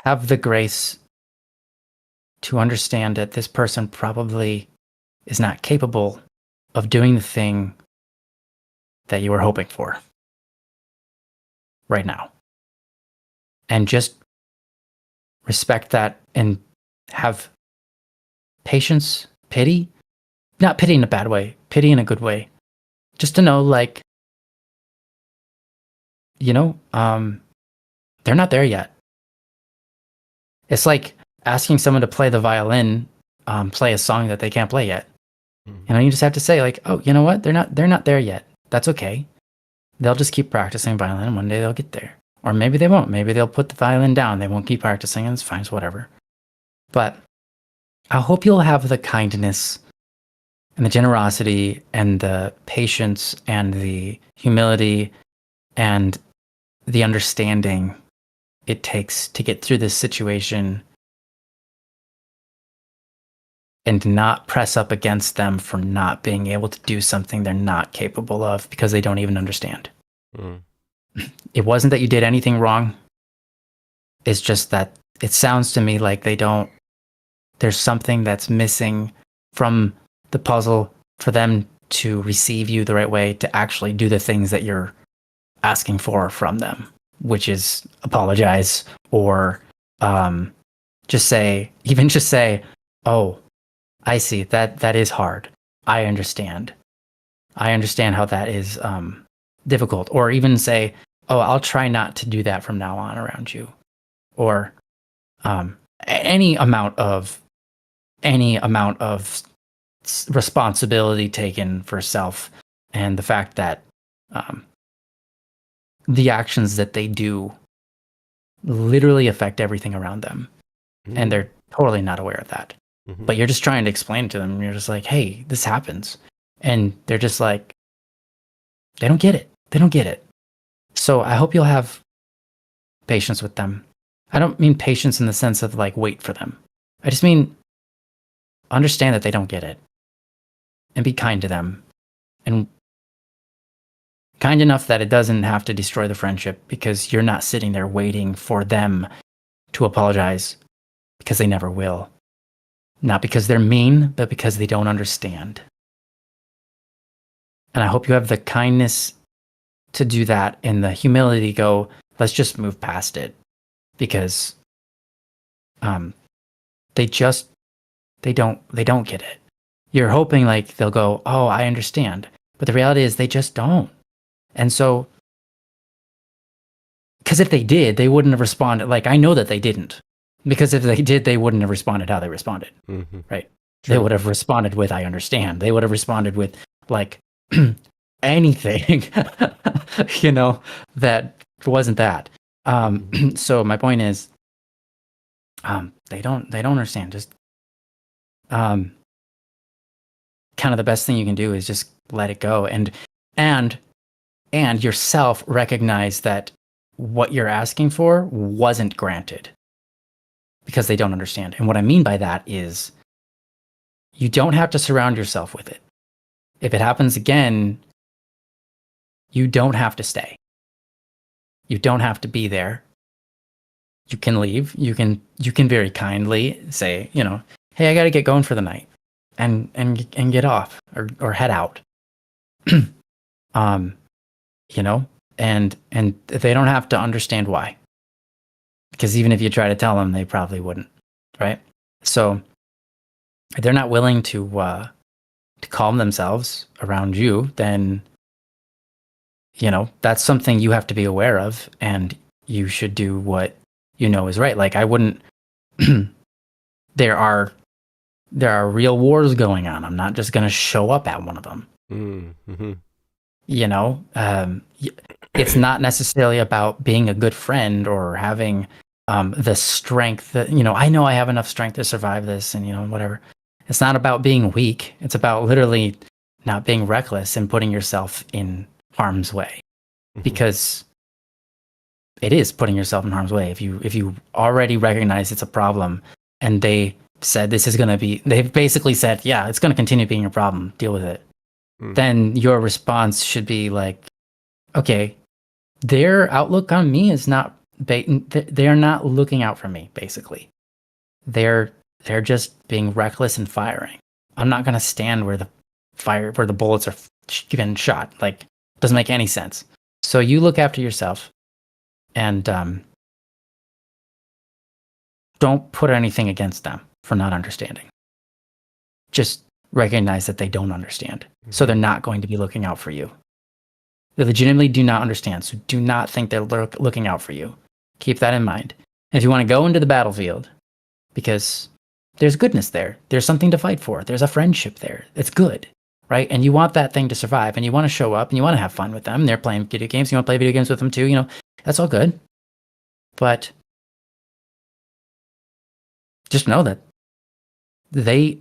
have the grace to understand that this person probably is not capable of doing the thing that you were hoping for right now. And just respect that and have patience, pity, not pity in a bad way, pity in a good way. Just to know, like, you know, they're not there yet. It's like asking someone to play the violin, play a song that they can't play yet. You know, you just have to say, like, oh, you know what? They're not there yet. That's okay. They'll just keep practicing violin, and one day they'll get there. Or maybe they won't. Maybe they'll put the violin down. They won't keep practicing, and it's fine. It's whatever. But I hope you'll have the kindness and the generosity and the patience and the humility and the understanding it takes to get through this situation and not press up against them for not being able to do something they're not capable of because they don't even understand. It wasn't that you did anything wrong. It's just that it sounds to me like there's something that's missing from the puzzle for them to receive you the right way, to actually do the things that you're asking for from them, which is apologize or just say, oh, I see, that is hard. I understand how that is difficult. Or even say, oh, I'll try not to do that from now on around you. Or any amount of responsibility taken for self, and the fact that the actions that they do literally affect everything around them. And they're totally not aware of that. But you're just trying to explain it to them. You're just like, hey, this happens. And they're just like, they don't get it. They don't get it. So I hope you'll have patience with them. I don't mean patience in the sense of like wait for them. I just mean understand that they don't get it. And be kind to them. And kind enough that it doesn't have to destroy the friendship, because you're not sitting there waiting for them to apologize, because they never will. Not because they're mean, but because they don't understand. And I hope you have the kindness to do that and the humility to go, let's just move past it. Because they don't get it. You're hoping like they'll go, oh, I understand. But the reality is they just don't. And so, because if they did, they wouldn't have responded. Like, I know that they didn't. Because if they did, they wouldn't have responded how they responded. Right? True. They would have responded with, I understand. They would have responded with, like, anything, you know, that wasn't that. So my point is, they don't understand. Just, kind of the best thing you can do is just let it go, and yourself recognize that what you're asking for wasn't granted because they don't understand. And what I mean by that is you don't have to surround yourself with it. If it happens again, you don't have to stay. You don't have to be there. You can leave. You can very kindly say, you know, hey, I got to get going for the night, and get off or head out. You know, and they don't have to understand why, because even if you try to tell them, they probably wouldn't, right? So if they're not willing to calm themselves around you, then, you know, that's something you have to be aware of, and you should do what you know is right. Like, I wouldn't. There are real wars going on. I'm not just going to show up at one of them. Mm-hmm. You know, it's not necessarily about being a good friend or having the strength that, you know I have enough strength to survive this, and, you know, whatever. It's not about being weak. It's about literally not being reckless and putting yourself in harm's way, because it is putting yourself in harm's way. If you already recognize it's a problem, and they said they've basically said, yeah, it's going to continue being a problem, deal with it. Then your response should be like, okay, their outlook on me is not, they are not looking out for me, basically. They're they're just being reckless and firing. I'm not going to stand where the bullets are getting shot. Like, doesn't make any sense. So you look after yourself, and don't put anything against them for not understanding. Just recognize that they don't understand. So they're not going to be looking out for you. They legitimately do not understand. So do not think they're looking out for you. Keep that in mind. And if you want to go into the battlefield, because there's goodness there. There's something to fight for. There's a friendship there. It's good, right? And you want that thing to survive, and you want to show up, and you want to have fun with them. They're playing video games. You want to play video games with them too. You know, that's all good. But just know that they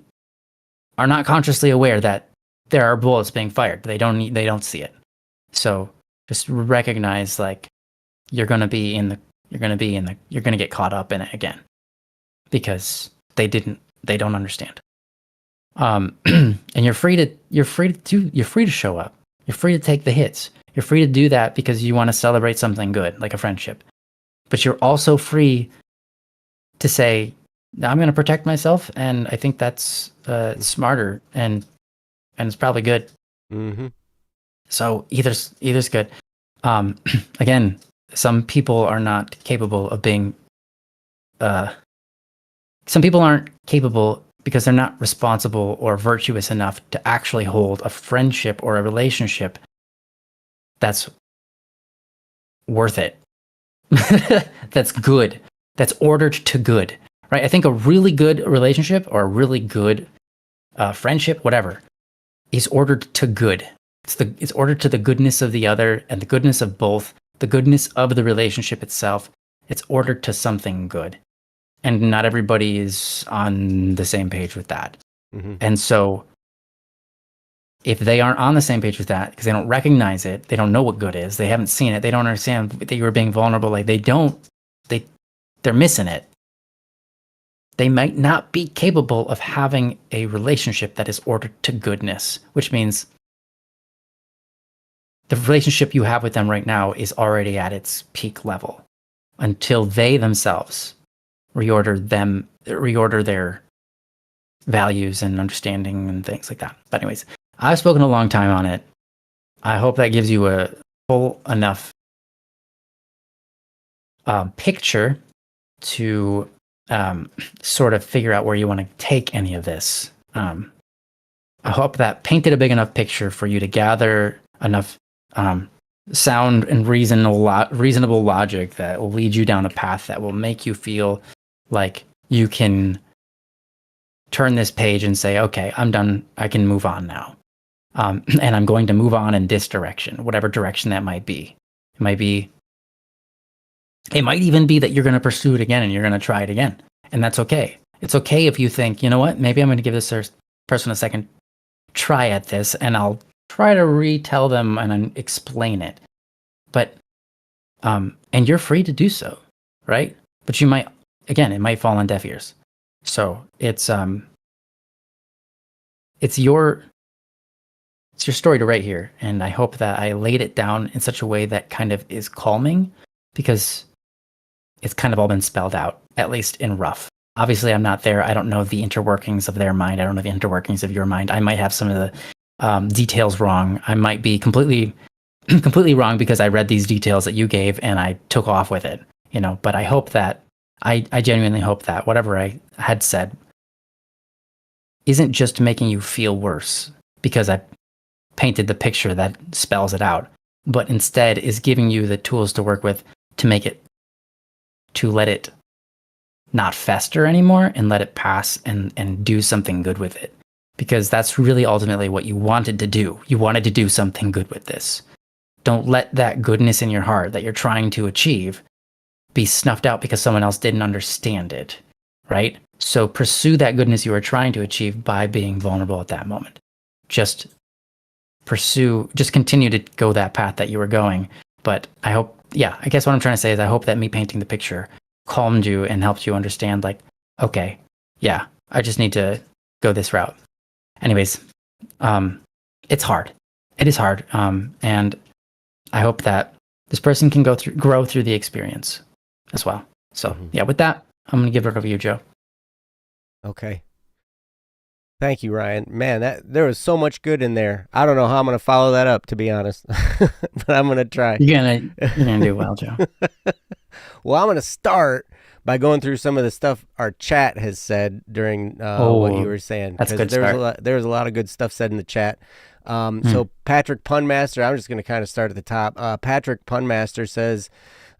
are not consciously aware that there are bullets being fired. They don't see it. So just recognize, like, you're going to get caught up in it again, because they don't understand. And you're free to show up. You're free to take the hits. You're free to do that because you want to celebrate something good, like a friendship. But you're also free to say, I'm going to protect myself, and I think that's smarter, and it's probably good. Mm-hmm. So either's good. Again, some people are not capable of being. Some people aren't capable because they're not responsible or virtuous enough to actually hold a friendship or a relationship that's worth it. That's good. That's ordered to good. Right? I think a really good relationship or a really good friendship, whatever, is ordered to good. It's ordered to the goodness of the other and the goodness of both, the goodness of the relationship itself. It's ordered to something good. And not everybody is on the same page with that. Mm-hmm. And so if they aren't on the same page with that, because they don't recognize it, they don't know what good is, they haven't seen it, they don't understand that you were being vulnerable, like they're missing it. They might not be capable of having a relationship that is ordered to goodness, which means the relationship you have with them right now is already at its peak level until they themselves reorder their values and understanding and things like that. But anyways, I've spoken a long time on it. I hope that gives you a full enough picture to sort of figure out where you want to take any of this. I hope that painted a big enough picture for you to gather enough sound and reasonable logic that will lead you down a path that will make you feel like you can turn this page and say, okay, I'm done. I can move on now. And I'm going to move on in this direction, whatever direction that might be. It might even be that you're going to pursue it again and you're going to try it again. And that's okay. It's okay if you think, you know what, maybe I'm going to give this person a second try at this, and I'll try to retell them and explain it. But, and you're free to do so, right? But you might, again, it might fall on deaf ears. So it's your story to write here. And I hope that I laid it down in such a way that kind of is calming, because it's kind of all been spelled out, at least in rough. Obviously, I'm not there. I don't know the interworkings of their mind. I don't know the interworkings of your mind. I might have some of the details wrong. I might be completely wrong because I read these details that you gave and I took off with it, you know. But I hope that I genuinely hope that whatever I had said isn't just making you feel worse because I painted the picture that spells it out, but instead is giving you the tools to work with to let it not fester anymore and let it pass and do something good with it. Because that's really ultimately what you wanted to do. You wanted to do something good with this. Don't let that goodness in your heart that you're trying to achieve be snuffed out because someone else didn't understand it, right? So pursue that goodness you were trying to achieve by being vulnerable at that moment. Just continue to go that path that you were going. But I guess what I'm trying to say is I hope that me painting the picture calmed you and helped you understand, like, okay, yeah, I just need to go this route. Anyways, it's hard. It is hard. And I hope that this person can grow through the experience as well. So yeah, with that, I'm going to give it over to you, Joe. Okay. Thank you, Ryan. Man, there was so much good in there. I don't know how I'm going to follow that up, to be honest, but I'm going to try. You're gonna do well, Joe. Well, I'm going to start by going through some of the stuff our chat has said during what you were saying, that's a good there was a lot of good stuff said in the chat. So Patrick Punmaster, I'm just going to kind of start at the top. Patrick Punmaster says,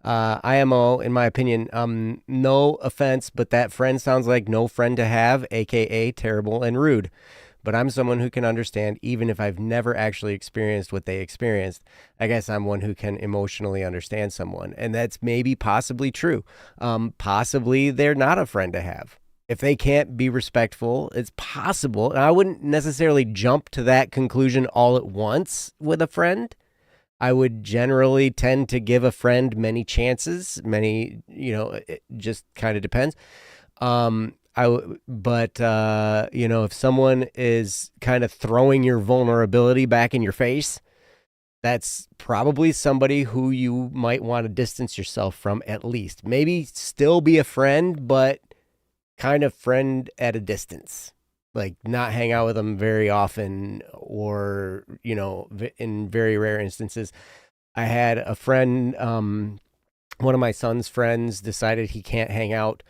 IMO, in my opinion, no offense, but that friend sounds like no friend to have, aka terrible and rude. But I'm someone who can understand even if I've never actually experienced what they experienced. I guess I'm one who can emotionally understand someone, and that's maybe possibly true. Possibly they're not a friend to have. If they can't be respectful, it's possible. And I wouldn't necessarily jump to that conclusion all at once with a friend. I would generally tend to give a friend many chances, it just kind of depends. If someone is kind of throwing your vulnerability back in your face, that's probably somebody who you might want to distance yourself from at least. Maybe still be a friend, but kind of friend at a distance. Like not hang out with them very often, or, in very rare instances. I had a friend, one of my son's friends decided he can't hang out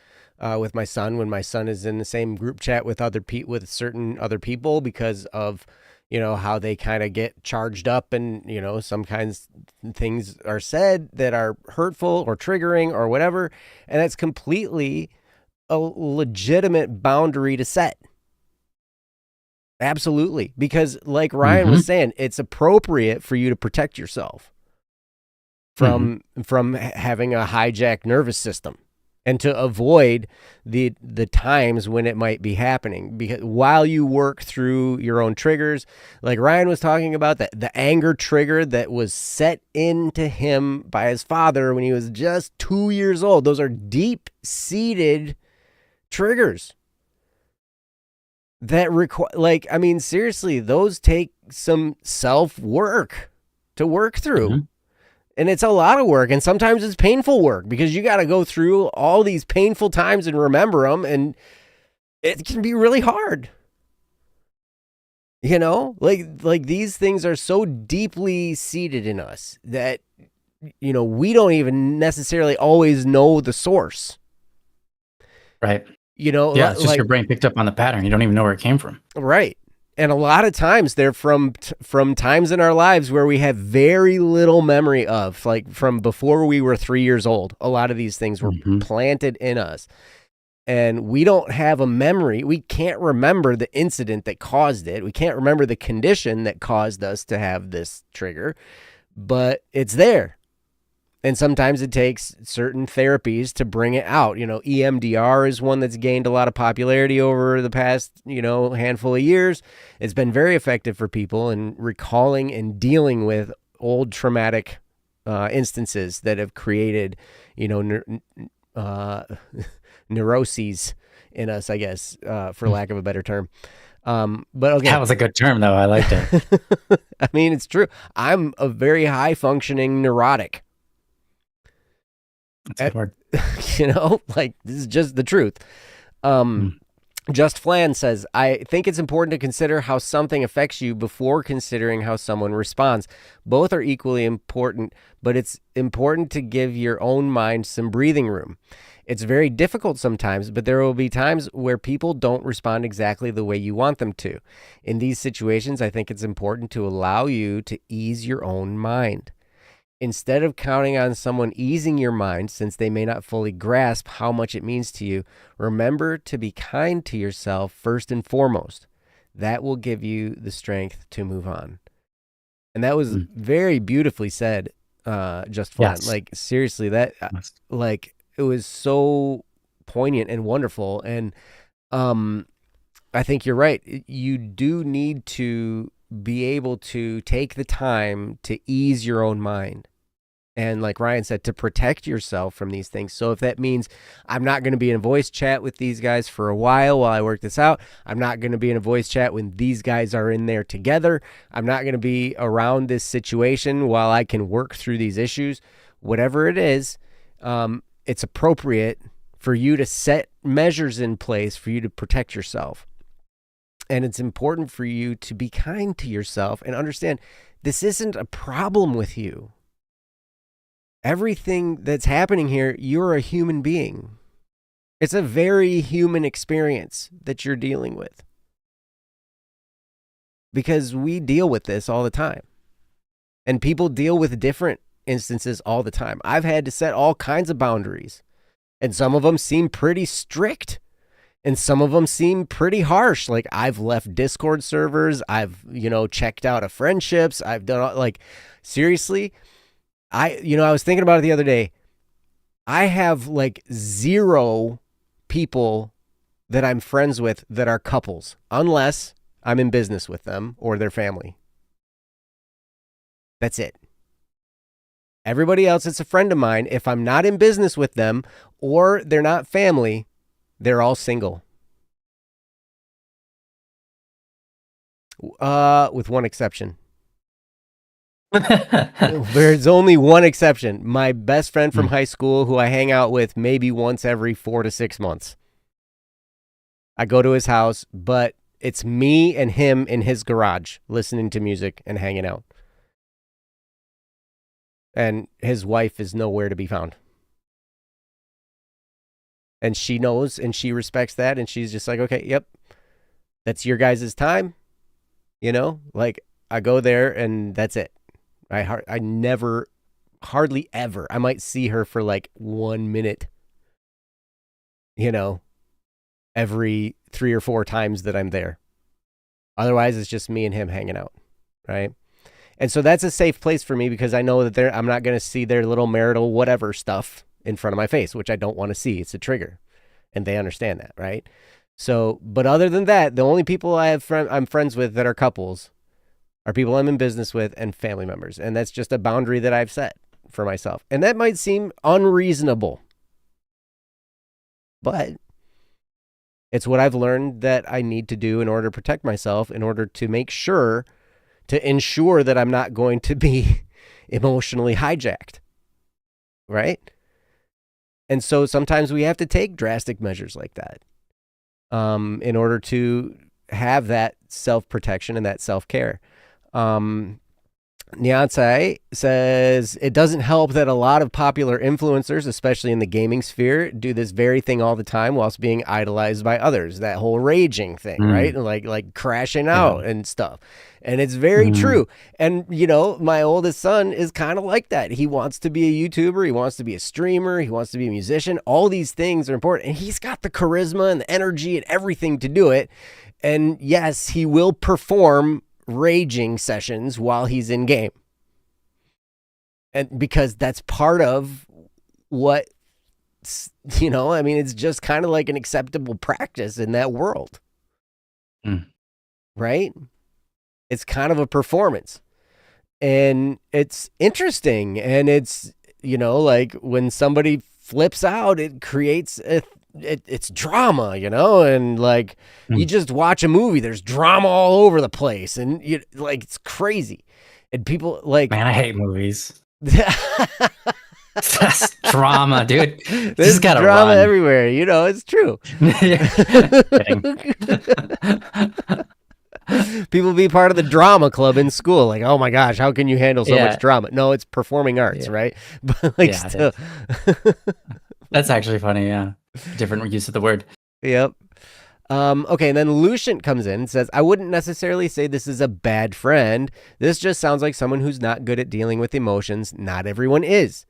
with my son when my son is in the same group chat with with certain other people because of, how they kind of get charged up and, some kinds of things are said that are hurtful or triggering or whatever. And that's completely a legitimate boundary to set. Absolutely. Because like Ryan was saying, it's appropriate for you to protect yourself from having a hijacked nervous system and to avoid the times when it might be happening. Because while you work through your own triggers, like Ryan was talking about, the anger trigger that was set into him by his father when he was just 2 years old, those are deep-seated triggers. That seriously, those take some self-work to work through. And it's a lot of work, and sometimes it's painful work because you got to go through all these painful times and remember them, and it can be really hard. Like these things are so deeply seated in us that, we don't even necessarily always know the source. Right. It's just your brain picked up on the pattern. You don't even know where it came from. Right. And a lot of times they're from times in our lives where we have very little memory of, like from before we were 3 years old. A lot of these things were planted in us. And we don't have a memory. We can't remember the incident that caused it. We can't remember the condition that caused us to have this trigger, but it's there. And sometimes it takes certain therapies to bring it out. EMDR is one that's gained a lot of popularity over the past, handful of years. It's been very effective for people in recalling and dealing with old traumatic instances that have created, neuroses in us, I guess, for lack of a better term. But okay. That was a good term, though. I liked it. I mean, it's true. I'm a very high functioning neurotic. That's a good word. This is just the truth. Just Flan says, I think it's important to consider how something affects you before considering how someone responds. Both are equally important, but it's important to give your own mind some breathing room. It's very difficult sometimes, but there will be times where people don't respond exactly the way you want them to. In these situations, I think it's important to allow you to ease your own mind. Instead of counting on someone easing your mind, since they may not fully grasp how much it means to you, remember to be kind to yourself first and foremost. That will give you the strength to move on. And that was very beautifully said, Just Flan. Yes. Like, seriously, that, it was so poignant and wonderful. And I think you're right. You do need to be able to take the time to ease your own mind. And like Ryan said, to protect yourself from these things. So if that means I'm not going to be in a voice chat with these guys for a while I work this out, I'm not going to be in a voice chat when these guys are in there together, I'm not going to be around this situation while I can work through these issues, whatever it is, it's appropriate for you to set measures in place for you to protect yourself. And it's important for you to be kind to yourself and understand this isn't a problem with you. Everything that's happening here, you're a human being. It's a very human experience that you're dealing with. Because we deal with this all the time. And people deal with different instances all the time. I've had to set all kinds of boundaries. And some of them seem pretty strict. And some of them seem pretty harsh. Like I've left Discord servers. I've, checked out of friendships. I've done like, seriously, I was thinking about it the other day. I have like 0 people that I'm friends with that are couples, unless I'm in business with them or their family. That's it. Everybody else that's a friend of mine, if I'm not in business with them or they're not family, they're all single. With one exception. There's only one exception. My best friend from high school, who I hang out with maybe once every 4 to 6 months. I go to his house, but it's me and him in his garage listening to music and hanging out. And his wife is nowhere to be found. And she knows and she respects that. And she's just like, okay, yep, that's your guys' time. Like I go there and that's it. I never, hardly ever, I might see her for like 1 minute, every 3 or 4 times that I'm there. Otherwise, it's just me and him hanging out, right? And so that's a safe place for me because I know that I'm not going to see their little marital whatever stuff in front of my face, which I don't want to see. It's a trigger. And they understand that, right? So, but other than that, the only people I'm friends with that are couples are people I'm in business with and family members. And that's just a boundary that I've set for myself. And that might seem unreasonable, but it's what I've learned that I need to do in order to protect myself, in order to make sure, to ensure that I'm not going to be emotionally hijacked, right? And so sometimes we have to take drastic measures like that in order to have that self-protection and that self-care. Nyansai says, it doesn't help that a lot of popular influencers, especially in the gaming sphere, do this very thing all the time whilst being idolized by others. That whole raging thing, right? Like crashing out and stuff. And it's very true. And, my oldest son is kind of like that. He wants to be a YouTuber. He wants to be a streamer. He wants to be a musician. All these things are important. And he's got the charisma and the energy and everything to do it. And yes, he will perform raging sessions while he's in game. And because that's part of what, it's just kind of like an acceptable practice in that world. Right? It's kind of a performance. And it's interesting. And it's, like when somebody flips out, it creates it's drama, and like you just watch a movie, there's drama all over the place, and it's crazy. And people like, man, I hate movies. That's drama, dude. There's drama run everywhere. It's true. People be part of the drama club in school. Like, oh my gosh, how can you handle so much drama? No, it's performing arts, right? But still. That's actually funny. Yeah. Different use of the word. Yep. Okay, and then Lucian comes in and says, I wouldn't necessarily say this is a bad friend. This just sounds like someone who's not good at dealing with emotions. Not everyone is.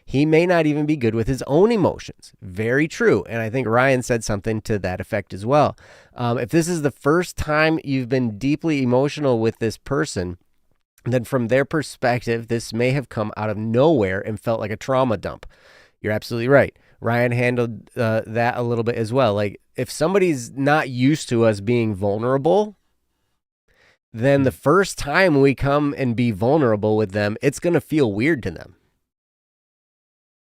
He may not even be good with his own emotions. Very true. And I think Ryan said something to that effect as well. If this is the first time you've been deeply emotional with this person, then from their perspective, this may have come out of nowhere and felt like a trauma dump. You're absolutely right. Ryan handled that a little bit as well. Like if somebody's not used to us being vulnerable, then the first time we come and be vulnerable with them, it's going to feel weird to them.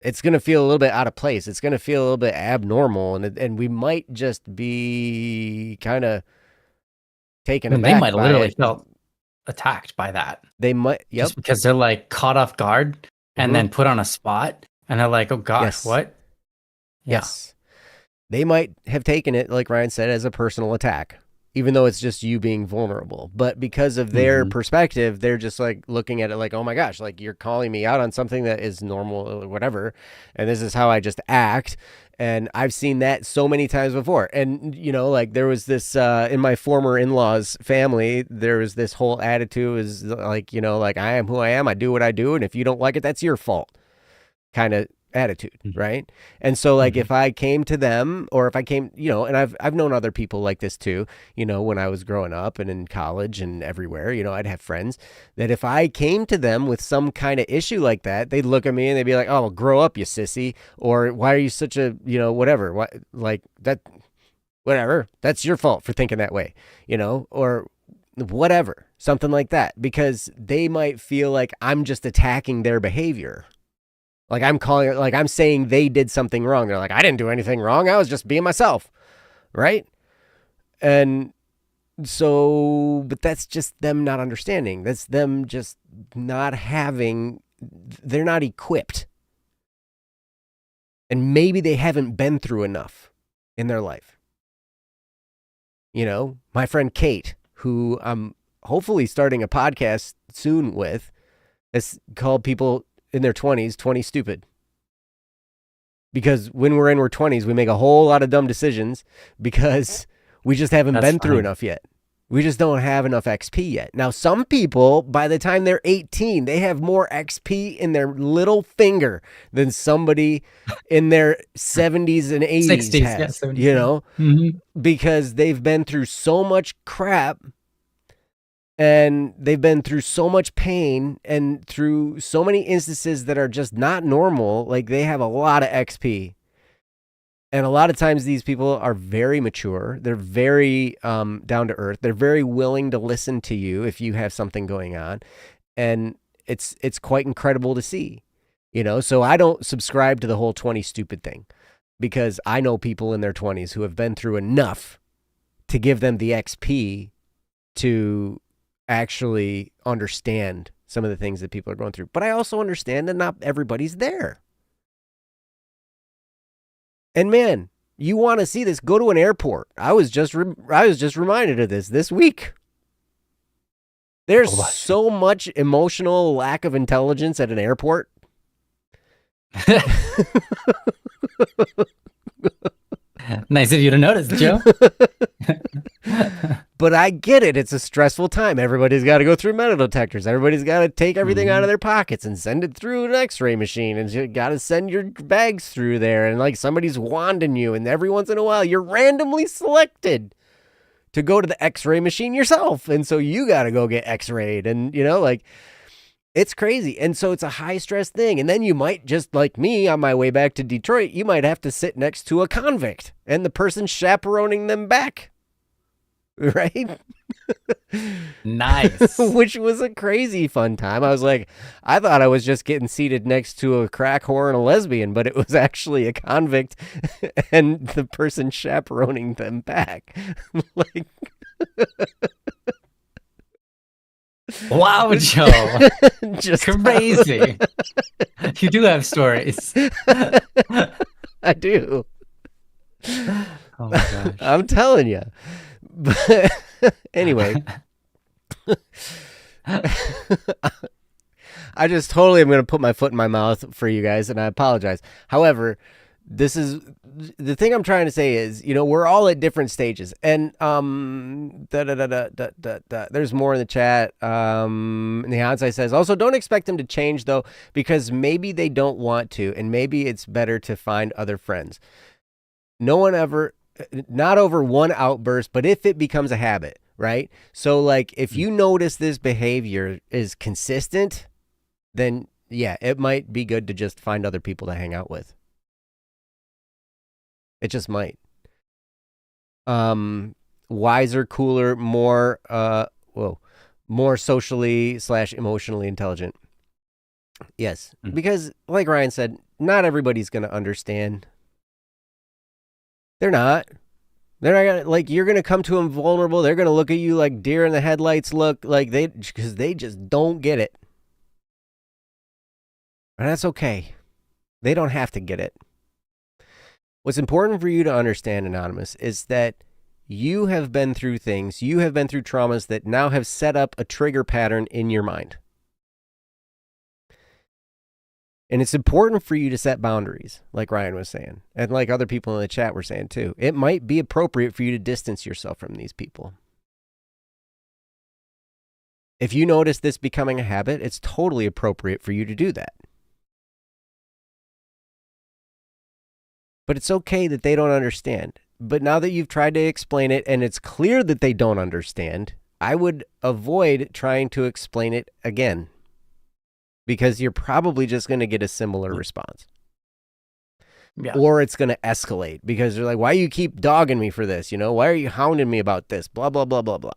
It's going to feel a little bit out of place. It's going to feel a little bit abnormal. And we might just be kind of taken aback. They might have literally felt attacked by that. They might, just because they're like caught off guard and then put on a spot. And they're like, oh gosh, what? Yeah. Yes. They might have taken it, like Ryan said, as a personal attack, even though it's just you being vulnerable. But because of their perspective, they're just like looking at it like, oh my gosh, like you're calling me out on something that is normal or whatever. And this is how I just act. And I've seen that so many times before. And, you know, like there was this in my former in-laws family, there was this whole attitude is like, you know, like I am who I am. I do what I do. And if you don't like it, that's your fault kind of attitude, right? And so like if I came to them, or if I came, you know, and I've known other people like this too, you know, when I was growing up and in college and everywhere, you know, I'd have friends that if I came to them with some kind of issue like that, they'd look at me and they'd be like, oh, well, grow up, you sissy, or why are you such a, you know, whatever, what, like that, whatever, that's your fault for thinking that way, you know, or whatever, something like that, because they might feel like I'm just attacking their behavior. Like I'm calling it, like I'm saying they did something wrong. They're like, I didn't do anything wrong. I was just being myself. Right. And so, but that's just them not understanding. That's them just not having, they're not equipped. And maybe they haven't been through enough in their life. You know, my friend Kate, who I'm hopefully starting a podcast soon with, has called people in their 20s, 20 stupid. Because when we're in our 20s, we make a whole lot of dumb decisions because we just haven't been through enough yet. We just don't have enough XP yet. Now, some people, by the time they're 18, they have more XP in their little finger than somebody in their 70s and 80s 60s, has, yeah, you know, because they've been through so much crap. And they've been through so much pain and through so many instances that are just not normal. Like they have a lot of XP. And a lot of times these people are very mature. They're very down to earth. They're very willing to listen to you if you have something going on. And it's quite incredible to see, you know? So I don't subscribe to the whole 20 stupid thing because I know people in their 20s who have been through enough to give them the XP to actually understand some of the things that people are going through. But I also understand that not everybody's there. And man, you want to see this, go to an airport. I was just reminded of this week. There's so much emotional lack of intelligence at an airport. Nice of you to notice, Joe. But I get it. It's a stressful time. Everybody's got to go through metal detectors. Everybody's got to take everything out of their pockets and send it through an x-ray machine. And you got to send your bags through there. And like somebody's wanding you. And every once in a while, you're randomly selected to go to the x-ray machine yourself. And so you got to go get x-rayed. And, you know, like it's crazy. And so it's a high stress thing. And then you might just like me on my way back to Detroit, you might have to sit next to a convict and the person chaperoning them back. Right? Nice. Which was a crazy fun time. I was like, I thought I was just getting seated next to a crack whore and a lesbian, but it was actually a convict and the person chaperoning them back. Like, wow, Joe. Just crazy. You do have stories. I do. Oh my gosh. I'm telling you. But anyway, I just totally am going to put my foot in my mouth for you guys, and I apologize. However, this is the thing I'm trying to say is, you know, we're all at different stages, and there's more in the chat. Nihonsai says also don't expect them to change though, because maybe they don't want to, and maybe it's better to find other friends. No one ever. Not over one outburst, but if it becomes a habit, right? So like if you notice this behavior is consistent, then yeah, it might be good to just find other people to hang out with. It just might. Wiser, cooler, more socially / emotionally intelligent. Yes, because like Ryan said, not everybody's going to understand. They're not gonna, like, you're gonna come to them vulnerable. They're gonna look at you like deer in the headlights look, like because they just don't get it. And that's okay. They don't have to get it. What's important for you to understand, Anonymous, is that you have been through things, you have been through traumas that now have set up a trigger pattern in your mind. And it's important for you to set boundaries, like Ryan was saying, and like other people in the chat were saying too. It might be appropriate for you to distance yourself from these people. If you notice this becoming a habit, it's totally appropriate for you to do that. But it's okay that they don't understand. But now that you've tried to explain it and it's clear that they don't understand, I would avoid trying to explain it again, because you're probably just going to get a similar response. Yeah. Or it's going to escalate because they're like, why do you keep dogging me for this? Why are you hounding me about this? Blah, blah, blah, blah, blah,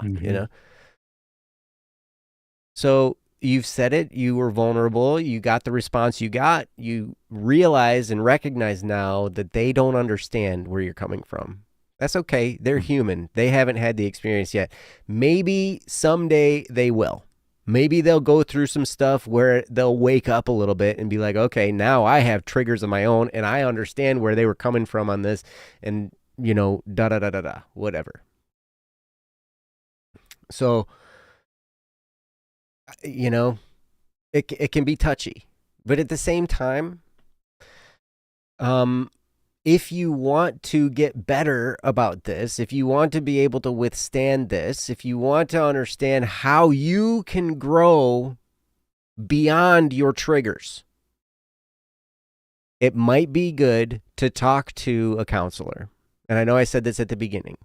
So you've said it, you were vulnerable, you got the response you got, you realize and recognize now that they don't understand where you're coming from. That's okay. They're human. They haven't had the experience yet. Maybe someday they will. Maybe they'll go through some stuff where they'll wake up a little bit and be like, okay, now I have triggers of my own and I understand where they were coming from on this and, da-da-da-da-da, whatever. So, it can be touchy. But at the same time, if you want to get better about this, if you want to be able to withstand this, if you want to understand how you can grow beyond your triggers, it might be good to talk to a counselor. And I know I said this at the beginning,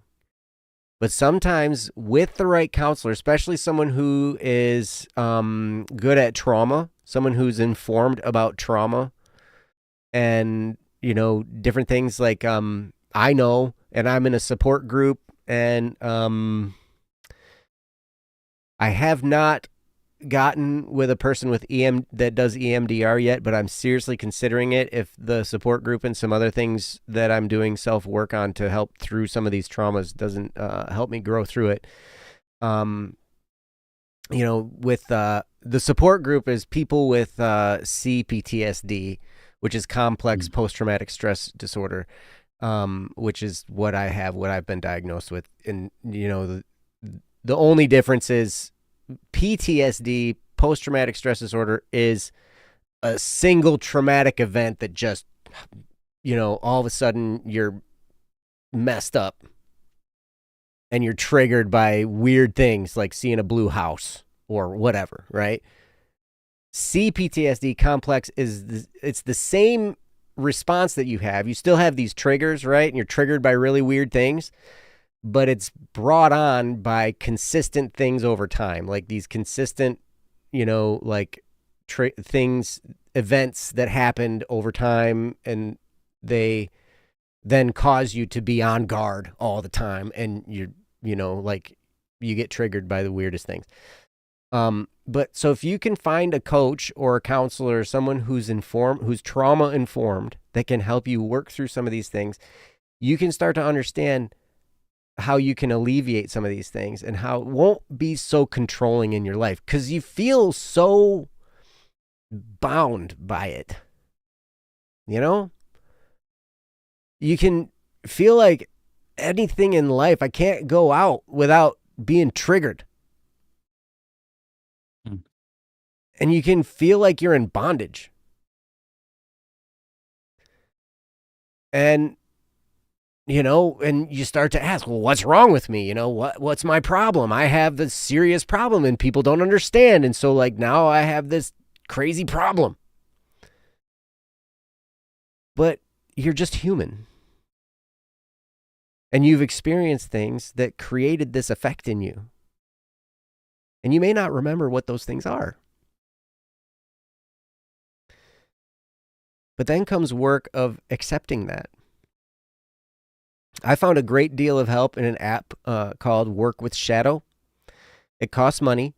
but sometimes with the right counselor, especially someone who is good at trauma, someone who's informed about trauma and different things like I know, and I'm in a support group, and I have not gotten with a person with that does EMDR yet, but I'm seriously considering it if the support group and some other things that I'm doing self-work on to help through some of these traumas doesn't help me grow through it. With the support group is people with CPTSD, which is complex post-traumatic stress disorder, which is what I have, what I've been diagnosed with. And, the only difference is PTSD, post-traumatic stress disorder, is a single traumatic event that just, all of a sudden you're messed up and you're triggered by weird things like seeing a blue house or whatever, right? CPTSD, complex, it's the same response that you have. You still have these triggers, right? And you're triggered by really weird things, but it's brought on by consistent things over time, like these consistent, things, events that happened over time, and they then cause you to be on guard all the time, and you get triggered by the weirdest things. But so if you can find a coach or a counselor, someone who's trauma informed, that can help you work through some of these things, you can start to understand how you can alleviate some of these things and how it won't be so controlling in your life, because you feel so bound by it. You can feel like anything in life, I can't go out without being triggered. And you can feel like you're in bondage. And, and you start to ask, well, what's wrong with me? What's my problem? I have this serious problem and people don't understand. And so now I have this crazy problem. But you're just human. And you've experienced things that created this effect in you. And you may not remember what those things are. But then comes work of accepting that. I found a great deal of help in an app called Work with Shadow. It costs money,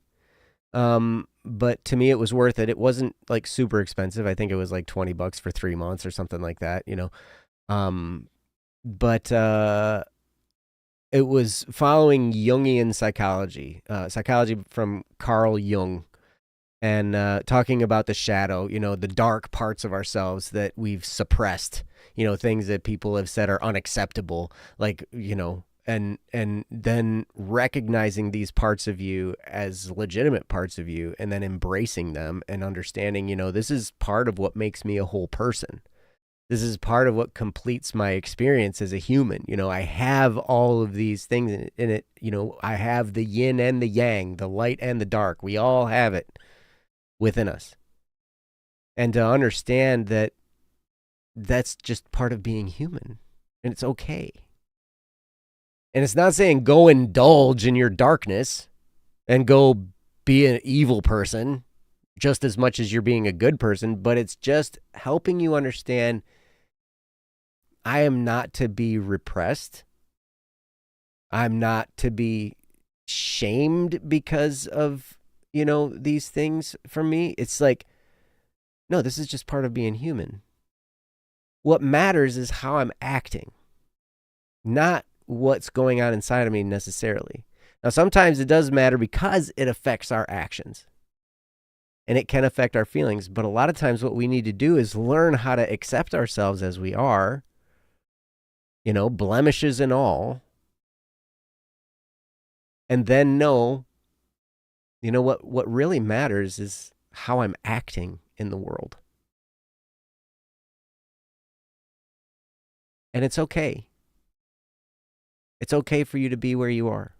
but to me it was worth it. It wasn't super expensive. I think it was $20 for 3 months or something like that, But it was following Jungian psychology from Carl Jung. and talking about the shadow, the dark parts of ourselves that we've suppressed, things that people have said are unacceptable, like, and then recognizing these parts of you as legitimate parts of you, and then embracing them and understanding, this is part of what makes me a whole person. This is part of what completes my experience as a human. I have all of these things in it. I have the yin and the yang, the light and the dark. We all have it within us. And to understand that that's just part of being human, and it's okay. And it's not saying go indulge in your darkness and go be an evil person just as much as you're being a good person, but it's just helping you understand I am not to be repressed. I'm not to be shamed because of, these things from me. It's like, no, this is just part of being human. What matters is how I'm acting, not what's going on inside of me necessarily. Now, sometimes it does matter because it affects our actions and it can affect our feelings. But a lot of times what we need to do is learn how to accept ourselves as we are, blemishes and all, and then know, what really matters is how I'm acting in the world. And it's okay. It's okay for you to be where you are.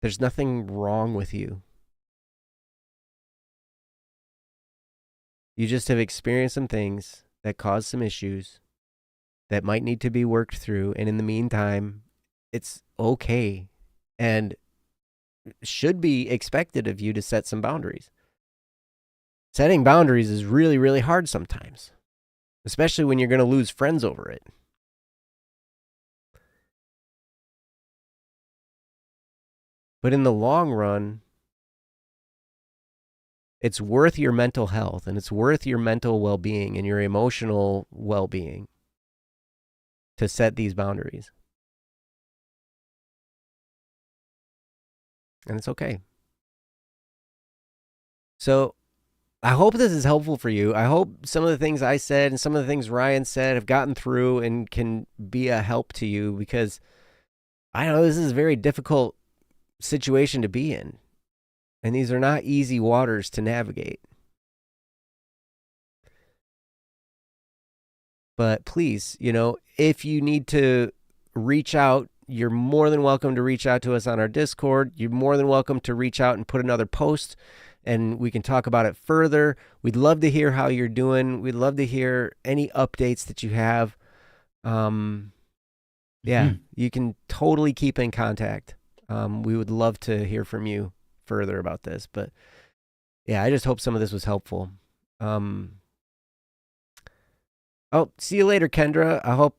There's nothing wrong with you. You just have experienced some things that cause some issues that might need to be worked through. And in the meantime, it's okay and should be expected of you to set some boundaries. Setting boundaries is really, really hard sometimes, especially when you're going to lose friends over it. But in the long run, it's worth your mental health, and it's worth your mental well-being and your emotional well-being to set these boundaries. And it's okay. So I hope this is helpful for you. I hope some of the things I said and some of the things Ryan said have gotten through and can be a help to you, because I know this is a very difficult situation to be in. And these are not easy waters to navigate. But please, if you need to reach out, you're more than welcome to reach out to us on our Discord. You're more than welcome to reach out and put another post, and we can talk about it further. We'd love to hear how you're doing. We'd love to hear any updates that you have. You can totally keep in contact. We would love to hear from you further about this, but yeah, I just hope some of this was helpful. See you later, Kendra. I hope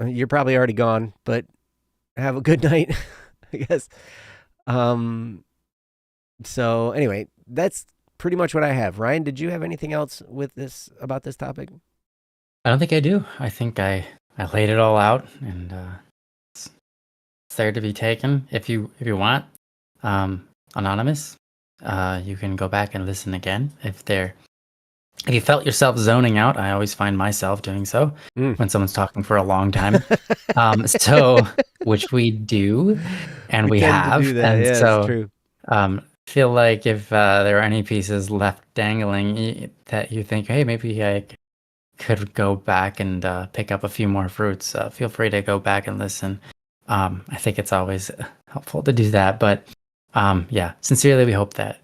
you're probably already gone, but have a good night, I guess. So anyway, that's pretty much what I have. Ryan, did you have anything else about this topic? I don't think I do. I think I laid it all out, and it's there to be taken. If you want, anonymous, you can go back and listen again. If you felt yourself zoning out, I always find myself doing so when someone's talking for a long time. So which we do, and we have, do that. and yeah, so it's true. Feel like if there are any pieces left dangling that you think, hey, maybe I could go back and pick up a few more fruits, feel free to go back and listen. I think it's always helpful to do that. But sincerely, we hope that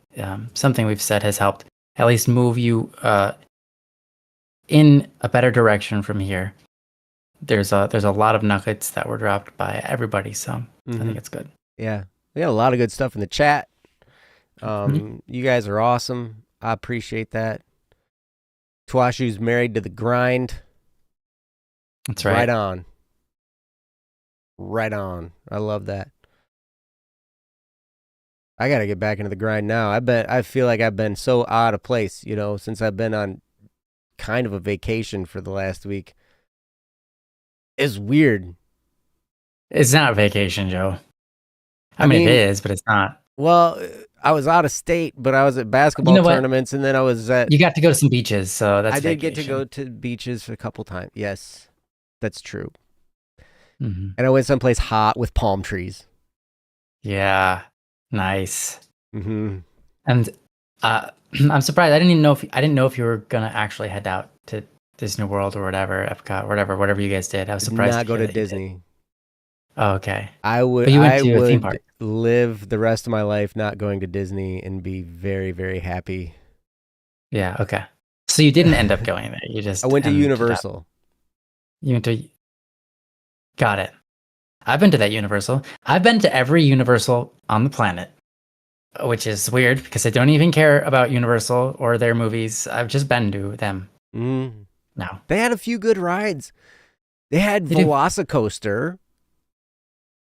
something we've said has helped at least move you in a better direction from here. There's a lot of nuggets that were dropped by everybody, so I think it's good. Yeah, we had a lot of good stuff in the chat. You guys are awesome. I appreciate that. Twashu's married to the grind. That's right. Right on. Right on. I love that. I got to get back into the grind now. I feel like I've been so out of place, since I've been on kind of a vacation for the last week. It's weird. It's not a vacation, Joe. I mean, it is, but it's not. Well, I was out of state, but I was at You basketball know what? tournaments, and then I was at. You got to go to some beaches, so that's I did get to vacation. go to beaches a couple times. Yes, that's true. Hmm. And I went someplace hot with palm trees. Yeah, nice. Mm-hmm. And I'm surprised. I didn't know if you were gonna actually head out to Disney World or whatever, Epcot, whatever you guys did. I was Did surprised not to go hear to that you did. Disney. Oh, okay. I would. But you went I to a theme would park. live the rest of my life not going to Disney and be very, very happy. Yeah, okay. So you didn't end up going there. You just I went to ended up- Universal. You went to. Got it. I've been to that Universal. I've been to every Universal on the planet, which is weird because I don't even care about Universal or their movies. I've just been to them Mm. now. They had a few good rides. They had They do. Velocicoaster.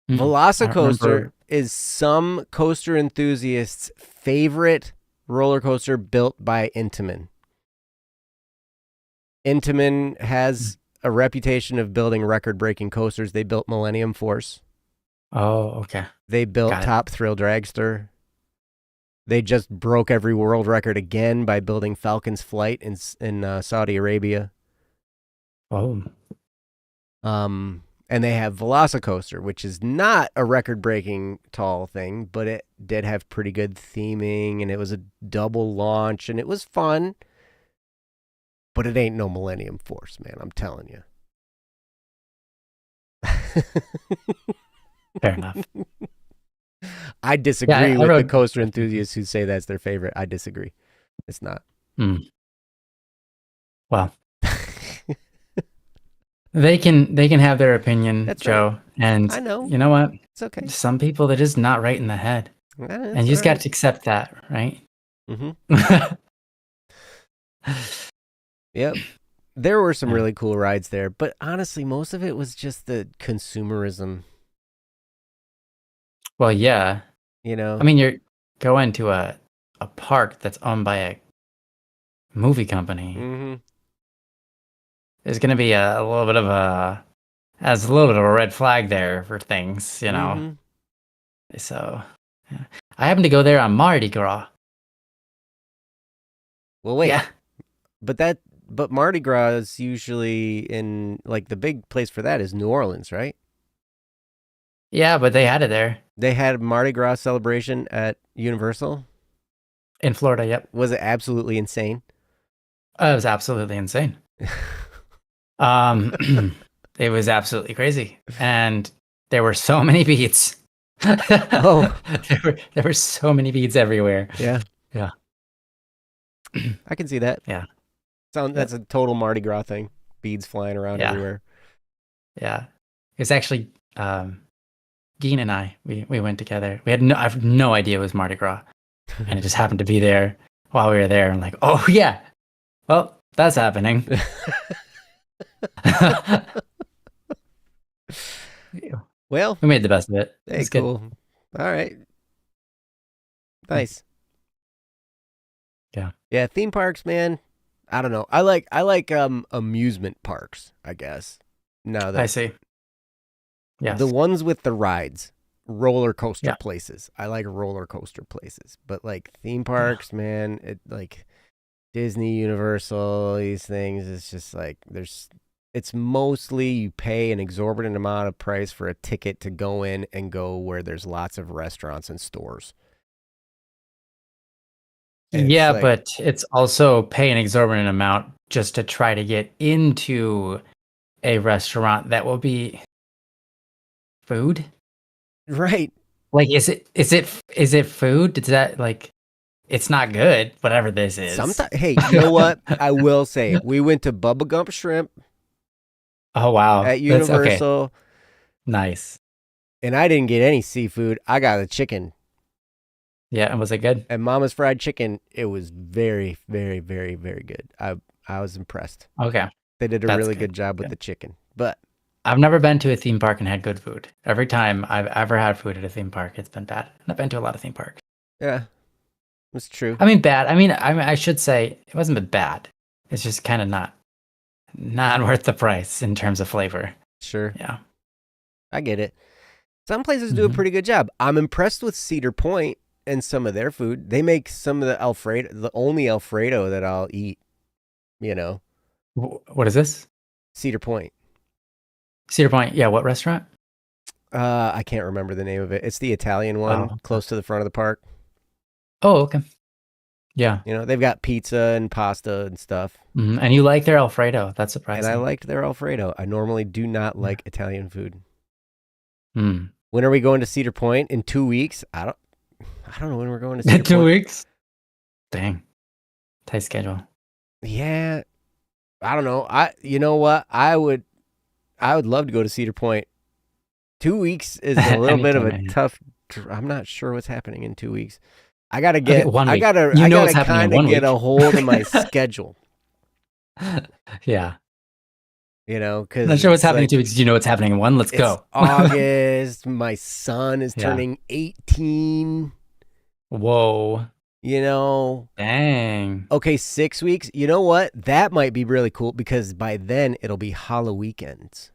I don't Velocicoaster remember. is some coaster enthusiast's favorite roller coaster built by Intamin. Intamin has a reputation of building record-breaking coasters. They built Millennium Force. Oh, okay. They built Got it. Top Thrill Dragster. They just broke every world record again by building Falcon's Flight in Saudi Arabia. Oh, And they have Velocicoaster, which is not a record-breaking tall thing, but it did have pretty good theming, and it was a double launch, and it was fun. But it ain't no Millennium Force, man. I'm telling you. fair enough. I disagree I with the rode- coaster enthusiasts who say that's their favorite. I disagree. It's not. Well, they can have their opinion, That's Joe. And I know. you know what? It's okay. Some people, they're just not right in the head, and you just got to accept that, right? Mm-hmm. Yep. There were some really cool rides there, but honestly, most of it was just the consumerism. Well, yeah. You know. I mean, you're going to a park that's owned by a movie company. Mm-hmm. There's going to be a little bit of a red flag there for things, you know. Mm-hmm. So, yeah. I happened to go there on Mardi Gras. Well, wait. Yeah. But Mardi Gras is usually in, like, the big place for that is New Orleans, right? Yeah, but they had it there. They had Mardi Gras celebration at Universal. In Florida, yep. Was it absolutely insane? It was absolutely insane. It was absolutely crazy. And there were so many beads. Oh. There were so many beads everywhere. Yeah. Yeah. I can see that. Yeah. That's a total Mardi Gras thing. Beads flying around everywhere. Yeah. It was actually Geen and I, we went together. I have no idea it was Mardi Gras. And it just happened to be there while we were there. I'm like, oh yeah. Well, that's happening. Well, we made the best of it. Hey, It's cool. good. All right. Nice. Yeah. Yeah, theme parks, man. I don't know. I like amusement parks, I guess. No, I see. Yeah. The ones with the rides, roller coaster places. I like roller coaster places, but like theme parks, man, it like Disney, Universal, these things, it's just like it's mostly you pay an exorbitant amount of price for a ticket to go in and go where there's lots of restaurants and stores. And yeah, but it's also pay an exorbitant amount just to try to get into a restaurant that will be food. Right. Like, is it food? Is that like, it's not good, whatever this is. Sometimes, hey, you know what? I will say, we went to Bubba Gump Shrimp. Oh, wow. At Universal. Okay. Nice. And I didn't get any seafood. I got a chicken. Yeah, and was it good? And Mama's Fried Chicken, it was very, very, very, very good. I was impressed. Okay. They did a really good job with the chicken. But I've never been to a theme park and had good food. Every time I've ever had food at a theme park, it's been bad. And I've been to a lot of theme parks. Yeah, it's true. I mean, bad. I mean, I should say it wasn't bad. It's just kind of not worth the price in terms of flavor. Sure. Yeah. I get it. Some places do a pretty good job. I'm impressed with Cedar Point and some of their food. They make some of the Alfredo, the only Alfredo that I'll eat, you know. What is this? Cedar Point. Cedar Point. Yeah. What restaurant? I can't remember the name of it. It's the Italian one close to the front of the park. Oh, okay. Yeah. You know, they've got pizza and pasta and stuff. And you like their Alfredo. That's surprising. And I liked their Alfredo. I normally do not like Italian food. Mm. When are we going to Cedar Point? In 2 weeks? I don't know when we're going to Cedar Point. 2 weeks? Dang. Tight schedule. Yeah. I don't know. You know what? I would love to go to Cedar Point. 2 weeks is a little bit of a tough. I'm not sure what's happening in 2 weeks. I gotta get. I gotta kind of get a hold of my schedule. Yeah. You know, because not sure what's happening in 2 weeks. You know what's happening in one. Let's go. August. My son is turning 18. Whoa. You know. Dang. Okay, 6 weeks. You know what? That might be really cool because by then it'll be Halloween weekends.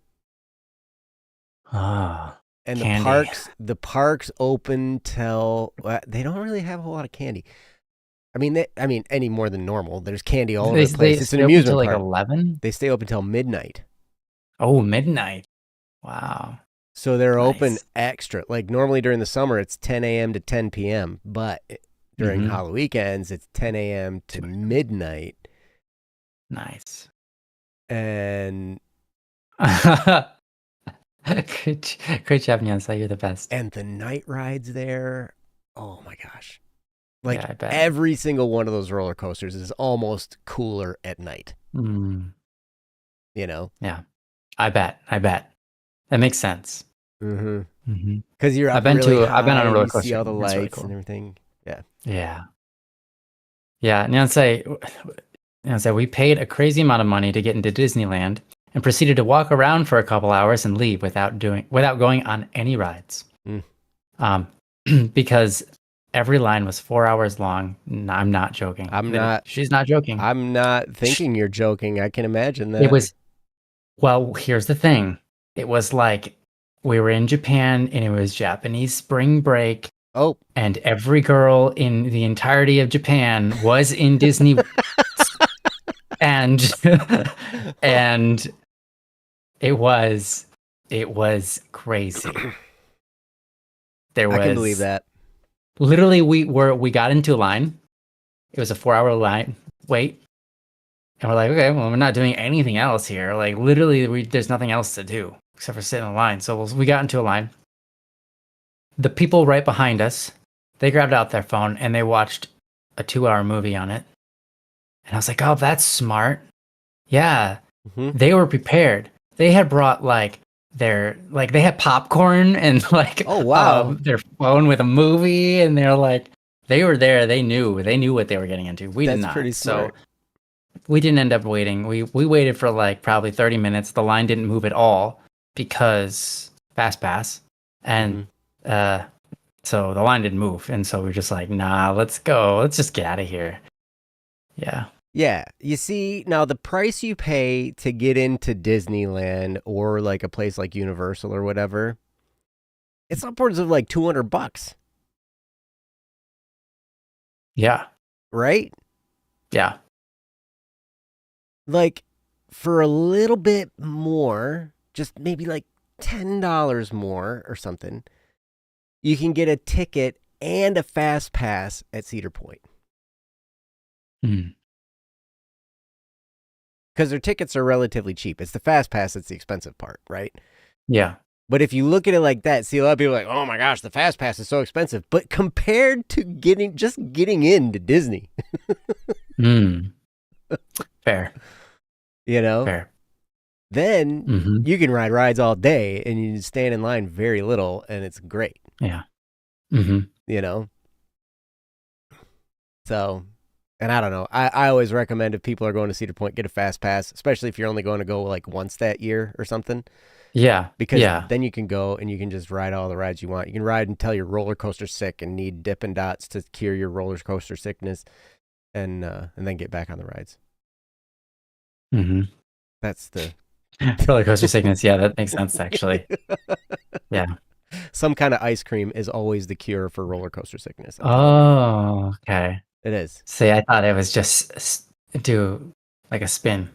Ah. And candy. the parks open till they don't really have a whole lot of candy. I mean, any more than normal. There's candy all over the place. It's an amusement park. Like 11. They stay open till midnight. Oh, midnight! Wow. So they're open extra. Like normally during the summer, it's 10 a.m. to 10 p.m. But during Halloween weekends, it's 10 a.m. to midnight. Nice. And great job, Nyansa. You're the best. And the night rides there. Oh my gosh. Like yeah, I bet. every single one of those roller coasters is almost cooler at night. You know? Yeah. I bet. That makes sense. Because you're up I've been on a roller coaster. You see all the lights really cool. and everything. Yeah. Yeah. Nyansa, we paid a crazy amount of money to get into Disneyland and proceeded to walk around for a couple hours and leave without going on any rides. Because every line was 4 hours long. I'm not joking. She's not joking. I'm not thinking you're joking. I can imagine that. It was. Well, here's the thing. It was like we were in Japan and it was Japanese spring break. Oh. And every girl in the entirety of Japan was in Disney. and it was crazy. I can believe that. Literally, we got into a line. It was a 4-hour line wait, and we're like, okay, well, we're not doing anything else here. Like literally, there's nothing else to do except for sit in a line. So we got into a line. The people right behind us, they grabbed out their phone and they watched a 2-hour movie on it. And I was like, oh, that's smart. Yeah, they were prepared. They had brought they had popcorn and oh wow, their phone with a movie, and they're like, they were there. They knew what they were getting into. We did not. Pretty smart. So we didn't end up waiting. We waited for probably 30 minutes. The line didn't move at all because fast pass, and so the line didn't move, and so we're just like, nah, let's go. Let's just get out of here. Yeah. Yeah, you see, now the price you pay to get into Disneyland or like a place like Universal or whatever, it's upwards of like $200. Yeah. Right? Yeah. Like for a little bit more, just maybe like $10 more or something, you can get a ticket and a fast pass at Cedar Point. Because their tickets are relatively cheap. It's the fast pass that's the expensive part, right? Yeah. But if you look at it like that, see a lot of people are like, oh my gosh, the fast pass is so expensive. But compared to getting into Disney. Fair. You know? Fair. Then you can ride rides all day and you stand in line very little and it's great. Yeah. You know? So... And I don't know. I always recommend if people are going to Cedar Point, get a fast pass, especially if you're only going to go like once that year or something. Yeah. Because then you can go and you can just ride all the rides you want. You can ride until your roller coaster's sick and need Dippin' Dots to cure your roller coaster sickness, and then get back on the rides. That's the roller coaster sickness. Yeah, that makes sense actually. Yeah. some kind of ice cream is always the cure for roller coaster sickness. Oh, okay. It is. See, I thought it was just do like a spin,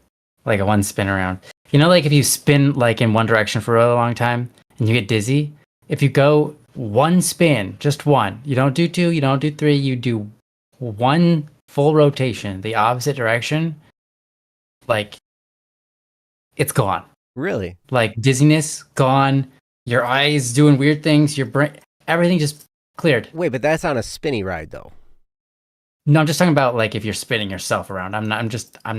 like a one spin around. You know, like if you spin like in one direction for a really long time and you get dizzy, if you go one spin, just one, you don't do two, you don't do three, you do one full rotation, the opposite direction, like it's gone. Really? Like dizziness gone, your eyes doing weird things, your brain, everything just cleared. Wait, but that's on a spinny ride though. No, I'm just talking about like if you're spinning yourself around. I'm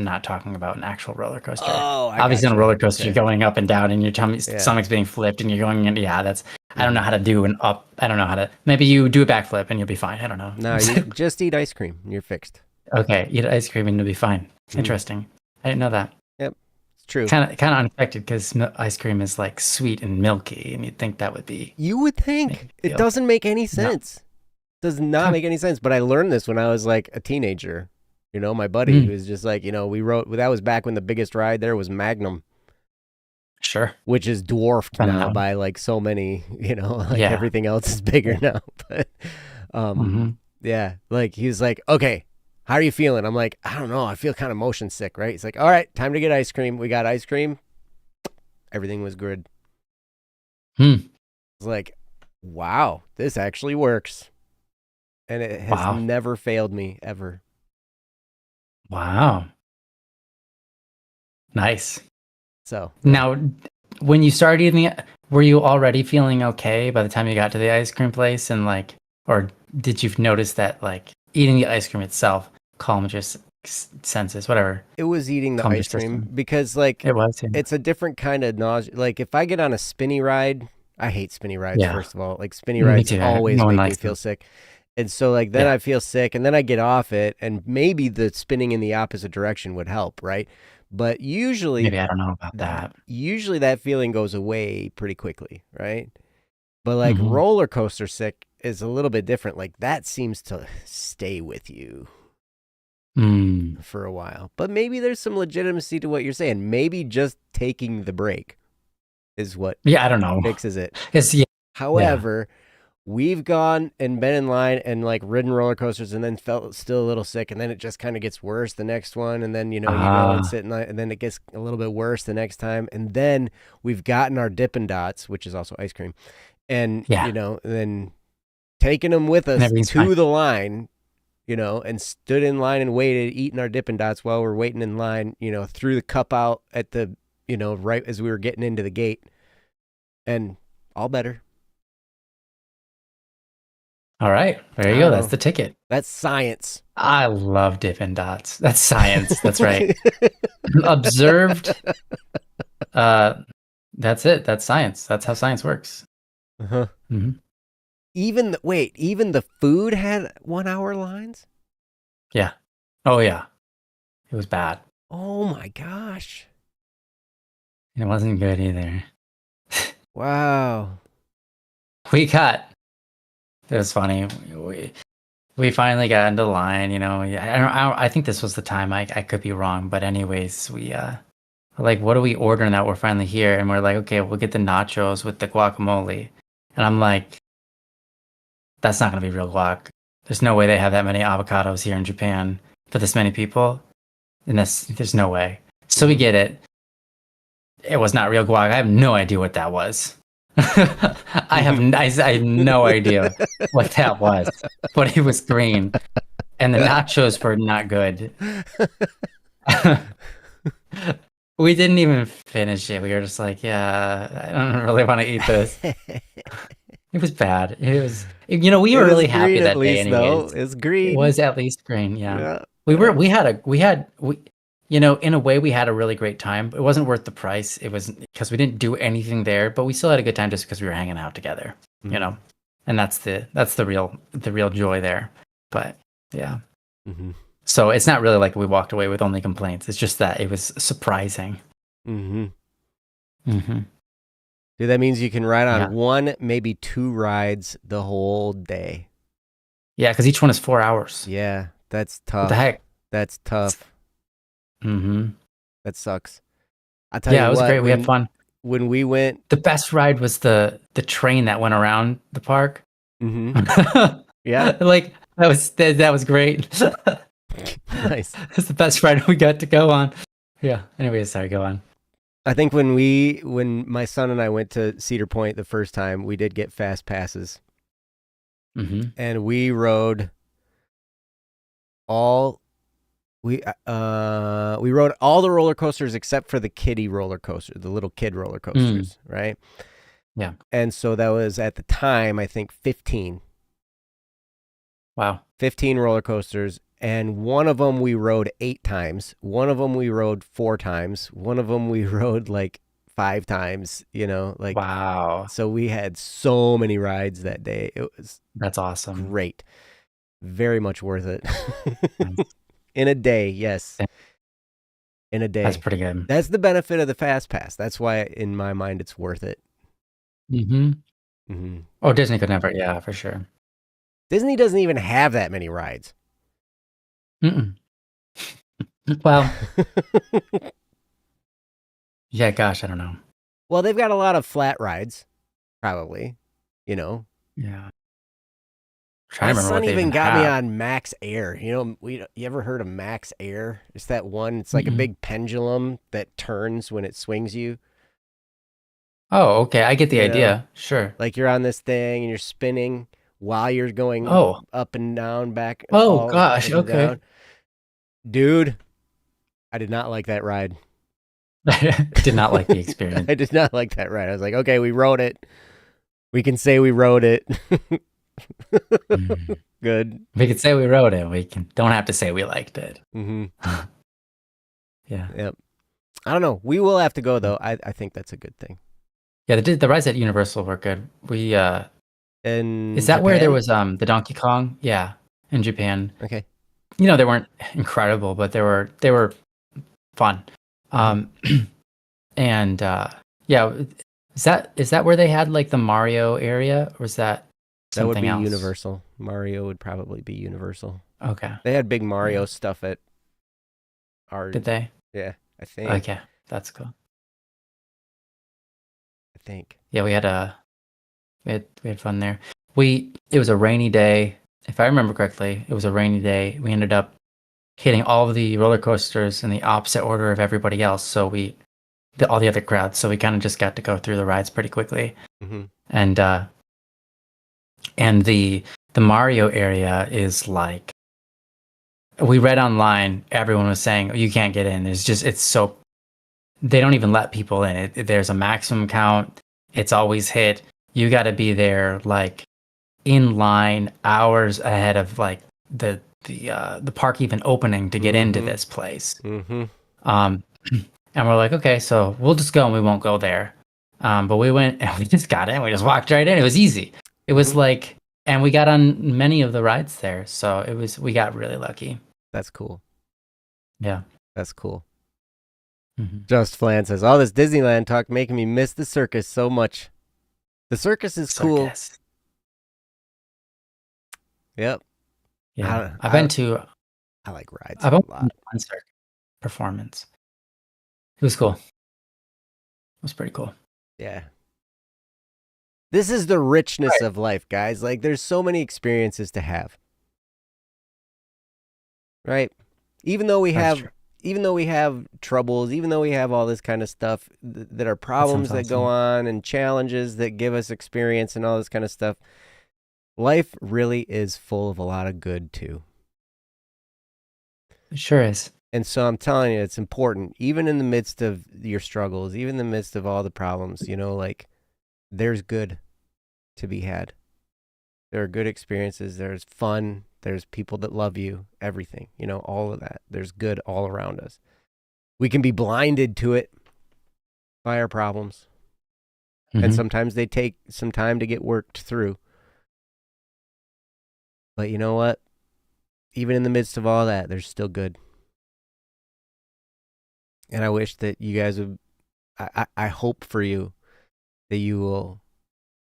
not talking about an actual roller coaster. Oh, obviously on a roller coaster you're going up and down and your stomach's being flipped and you're going in. Yeah, that's I don't know how to do an up. I don't know how to. Maybe you do a backflip and you'll be fine. I don't know. No, you just eat ice cream. You're fixed. Okay, eat ice cream and you'll be fine. Interesting. I didn't know that. Yep, it's true. Kind of unexpected because ice cream is like sweet and milky, and you'd think that would be. You would think it doesn't make any sense. No. Does not make any sense. But I learned this when I was like a teenager. You know, my buddy was just like, you know, that was back when the biggest ride there was Magnum. Sure. Which is dwarfed now by like so many, you know, like everything else is bigger now. But yeah, like he was like, okay, how are you feeling? I'm like, I don't know. I feel kind of motion sick, right? He's like, all right, time to get ice cream. We got ice cream. Everything was good. I was like, wow, this actually works. And it has never failed me ever. Wow. Nice. So now, when you started eating were you already feeling okay by the time you got to the ice cream place? And like, or did you notice that like eating the ice cream itself calmed your senses, whatever? It was eating the ice cream because like it's a different kind of nausea. Like if I get on a spinny ride, I hate spinny rides, first of all. Like spinny rides always make me feel sick. And so like then I feel sick and then I get off it and maybe the spinning in the opposite direction would help, right? But usually maybe I don't know about that. Usually that feeling goes away pretty quickly, right? But like roller coaster sick is a little bit different. Like that seems to stay with you for a while. But maybe there's some legitimacy to what you're saying. Maybe just taking the break is what I don't know fixes it. However, we've gone and been in line and like ridden roller coasters and then felt still a little sick and then it just kind of gets worse the next one and then you know you go and sit in line and then it gets a little bit worse the next time and then we've gotten our Dippin' Dots, which is also ice cream, and you know then taking them with us to the line, you know, and stood in line and waited, eating our Dippin' Dots while we're waiting in line, you know, threw the cup out at the, you know, right as we were getting into the gate, and all better. All right, there you go. That's the ticket. That's science. I love Dippin' Dots. That's science. That's right. Observed. That's it. That's science. That's how science works. Even the food had 1 hour lines? Yeah. Oh yeah. It was bad. Oh my gosh. It wasn't good either. Wow. It was funny. We finally got into line, you know. I think this was the time. I could be wrong, but anyways, we like, what do we order now? We're finally here, and we're like, okay, we'll get the nachos with the guacamole. And I'm like, that's not gonna be real guac. There's no way they have that many avocados here in Japan for this many people, and there's no way. So we get it. It was not real guac. I have no idea what that was. I have no idea what that was, but it was green, and the nachos were not good. We didn't even finish it. We were just like, yeah, I don't really want to eat this. It was bad. It was, you know, we were really happy that day. Anyways, it's green. It was at least green. Yeah. We had, you know, in a way, we had a really great time. It wasn't worth the price. It was because we didn't do anything there, but we still had a good time just because we were hanging out together, you know, and that's the real joy there. But yeah, so it's not really like we walked away with only complaints. It's just that it was surprising. Dude, that means you can ride on one, maybe two rides the whole day. Yeah, because each one is 4 hours. Yeah, that's tough. What the heck? That's tough. That sucks. It was great. We had fun. when we went. The best ride was the train that went around the park. Mm-hmm. Yeah. Like that was great. Nice. It's the best ride we got to go on. Yeah. Anyways, sorry, go on. I think when my son and I went to Cedar Point the first time, we did get fast passes, and we rode all we rode all the roller coasters except for the kiddie roller coaster, the little kid roller coasters, right? Yeah. And so that was at the time, I think 15. Wow. 15 roller coasters. And one of them we rode 8 times. One of them we rode 4 times. One of them we rode like 5 times, like, wow. So we had so many rides that day. That's awesome. Great. Very much worth it. In a day. Yes. In a day. That's pretty good. That's the benefit of the fast pass. That's why in my mind, it's worth it. Oh, Disney could never. Yeah, for sure. Disney doesn't even have that many rides. Well, yeah, gosh, I don't know. Well, they've got a lot of flat rides, probably, Yeah. My son even got me on Max Air. You ever heard of Max Air? It's that one. It's like a big pendulum that turns when it swings you. Oh, okay. I get the idea. Sure. Like you're on this thing and you're spinning while you're going up and down, back. Oh, gosh. Okay. Down. Dude, I did not like that ride. Did not like the experience. I did not like that ride. I was like, okay, we rode it. We can say we rode it. Good. We could say we rode it. We don't have to say we liked it. Yeah. Yep. I don't know. We will have to go though. I think that's a good thing. Yeah, the rides at Universal were good. We in is that Japan? Where there was the Donkey Kong? Yeah, in Japan. Okay. They weren't incredible, but they were fun. And yeah, is that where they had like the Mario area, or was that something else? That would be Universal. Mario would probably be Universal. Okay. They had big Mario stuff at our. Did they? Yeah, I think. Okay, that's cool. I think. Yeah, we had fun there. It was a rainy day. If I remember correctly, it was a rainy day. We ended up hitting all of the roller coasters in the opposite order of everybody else. So all the other crowds. So we kind of just got to go through the rides pretty quickly. And the Mario area is like, we read online, everyone was saying, oh, you can't get in. They don't even let people in. There's a maximum count. It's always hit. You got to be there like in line hours ahead of like the park even opening to get into this place. And we're like, okay, so we'll just go and we won't go there. But we went and we just got in. We just walked right in. It was easy. It was like, and we got on many of the rides there. So we got really lucky. That's cool. Yeah. That's cool. Just Flan says, all this Disneyland talk making me miss the circus so much. The circus is cool. Yep. Yeah. I've been to. I like rides. I've been to one circus performance. It was cool. It was pretty cool. Yeah. This is the richness of life, guys. Like, there's so many experiences to have. Right? Even though we have troubles, even though we have all this kind of stuff that are problems that go on and challenges that give us experience and all this kind of stuff, life really is full of a lot of good too. It sure is. And so I'm telling you, it's important, even in the midst of your struggles, even in the midst of all the problems, like there's good to be had. There are good experiences. There's fun. There's people that love you, everything, all of that. There's good all around us. We can be blinded to it by our problems. And sometimes they take some time to get worked through. But you know what? Even in the midst of all that, there's still good. And I wish that you guys would, I hope for you that you will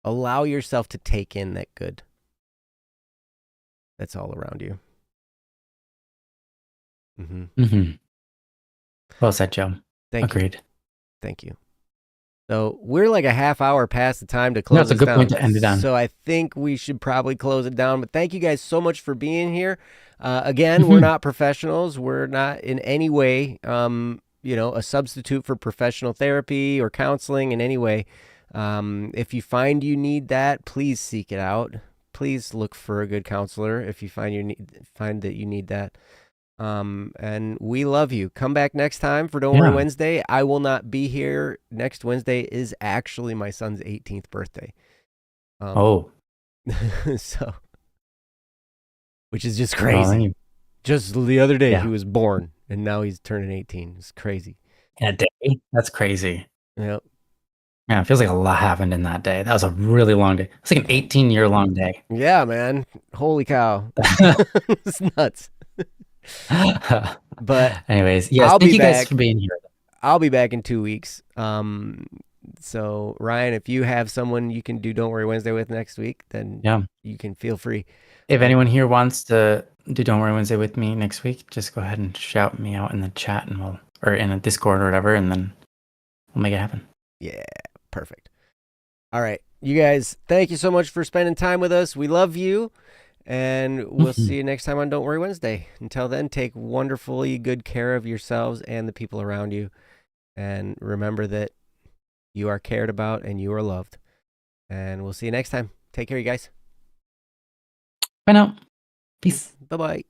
allow yourself to take in that good that's all around you. Well said, Joe. Agreed. You. Thank you. So we're like a half hour past the time to No, close it's a this good point down. to end it on. So I think we should probably close it down. But thank you guys so much for being here. Again, we're not professionals. We're not in any way, a substitute for professional therapy or counseling in any way. If you find you need that, please seek it out. Please look for a good counselor if you find that you need that. And we love you. Come back next time for Don't Worry Yeah. Wednesday. I will not be here. Next Wednesday is actually my son's 18th birthday. Oh. So, which is just Well, then crazy. Just the other day, Yeah. he was born, and now he's turning 18. It's crazy. in a day? That's crazy. Yep. Yeah, it feels like a lot happened in that day. That was a really long day. It's like an 18-year long day. Yeah, man. Holy cow. It's nuts. But anyways, yes, I'll thank be you guys back. for being here. I'll be back in 2 weeks. So Ryan, if you have someone you can do Don't Worry Wednesday with next week, then Yeah. you can feel free. If anyone here wants to do Don't Worry Wednesday with me next week, just go ahead and shout me out in the chat and or in a Discord or whatever, and then we'll make it happen. Yeah, perfect. All right. You guys, thank you so much for spending time with us. We love you. And we'll see you next time on Don't Worry Wednesday. Until then, take wonderfully good care of yourselves and the people around you. And remember that you are cared about and you are loved. And we'll see you next time. Take care, you guys. Bye now. Peace. Bye-bye.